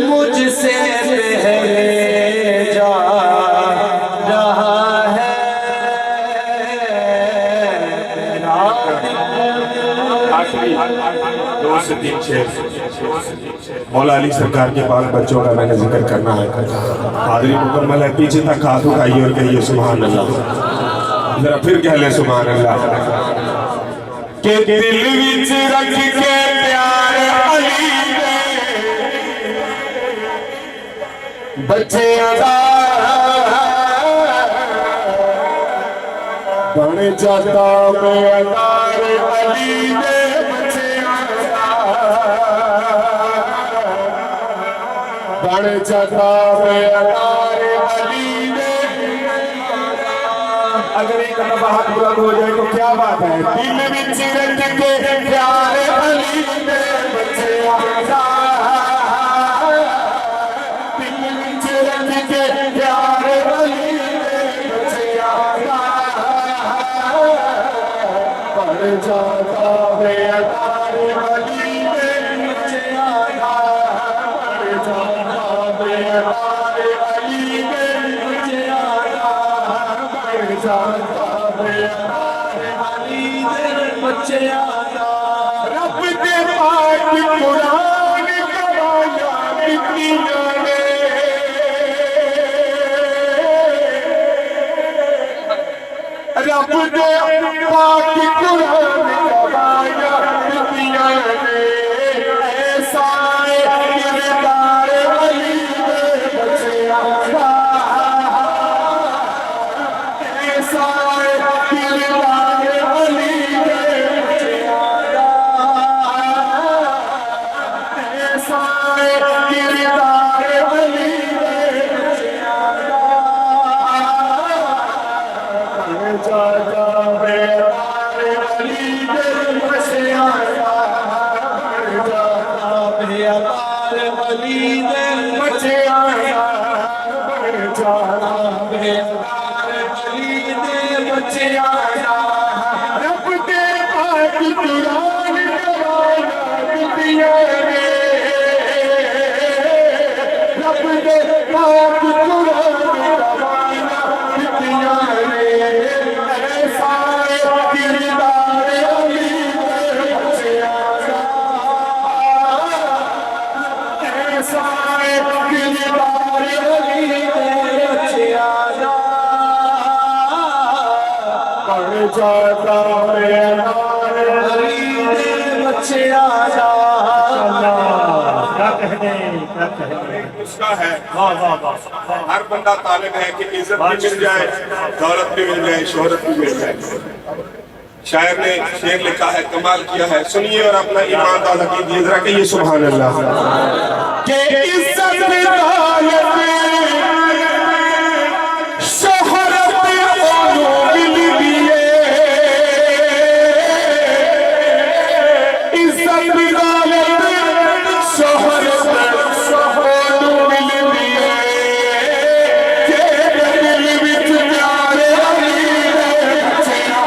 मुझसे पहले जा रहा है। आखिरी 2 से 3 शेर मौला अली सरकार के पाक बच्चों का मैंने जिक्र करना है। हाज़िरी मुकम्मल है, पीछे तक हाथ उठाइए और कहिए सुभान अल्लाह। जरा फिर कह ले सुभान अल्लाह। के दिल विच रख के प्यार अली बच्चे बन जाता मैं अदार अली ने बच्चे बन जाता मैं अदार अली ने। अगर एक दफा हाथ बुलंद हो जाए तो क्या बात है। दिल विच रख के प्यार अली ने बच्चे जाता है अदार अली में जाता है अदार अली में जाता है अदार अली में बच्चे रब के पाक कुरान गवाया कितनी जाने रब के पाक कुरान गवाया उसका है हर बंदा तालिब है कि इज्जत भी मिल जाए, दौलत भी मिल जाए, शोहरत भी मिल जाए। शायर ने शेर लिखा है, कमाल किया है, सुनिए और अपना ईमान ताज़ा कीजिए, जरा कहिए सुभान अल्लाह। के इज्जत भी दौलत शोहरत दोनों मिल दिए, इज्जत भी दौलत शोहरत दोनों मिल दिए, के दिल विच प्यारे अली दे बच्चियां,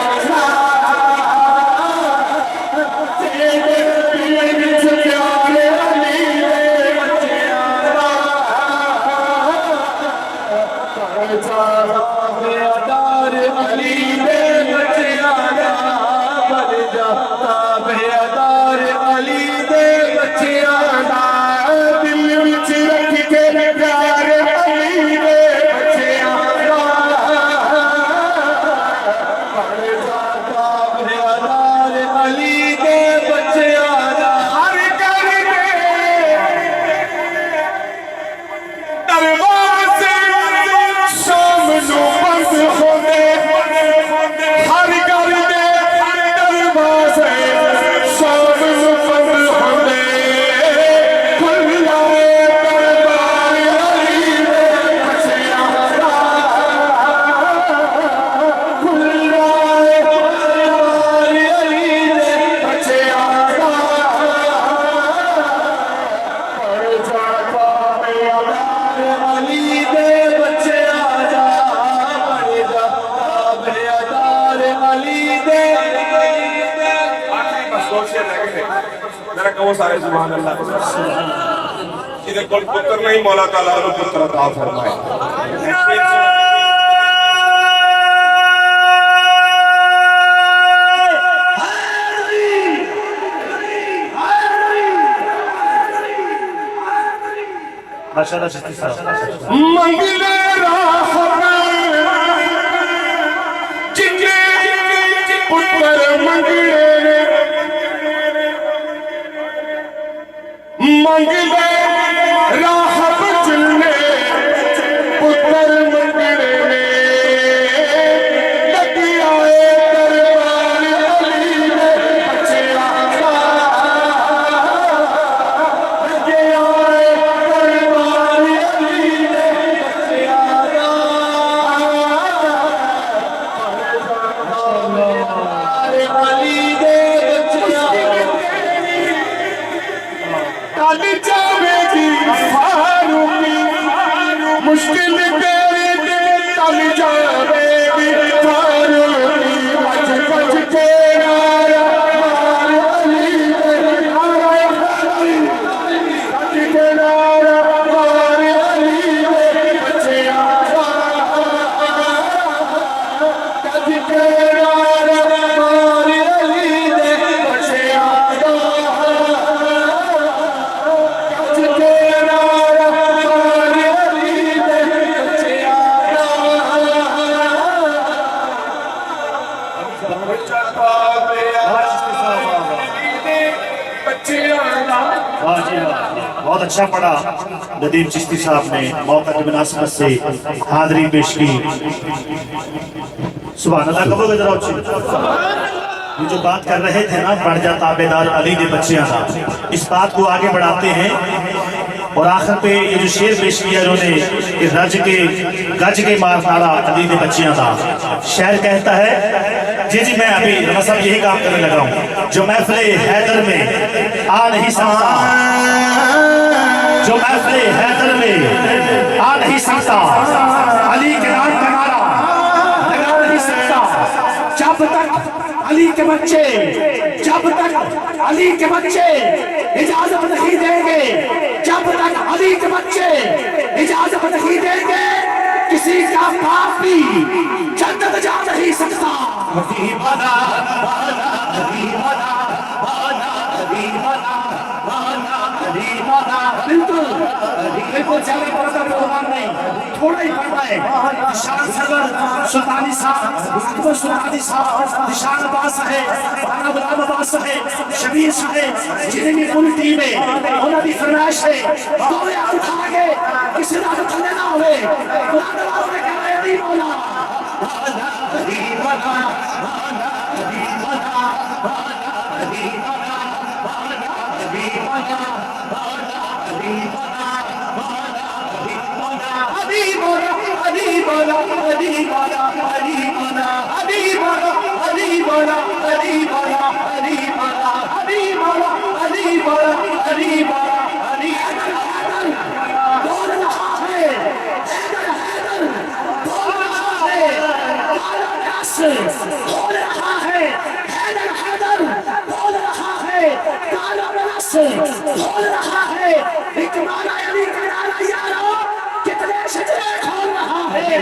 के दिल विच प्यारे अली दे बच्चियां, ताबेदार अली दे बच्चियां, ताबेदार अली दे बच्चियां, दिल विच रख के प्यार अली दे बच्चियां, ताबेदार अली दे बच्चियां, हर घर दे दरवाजे शाम नू बंद होंदे, हर घर दे दरवाजे शाम नू बंद होंदे, खुला दरबार अली दे बच्चियां, खुला दरबार अली दे बच्चियां, अली दे बच्चियां, ताबेदार अली दे। बस दो शेर रह गए, जरा कहो सारे सुभान अल्लाह। इधर कोई पुत्र नहीं, मौला ताला को पुत्र अता फरमाए। माशाल्लाह चिश्ती साहब। मंगले राह जिन्ने पुत्र मंगले, मंगले राह जिन्ने पुत्र मंगले, लगी आए दरबार अली दे बच्चियां, लगी आए दरबार अली दे बच्चियां, अली दे बच्चियां, कल जावेगी फारूकी मुश्किल तेरे कल जावेगी फारूकी, बच बच के नारा मार अली दे, बच के नारा मार अली दे बच्चियां, बच के नारा मार अली दे बच्चियां, वाह जी वाह, बहुत अच्छा पढ़ा नदीम चिश्ती साहब ने, मौका की मुनासिबत से हाज़री पेश की। सुभान अल्लाह कबूल जरा अच्छी। ये जो बात कर रहे थे ना, बढ़ जा ताबेदार अली दे बच्चियां था, इस बात को आगे बढ़ाते हैं और आखिर पे ये जो शेर पेश किया इन्होंने कि गज के मार नारा अली दे बच्चियां था। शेर कहता है, जी जी मैं अभी मतलब यही काम करने लगा हूँ, जो महफिल हैदर में आ नहीं सकता, जो महफिल हैदर में आ नहीं सकता, अली के नाम का नारा लगा नहीं सकता, जब तक अली के बच्चे, जब तक अली के बच्चे इजाजत नहीं देंगे, जब तक अली के बच्चे इजाजत नहीं देंगे, किसी का बाप भी जन्नत जा नहीं सकता। बिल्कुल बिल्कुल ज्यादा पढ़ता प्रोग्राम नहीं, थोड़ा ही पढ़ना है। निशान सरवर सुल्तानी साहब, अकबर सुल्तानी साहब, निशान अब्बास है, राणा गुलाम अब्बास है, शबीर साहब, जिन्हें भी पूरी टीम है, उन्होंने फरमाइश है दो यार उठा के किसी ना थले ना होवे, कुरान नवाज में कह रहे नहीं बोला बोल रहा है हैदर हैदर, बोल रहा है काला रस, बोल रहा है इकबाल अली करारा यारो, कितने शजरे खोल रहा है।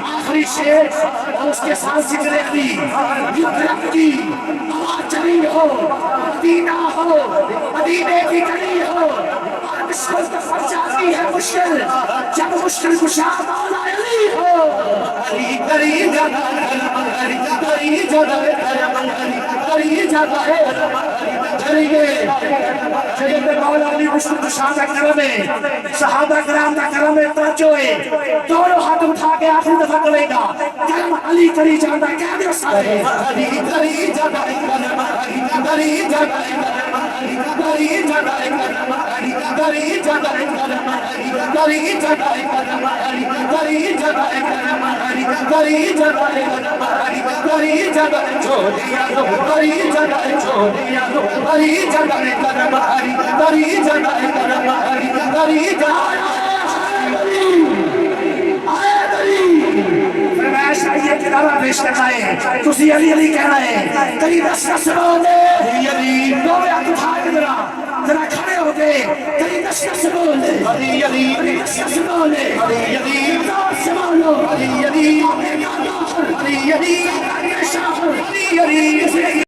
आखिरी शेर और उसके साथ जिक्र अली, की आवाज चली हो, मदीना हो, मदीने की गली हो, और मुश्किल तो फंस जाती है मुश्किल, जब मुश्किल कुशा मौला अली हो। अली करी जगह अली करी जगह अली जगह चलिए सैयद मौला अली मुश्किल कुशा का करम है, सहाबा कराम का करम है, तवज्जो है, दोनों हाथ उठा के आखिरी दफा करेगा करम अली करी जाता क्या दे सारे अली करी जाता करम अली करी जाता करम अली करी जाता करम अली करी जाता करम अली करी जाता करम अली करी जाता करम अली करी जाता करम अली करी जाता छोड़िया लो करी जाता छोड़िया लो करी जाता करम अली करी जाता करम अली करी जाता पेश करना है, तुसी अली अली कहना है, कहीं दस दस बोले अली दो हाथ उठा के जरा जरा खड़े हो गए, कहीं दस दस बोले अली अली दस दस बोले अली अली अली अली अली अली अली अली अली